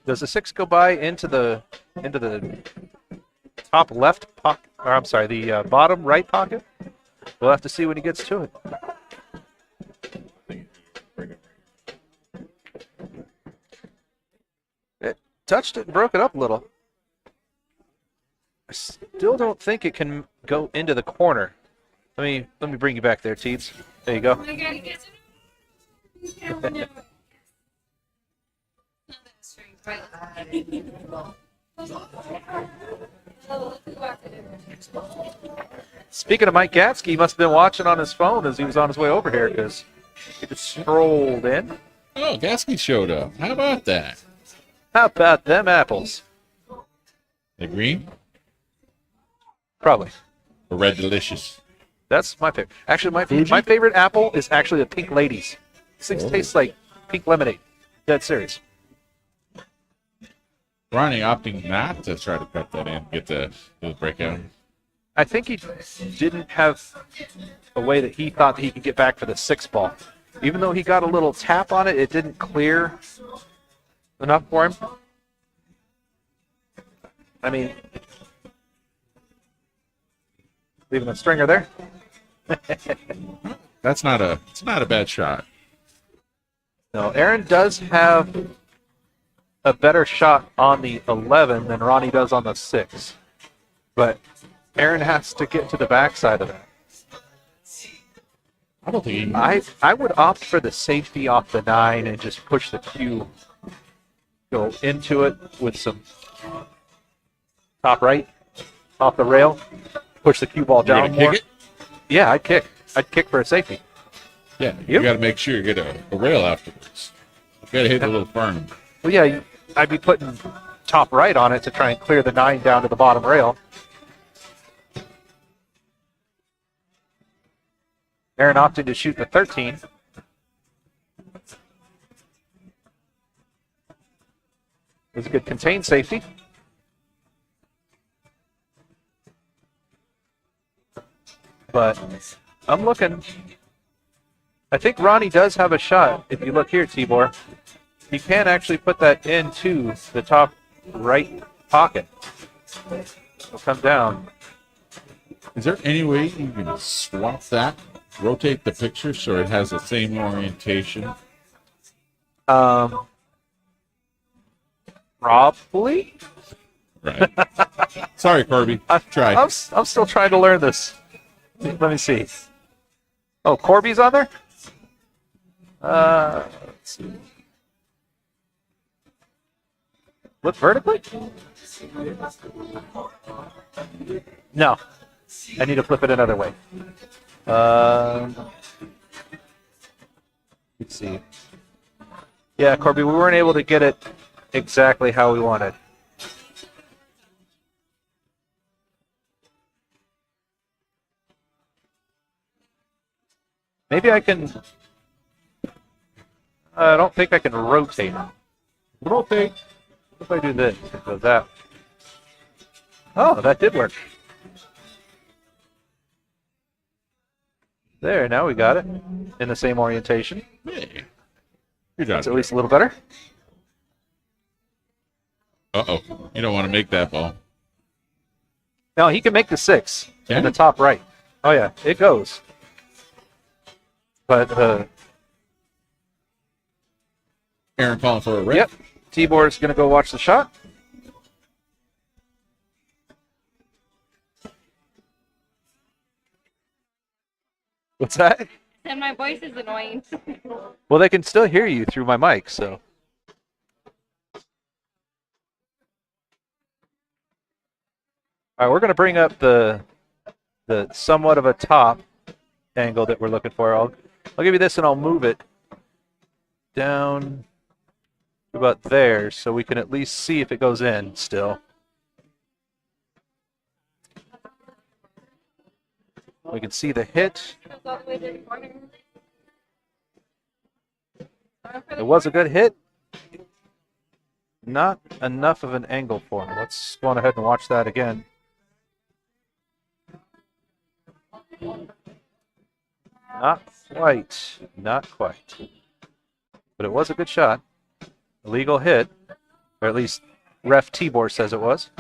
Does the 6 go by into the top left pocket? Or I'm sorry, the bottom right pocket. We'll have to see when he gets to it. It touched it and broke it up a little. I still don't think it can go into the corner. Let me bring you back there, Teeds. There you go. Oh my God, he gets it. Oh, no. Not that strange, right? Oh, look who walked in. Speaking of Mike Gatsky, he must have been watching on his phone as he was on his way over here because he just strolled in. Oh, Gasky showed up. How about that? How about them apples? The green Probably. or red delicious? That's my favorite. Actually, my favorite apple is actually the Pink Ladies. These things taste like pink lemonade. Dead serious. Ronnie opting not to try to cut that in, get the breakout. I think he didn't have a way that he thought that he could get back for the 6 ball. Even though he got a little tap on it, it didn't clear enough for him. I mean, leaving a stringer there. It's not a bad shot. No, Aaron does have a better shot on the 11 than Ronnie does on the 6. But Aaron has to get to the backside of that. I don't think he can. I would opt for the safety off the 9 and just push the cue, go into it with some top right, off the rail, push the cue ball You're down gonna more. kick it? Yeah, I'd kick. I'd kick for a safety. Yeah, you Yep. got to make sure you get a rail afterwards. You got to hit the little firm. Well, yeah, I'd be putting top right on it to try and clear the 9 down to the bottom rail. Aaron opted to shoot the 13. It was a good contained safety. But I'm looking. I think Ronnie does have a shot. If you look here, Tibor, he can actually put that into the top right pocket. It'll come down. Is there any way you can swap that, rotate the picture so it has the same orientation? Probably. Right. Sorry, Corby. Try. I'm still trying to learn this. Let me see. Oh, Corby's on there? Let's see. Flip vertically? No. I need to flip it another way. Let's see. Yeah, Corby, we weren't able to get it exactly how we wanted. Maybe I can. I don't think I can rotate it. Rotate. What if I do this? It goes out. Oh, that did work. There, now we got it in the same orientation. Hey. Good job. It's at least a little better. Uh-oh. You don't want to make that ball. No, he can make the 6 Can in the he? top right. Oh yeah, it goes. But Aaron calling for a rip. yep, T-Board's gonna go watch the shot. What's that? And my voice is annoying. Well, they can still hear you through my mic, so. All right, we're going to bring up the somewhat of a top angle that we're looking for. I'll give you this and I'll move it down to about there so we can at least see if it goes in still. We can see the hit. Goes all the way to the corner. It was a good hit. Not enough of an angle for him. Let's go on ahead and watch that again. Not quite. Not quite. But it was a good shot. A legal hit. Or at least ref Tibor says it was.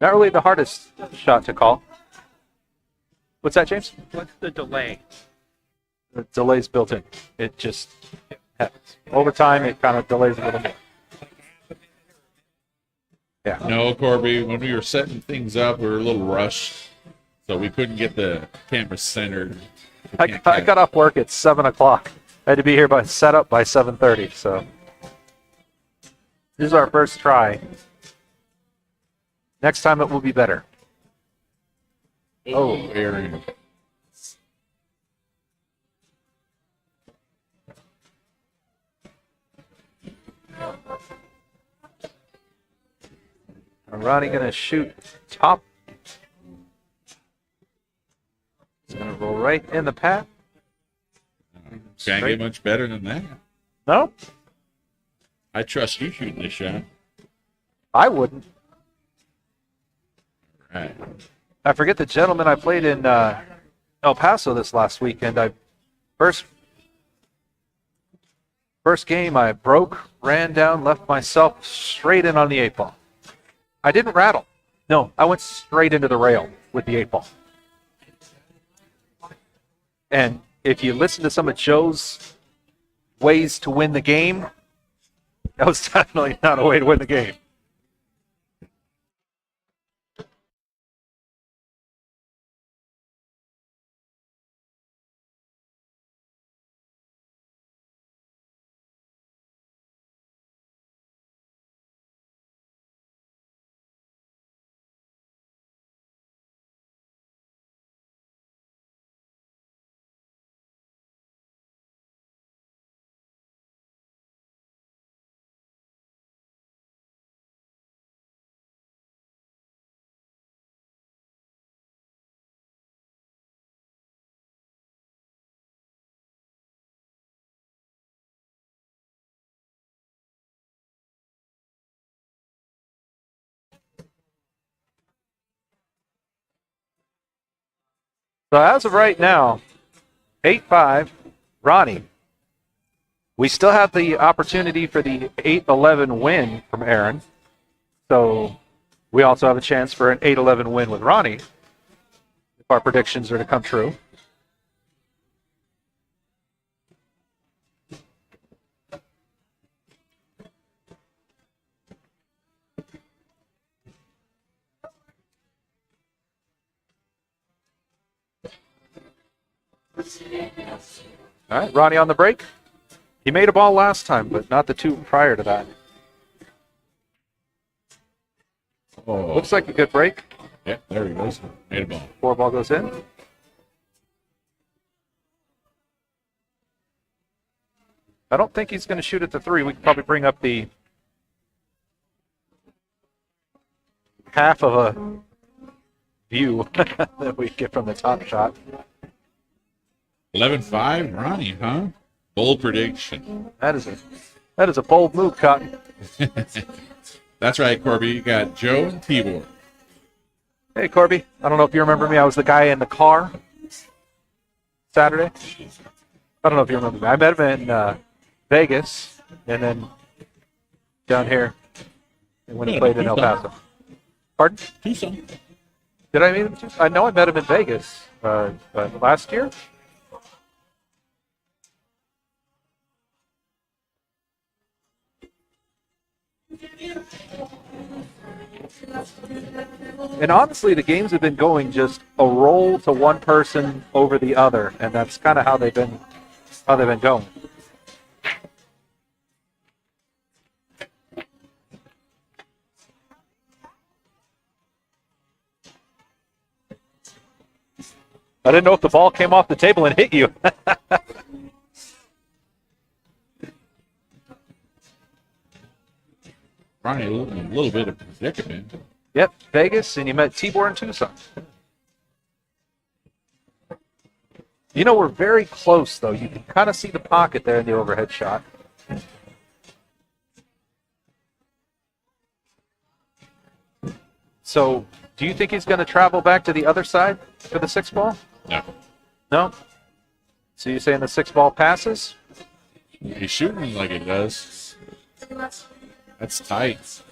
Not really the hardest shot to call. What's that, James? What's the delay? The delay's built in. It just happens. Over time, it kind of delays a little more. Yeah. No, Corby, when we were setting things up, we were a little rushed, so we couldn't get the camera centered. I got off work at 7 o'clock. I had to be here by setup by 7:30, so this is our first try. Next time it will be better. Oh, Aaron. Ronnie going to shoot top. It's going to roll right in the path. Can't Straight. get much better than that. No, I trust you shooting this shot. I wouldn't. Right. I forget the gentleman I played in El Paso this last weekend. First game I broke, ran down, left myself straight in on the 8-ball. I didn't rattle. No, I went straight into the rail with the 8-ball. And if you listen to some of Joe's ways to win the game, that was definitely not a way to win the game. So as of right now, 8-5, Ronnie. We still have the opportunity for the 8-11 win from Aaron. So we also have a chance for an 8-11 win with Ronnie if our predictions are to come true. All right, Ronnie on the break. He made a ball last time, but not the two prior to that. Oh, Looks like a good break. yeah, there he goes. Made a ball. 4-ball goes in. I don't think he's going to shoot at the 3. We could probably bring up the half of a view that we get from the top shot. 11-5, Ronnie, huh? Bold prediction. That is a bold move, Cotton. That's right, Corby. You got Joe and Tibor. Hey, Corby. I don't know if you remember me. I was the guy in the car Saturday. I don't know if you remember me. I met him in Vegas and then down here when he played in El Paso. Pardon? Tucson. Did I meet him? I know I met him in Vegas last year. And honestly, the games have been going just a roll to one person over the other, and that's kind of how they've been going. I didn't know if the ball came off the table and hit you. Ronnie a little bit of predicament. Yep, Vegas, and you met Tibor in Tucson. You know, we're very close, though. You can kind of see the pocket there in the overhead shot. So, do you think he's going to travel back to the other side for the 6-ball? No. No? So you're saying the 6-ball passes? He's shooting like it does. That's tight.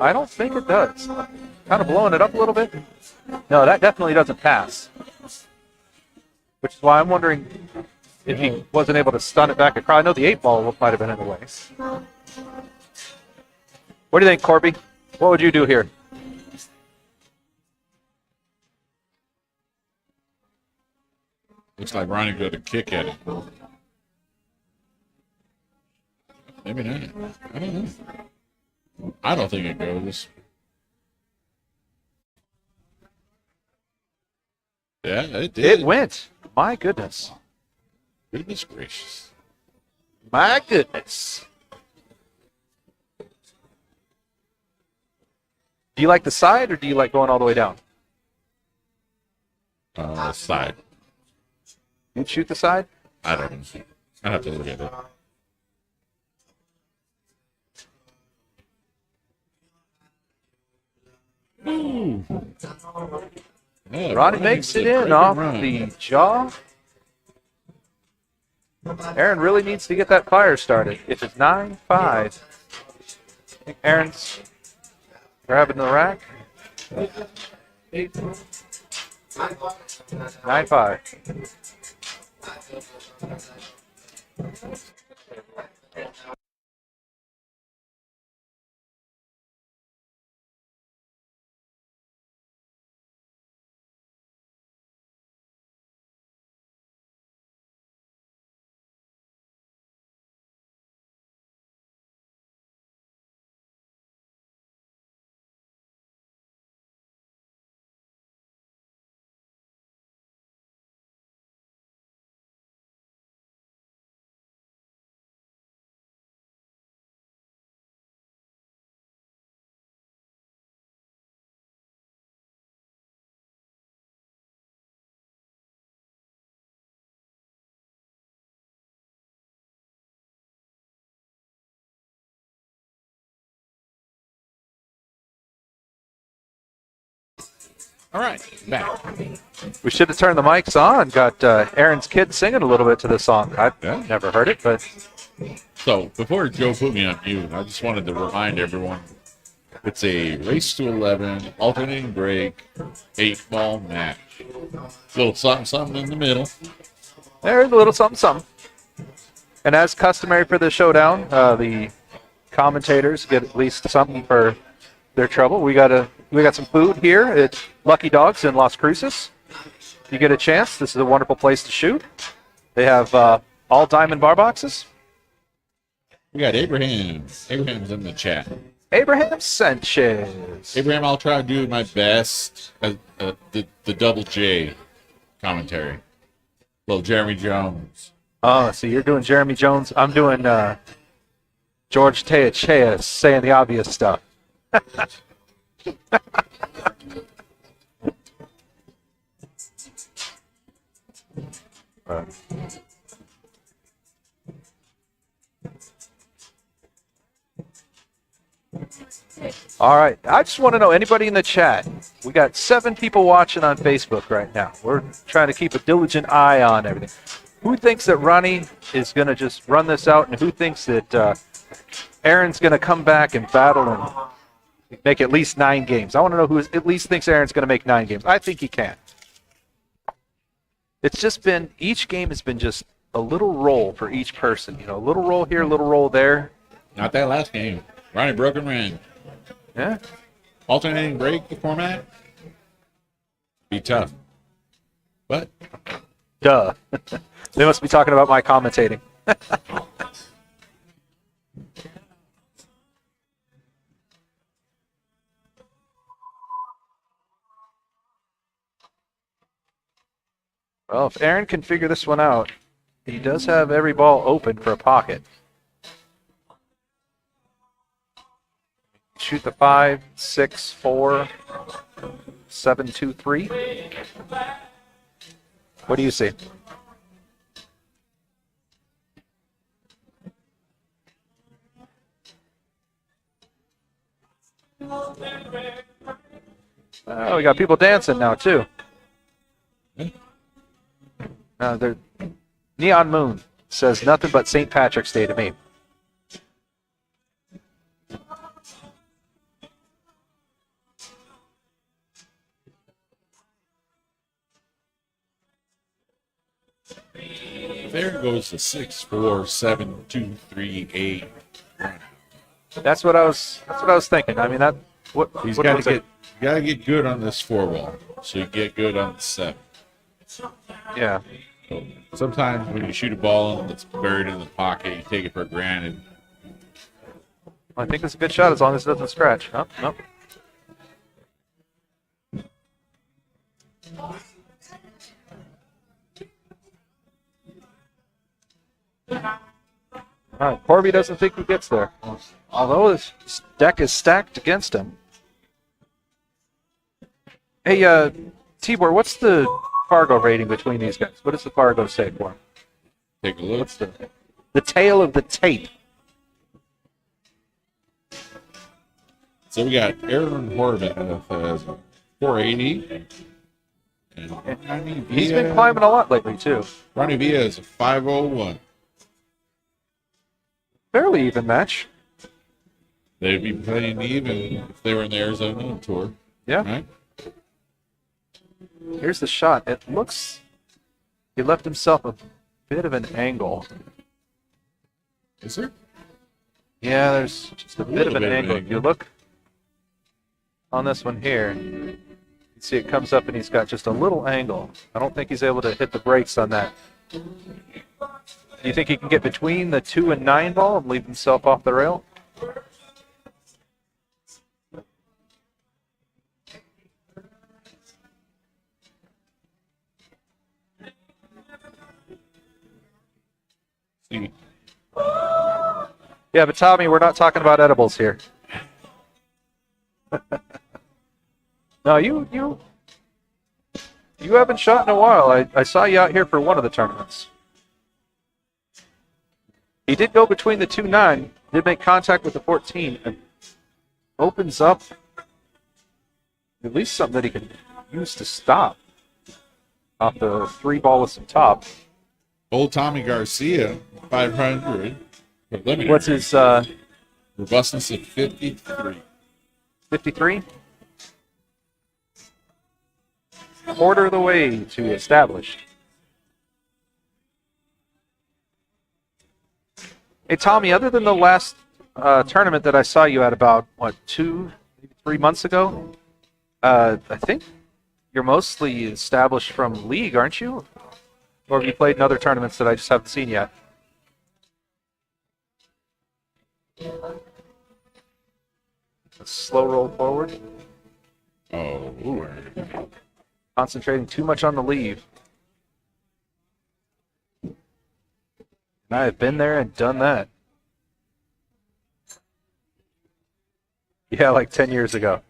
I don't think it does. Kind of blowing it up a little bit. No, that definitely doesn't pass. Which is why I'm wondering if he wasn't able to stun it back across. I know the 8-ball might have been in the way. What do you think, Corby? What would you do here? Looks like Ronnie got a kick at it. Maybe not. I don't know. I don't think it goes. Yeah, it did. It went. My goodness. Goodness gracious. My goodness. Do you like the side or do you like going all the way down? Side. You'd shoot the side? I don't know. I have to look at it. Ooh. Yeah, Ronnie makes it in off the jaw. Aaron really needs to get that fire started. If it's 9-5, I think Aaron's grabbing the rack. 9-5. All right, back. We should have turned the mics on. Got Aaron's kid singing a little bit to the song. I've Yeah. never heard it, but So before Joe put me on mute, I just wanted to remind everyone it's a race to 11, alternating break, 8-ball match. Little something, something in the middle. there's a little something, something. And as customary for the showdown, the commentators get at least something for their trouble. We got some food here at Lucky Dogs in Las Cruces. If you get a chance, this is a wonderful place to shoot. They have all diamond bar boxes. We got Abraham. Abraham's in the chat. Abraham Sanchez. Abraham, I'll try to do my best at the double J commentary. Little Jeremy Jones. Oh, so you're doing Jeremy Jones. I'm doing George Teacheas saying the obvious stuff. All right. I just want to know, anybody in the chat, we got 7 people watching on Facebook right now. We're trying to keep a diligent eye on everything. Who thinks that Ronnie is going to just run this out, and who thinks that Aaron's going to come back and battle and make at least 9 games? I want to know who at least thinks Aaron's going to make 9 games. I think he can. It's just been, each game has been just a little roll for each person. You know, a little roll here, a little roll there. Not that last game. Ronnie broke and ran. Yeah. Alternating break, the format. Be tough. But Duh. They must be talking about my commentating. Well, if Aaron can figure this one out, he does have every ball open for a pocket. shoot the 5, 6, 4, 7, 2, 3. What do you see? Oh, we got people dancing now too. They're Neon Moon says nothing but St. Patrick's Day to me. There goes the 6, 4, 7, 2, 3, 8. That's what I was thinking. I mean, that what He's what got was to it? get good on this 4 ball, so you get good on the 7. Yeah. So sometimes when you shoot a ball that's buried in the pocket, you take it for granted. I think it's a good shot as long as it doesn't scratch. Oh, no. All right, Corby doesn't think he gets there. Although his deck is stacked against him. Hey, Tibor, what's the Fargo rating between these guys? What does the Fargo say for him? Take a look. What's the tail of the tape? So we got Aaron Horvath as 480. And Ronnie He's been Villa- climbing a lot lately, too. Ronnie Villa is a 501. Fairly even match. They'd be playing even if they were in the Arizona tour. Yeah. Right? Here's the shot. It looks... He left himself a bit of an angle. Is there? Yeah, there's just a bit of little an bit of an angle. If you angle. look on this one here, you see it comes up and he's got just a little angle. I don't think he's able to hit the brakes on that. Do you think he can get between the 2 and 9 ball and leave himself off the rail? See, Yeah, but Tommy, we're not talking about edibles here. No, you haven't shot in a while. I saw you out here for one of the tournaments. He did go between the 2-9, did make contact with the 14, and opens up at least something that he can use to stop off the 3 ball with some top. old Tommy Garcia, 500. Preliminary. What's his robustness of 53. 53? Quarter of the way to established. Hey, Tommy, other than the last tournament that I saw you at about, 2, maybe 3 months ago, I think you're mostly established from League, aren't you? Or have you played in other tournaments that I just haven't seen yet? A slow roll forward. Oh, ooh. Concentrating too much on the leave. And I have been there and done that. Yeah, like 10 years ago.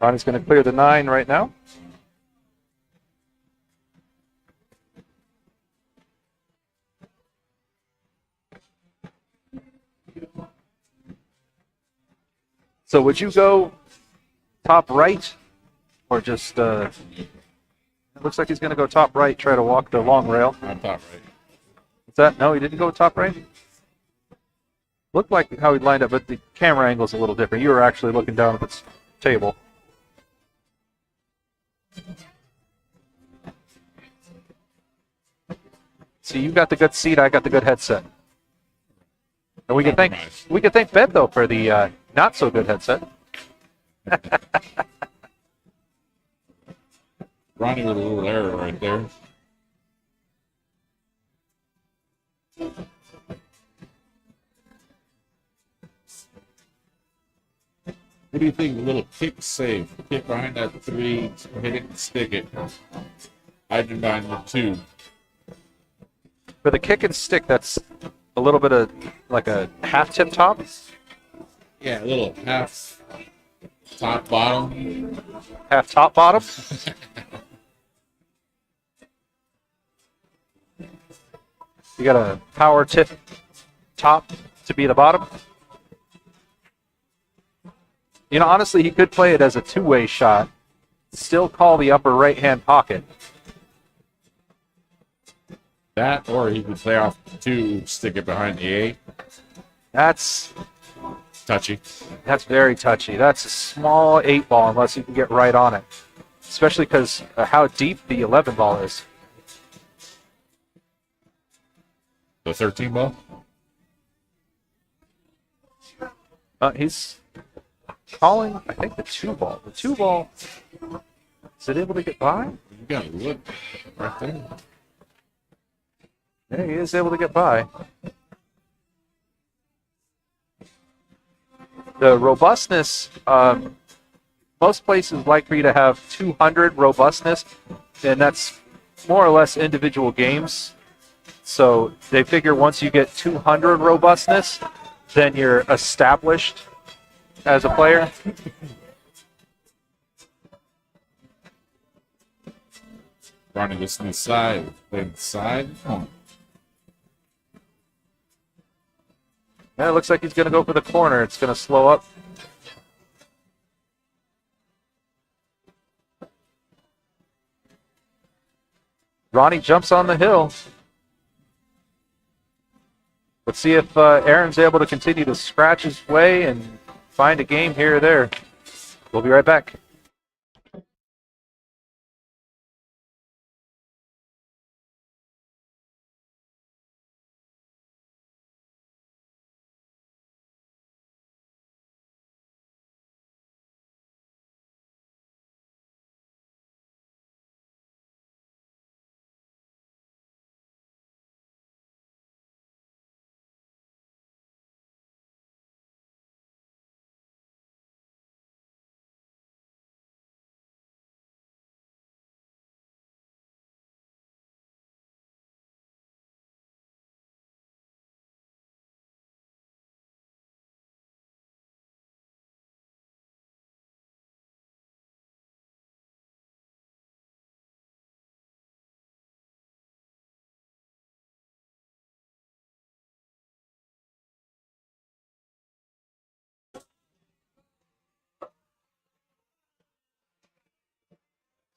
Ronnie's going to clear the 9 right now. So would you go top right or just, it looks like he's going to go top right, try to walk the long rail. I'm top right. What's that? No, he didn't go top right? Looked like how he lined up, but the camera angle's a little different. You were actually looking down at the table. See, you got the good seat, I got the good headset. And we can thank Ben though for the not so good headset. Ronnie with a little error right there. do you think? A little kick save. Kick behind that 3, hit it and stick it. I'd been behind the 2. For the kick and stick, that's a little bit of like a half tip top. Yeah, a little half top bottom. Half top bottom. You got a power tip top to be the bottom. You know, honestly, he could play it as a two-way shot. Still call the upper right-hand pocket. That, or he could play off the 2, stick it behind the 8. That's Touchy. very touchy. That's a small 8 ball unless you can get right on it. Especially because how deep the 11 ball is. The 13 ball? He's calling, I think, the 2 ball. The 2 ball, is it able to get by? You got to look right there. Yeah, he is able to get by. The robustness, most places like for you to have 200 robustness, and that's more or less individual games. So they figure once you get 200 robustness, then you're established as a player. Ronnie gets to the side. Play the side. Oh. Yeah, it looks like he's going to go for the corner. It's going to slow up. Ronnie jumps on the hill. Let's see if Aaron's able to continue to scratch his way and find a game here or there. We'll be right back.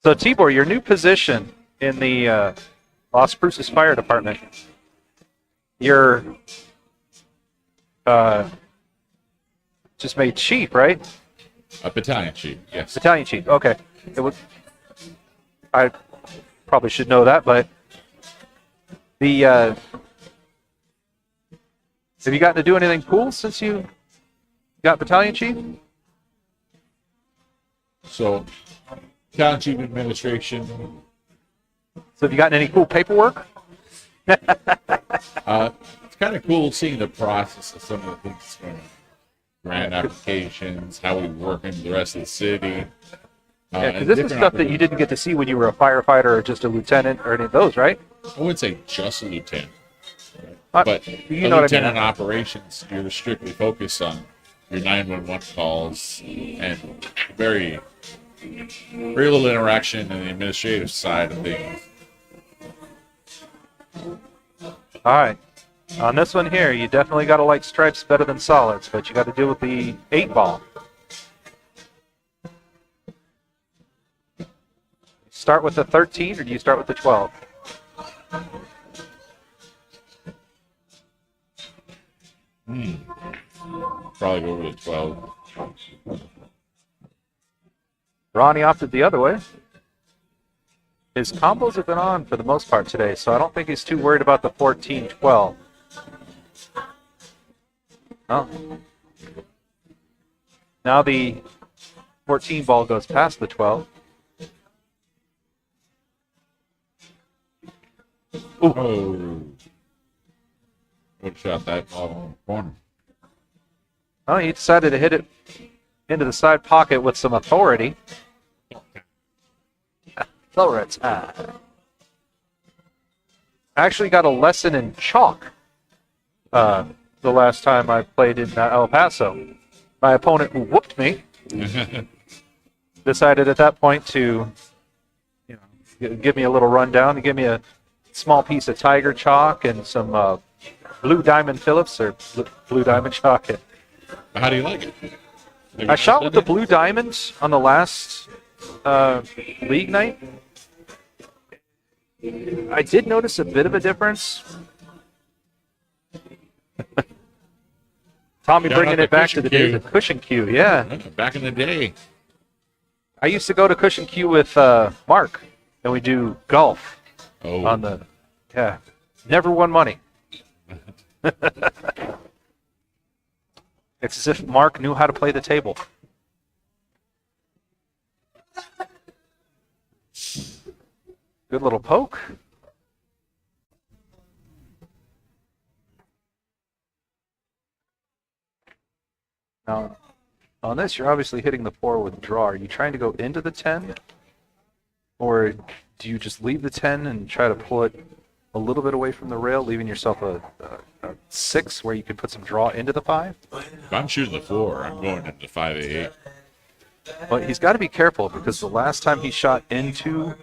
So, Tibor, your new position in the Las Cruces Fire Department, you're just made chief, right? A battalion chief, yes. Battalion chief, okay. I probably should know that, but the have you gotten to do anything cool since you got battalion chief? So, battalion chief administration. So have you gotten any cool paperwork? It's kind of cool seeing the process of some of the things going on. Grant applications, how we work in the rest of the city. Yeah, because and this is different stuff that you didn't get to see when you were a firefighter or just a lieutenant or any of those, right? I wouldn't say just a lieutenant. you But know a what I mean. lieutenant operations, you're strictly focused on your 911 calls and very little interaction in the administrative side of things. All right. On this one here, you definitely got to like stripes better than solids, but you got to deal with the 8 ball. Start with the 13 or do you start with the 12? Probably go with the 12. Ronnie opted the other way. His combos have been on for the most part today, so I don't think he's too worried about the 14-12. Oh. Now the 14 ball goes past the 12. Oh. Would have shot that ball in the corner. Oh, he decided to hit it into the side pocket with some authority. Authority. I actually got a lesson in chalk the last time I played in El Paso. My opponent, who whooped me, decided at that point to, give me a little rundown. He gave me a small piece of tiger chalk and some blue diamond Phillips or blue diamond chalk. How do you like it? Have I you shot done with the it? blue diamonds on the last league night. I did notice a bit of a difference. Tommy Yeah, bringing not it the back to cushion the days cue. of Cushion Q, yeah. Back in the day. I used to go to Cushion Q with Mark, and we do golf Oh, on the, yeah. Never won money. It's as if Mark knew how to play the table. Good little poke. Now, on this, you're obviously hitting the 4 with draw. Are you trying to go into the 10? Or do you just leave the 10 and try to pull it a little bit away from the rail, leaving yourself a 6 where you could put some draw into the 5? if I'm shooting the 4, I'm going into 5-8. Well, he's got to be careful because the last time he shot into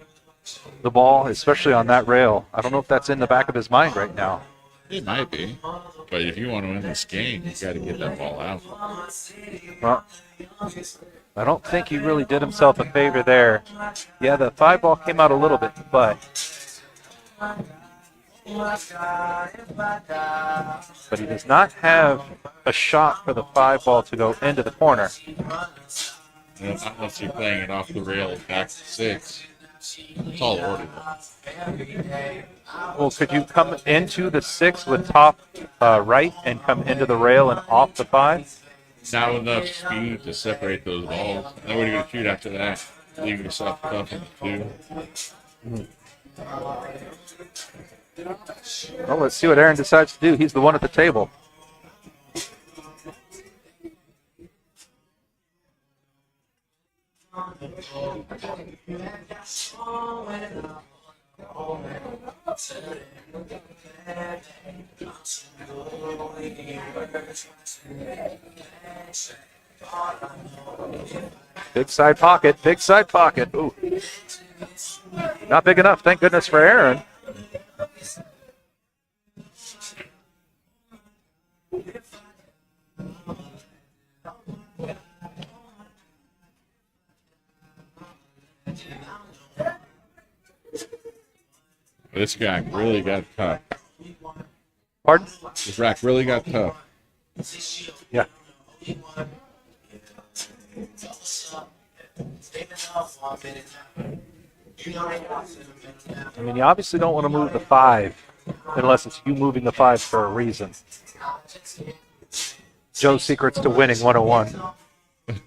the ball, especially on that rail, I don't know if that's in the back of his mind right now. It might be. But if you want to win this game, you got to get that ball out. Well, I don't think he really did himself a favor there. Yeah, the 5 ball came out a little bit, but he does not have a shot for the 5 ball to go into the corner. Unless you're playing it off the rail back to 6. It's all ordered. Well, could you come into the 6 with top right and come into the rail and off the 5? Not enough speed to separate those balls. And then what are you going to shoot after that? Leave yourself tough in the 2. Well, let's see what Aaron decides to do. He's the one at the table. Big side pocket, big side pocket. Ooh. Not big enough, thank goodness for Aaron. This guy really got tough. Pardon? This rack really got tough. Yeah. I mean, you obviously don't want to move the 5 unless it's you moving the 5 for a reason. Joe's secrets to winning 101.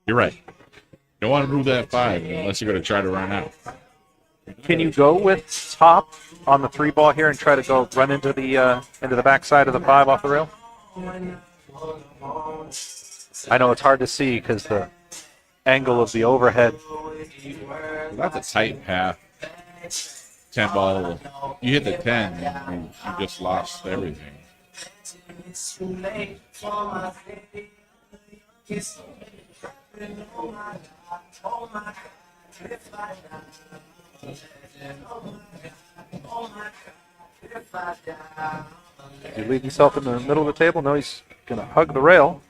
You're right. Don't want to move that 5 unless you're going to try to run out. Can you go with top on the 3 ball here and try to go run into the backside of the 5 off the rail? I know it's hard to see because the angle of the overhead. That's a tight path. 10 ball. You hit the 10, you just lost everything. You leave himself in the middle of the table. No, he's going to hug the rail.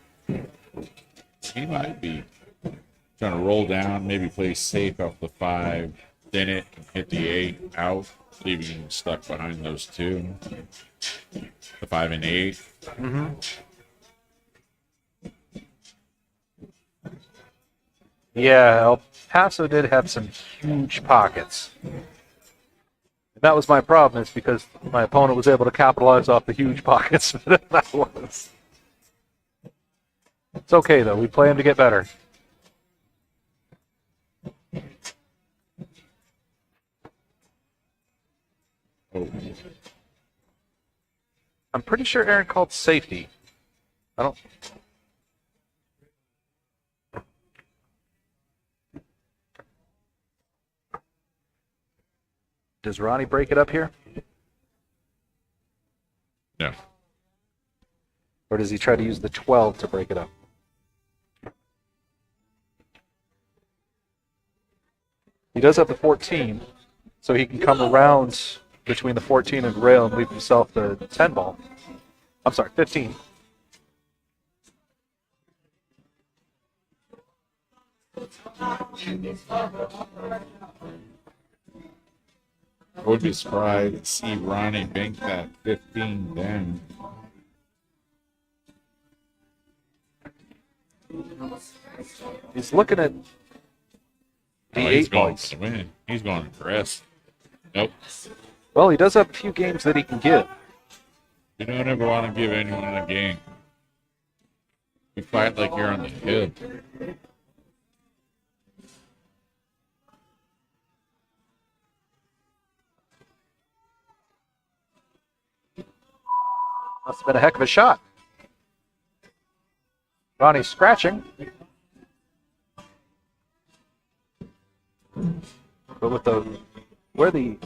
He might be trying to roll down, maybe play safe off the 5, then it, hit the 8 out, leaving him stuck behind those 2. The 5 and 8. Mm-hmm. Yeah, El Paso did have some huge pockets. And that was my problem, is because my opponent was able to capitalize off the huge pockets that that was. It's okay, though. We play him to get better. Oh. I'm pretty sure Aaron called safety. I don't... Does Ronnie break it up here? No. Or does he try to use the 12 to break it up? He does have the 14, so he can come around between the 14 and rail and leave himself the 10 ball. I'm sorry, 15. I would be surprised to see Ronnie bank that 15 down. He's looking at the Oh, he's 8 going balls. for the win. He's going aggressive. Nope. Well, he does have a few games that he can give. You don't ever want to give anyone a game. You fight like you're on the hill. Must have been a heck of a shot. Ronnie's scratching. But with where the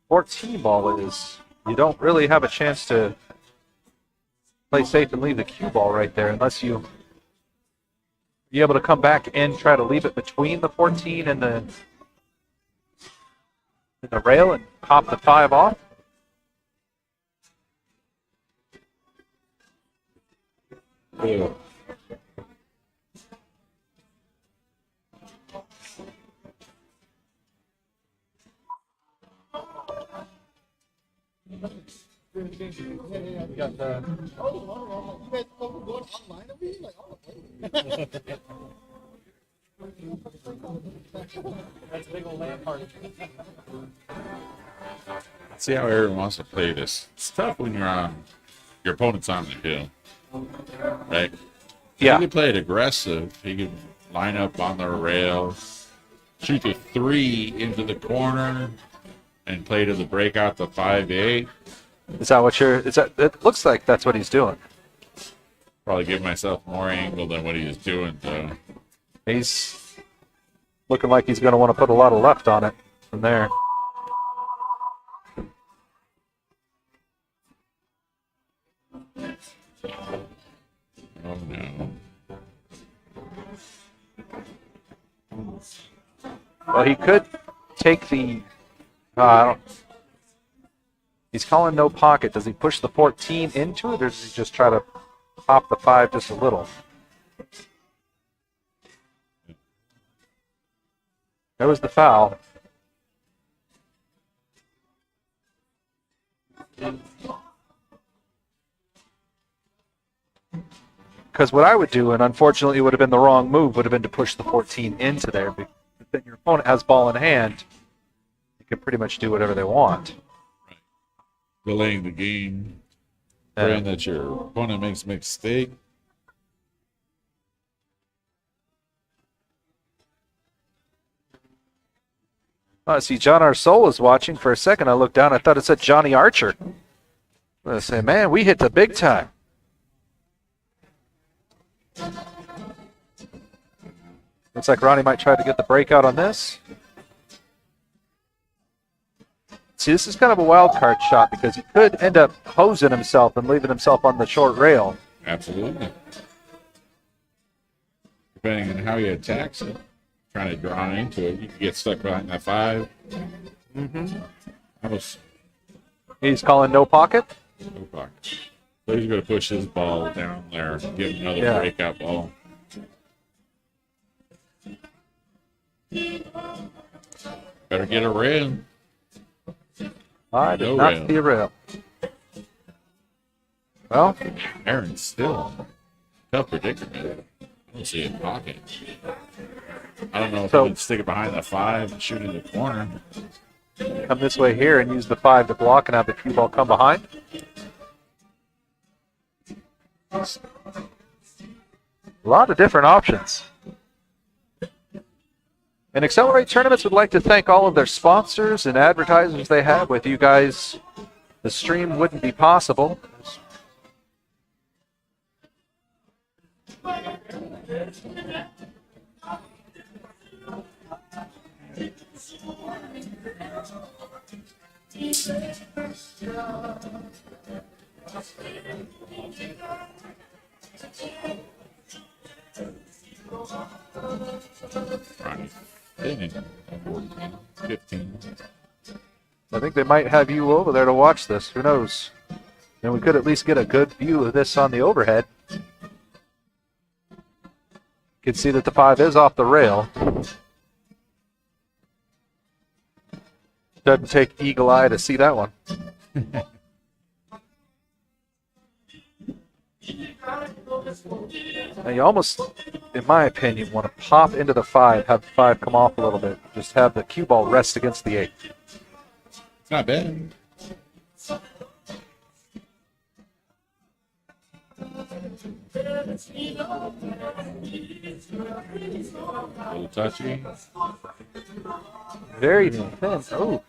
14 ball is, you don't really have a chance to play safe and leave the cue ball right there unless you be able to come back and try to leave it between the 14 and the rail and pop the 5 off. Yeah. We got the That's a big old land party. See how everyone wants to play this. It's tough when your opponent's on the hill, right? Yeah. He could play it aggressive. He could line up on the rail, shoot the 3 into the corner, and play to the breakout the 5-8. Is that what you're? Is that? It looks like that's what he's doing. Probably give myself more angle than what he was doing, though. He's looking like he's going to want to put a lot of left on it from there. Oh no. Well, he could take the. I don't. He's calling no pocket. Does he push the 14 into it, or does he just try to pop the 5 just a little? There was the foul. Because what I would do, and unfortunately it would have been the wrong move, would have been to push the 14 into there. But then your opponent has ball in hand. You can pretty much do whatever they want. Delaying the game, praying that your opponent makes a mistake. See, John Arsola is watching. For a second, I looked down. I thought it said Johnny Archer. I say, man, we hit the big time. Looks like Ronnie might try to get the breakout on this. See, this is kind of a wild card shot because he could end up hosing himself and leaving himself on the short rail. Absolutely. Depending on how he attacks it, trying to draw into it, you can get stuck behind that 5. Almost He's calling no pocket. no pocket. So he's going to push his ball down there, give him another breakout ball. Better get a rail. I did No not rail. see a rail. Well, Aaron's still tough predicament. I don't see a pocket. I don't know if So- he would stick it behind the 5 and shoot in the corner. come this way here and use the 5 to block and have the cue ball come behind. A lot of different options. And Accelerate Tournaments would like to thank all of their sponsors and advertisers they have. With you guys, the stream wouldn't be possible. Ronnie. 14, 15. I think they might have you over there to watch this. Who knows? And we could at least get a good view of this on the overhead. You can see that the 5 is off the rail. Doesn't take eagle eye to see that one. Now you almost, in my opinion, want to pop into the 5, have the 5 come off a little bit. Just have the cue ball rest against the 8. It's not bad. A little touchy. Very thin. Oh.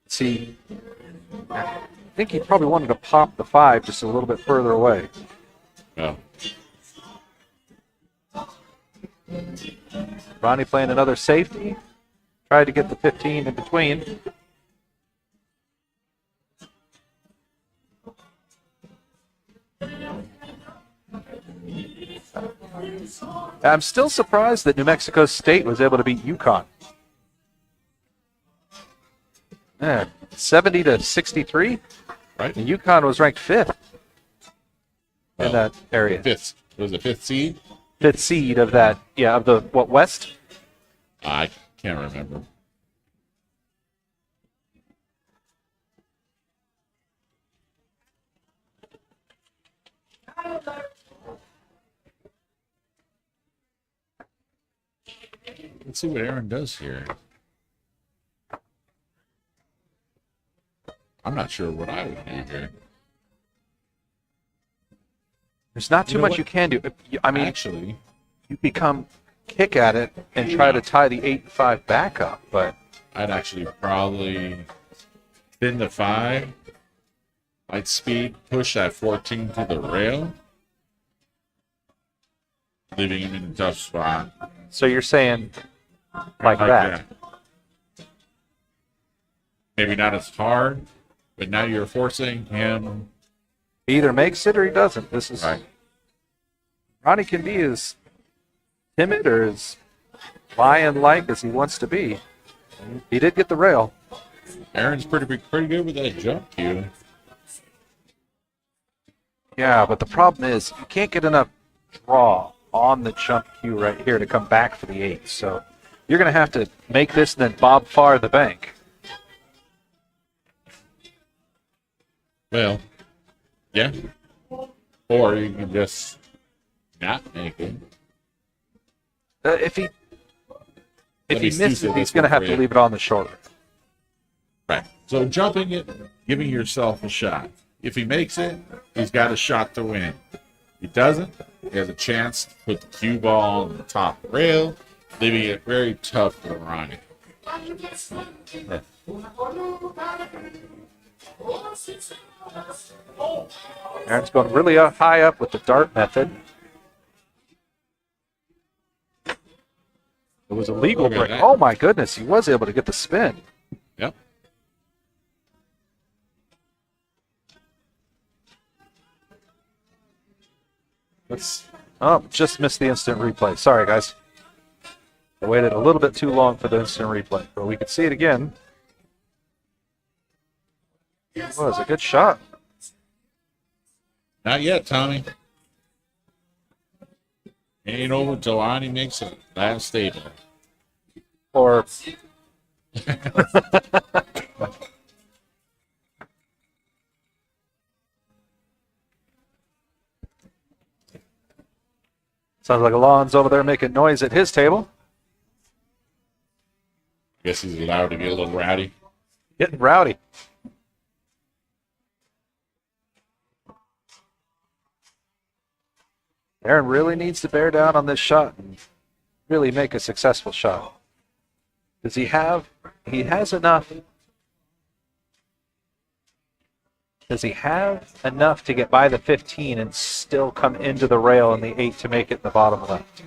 See, I think he probably wanted to pop the 5 just a little bit further away. Oh. Ronnie playing another safety. Tried to get the 15 in between. I'm still surprised that New Mexico State was able to beat UConn. Yeah, 70 to 63. Right? And UConn was ranked 5th in Oh, that area. Fifth. Was it 5th seed? 5th seed of that, yeah, of the, what, West? I can't remember. Let's see what Aaron does here. I'm not sure what I would do here. There's not too You know much what? you can do. I mean, Actually, you become kick at it and try to tie the 8 and 5 back up, but I'd actually probably spin the 5, light speed, push that 14 to the rail, leaving him in a tough spot. so you're saying like that. Maybe not as hard, but now you're forcing him. He either makes it or he doesn't. This is Right. Ronnie can be as timid or as lion-like as he wants to be. He did get the rail. Aaron's pretty good with that jump cue. Yeah, but the problem is you can't get enough draw on the jump cue right here to come back for the 8. So you're going to have to make this and then bob far the bank. Well, yeah. Or you can just not make it. If he Let me misses, see he's this going to one have for to you. leave it on the shoulder. Right. So jumping it, giving yourself a shot. If he makes it, he's got a shot to win. If he doesn't, he has a chance to put the cue ball on the top rail, leaving it very tough for Ronnie. Aaron's going really high up with the dart method. It was a legal Look at break. that. Oh my goodness, he was able to get the spin. Yep. Just missed the instant replay. Sorry, guys. I waited a little bit too long for the instant replay, but we could see it again. It was a good shot. Not yet, Tommy. Ain't over till Ronnie makes it last stable. Or sounds like Alon's over there making noise at his table. Guess he's allowed to get a little rowdy. Getting rowdy. Aaron really needs to bear down on this shot and really make a successful shot. Does he has enough? Does he have enough to get by the 15 and still come into the rail in the 8 to make it in the bottom left?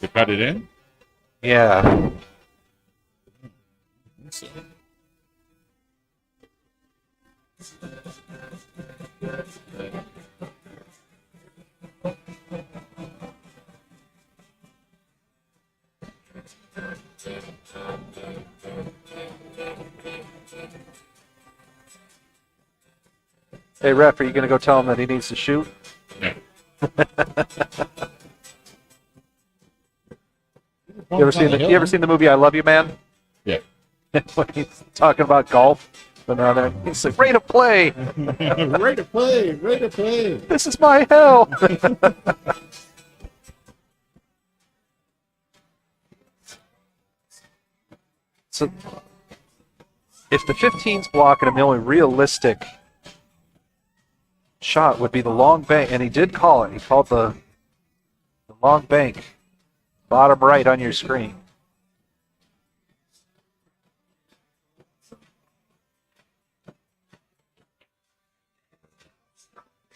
To cut it in? Yeah. So. Hey, ref, are you going to go tell him that he needs to shoot? Yeah. You ever seen the movie I Love You, Man? Yeah. When he's talking about golf, and there, he's like, "Rate of play. Way to play. Way to play. This is my hell." So, if the 15's blocking him, the only realistic shot would be the long bank, and he did call it. He called the long bank, bottom right on your screen.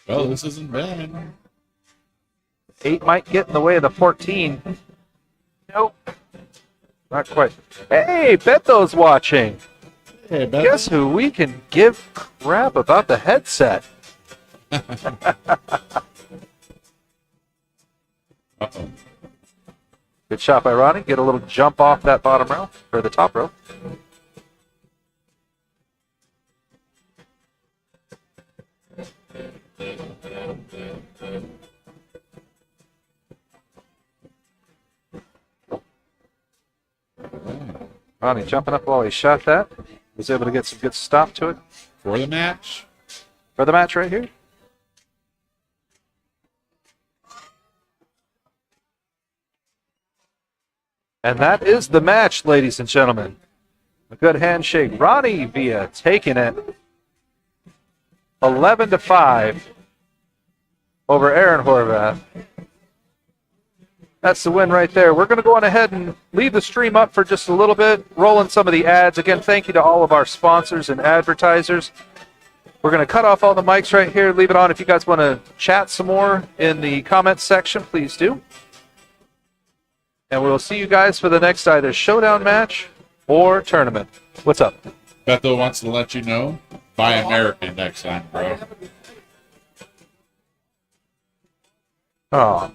Well, this isn't bad. 8 might get in the way of the 14. Nope. Not quite. Hey, Betho's watching. Hey, Beth. Guess who we can give crap about the headset? Uh-oh. Good shot by Ronnie. Get a little jump off that bottom row, or the top row. Ronnie jumping up while he shot that. Was able to get some good stop to it. For the match. For the match right here. And that is the match, ladies and gentlemen. A good handshake. Ronnie Villa taking it 11-5 over Aaron Horvath. That's the win right there. We're going to go on ahead and leave the stream up for just a little bit, rolling some of the ads. Again, thank you to all of our sponsors and advertisers. We're going to cut off all the mics right here, leave it on. If you guys want to chat some more in the comments section, please do. And we'll see you guys for the next either showdown match or tournament. What's up? Betho wants to let you know, buy American next time, bro. Oh.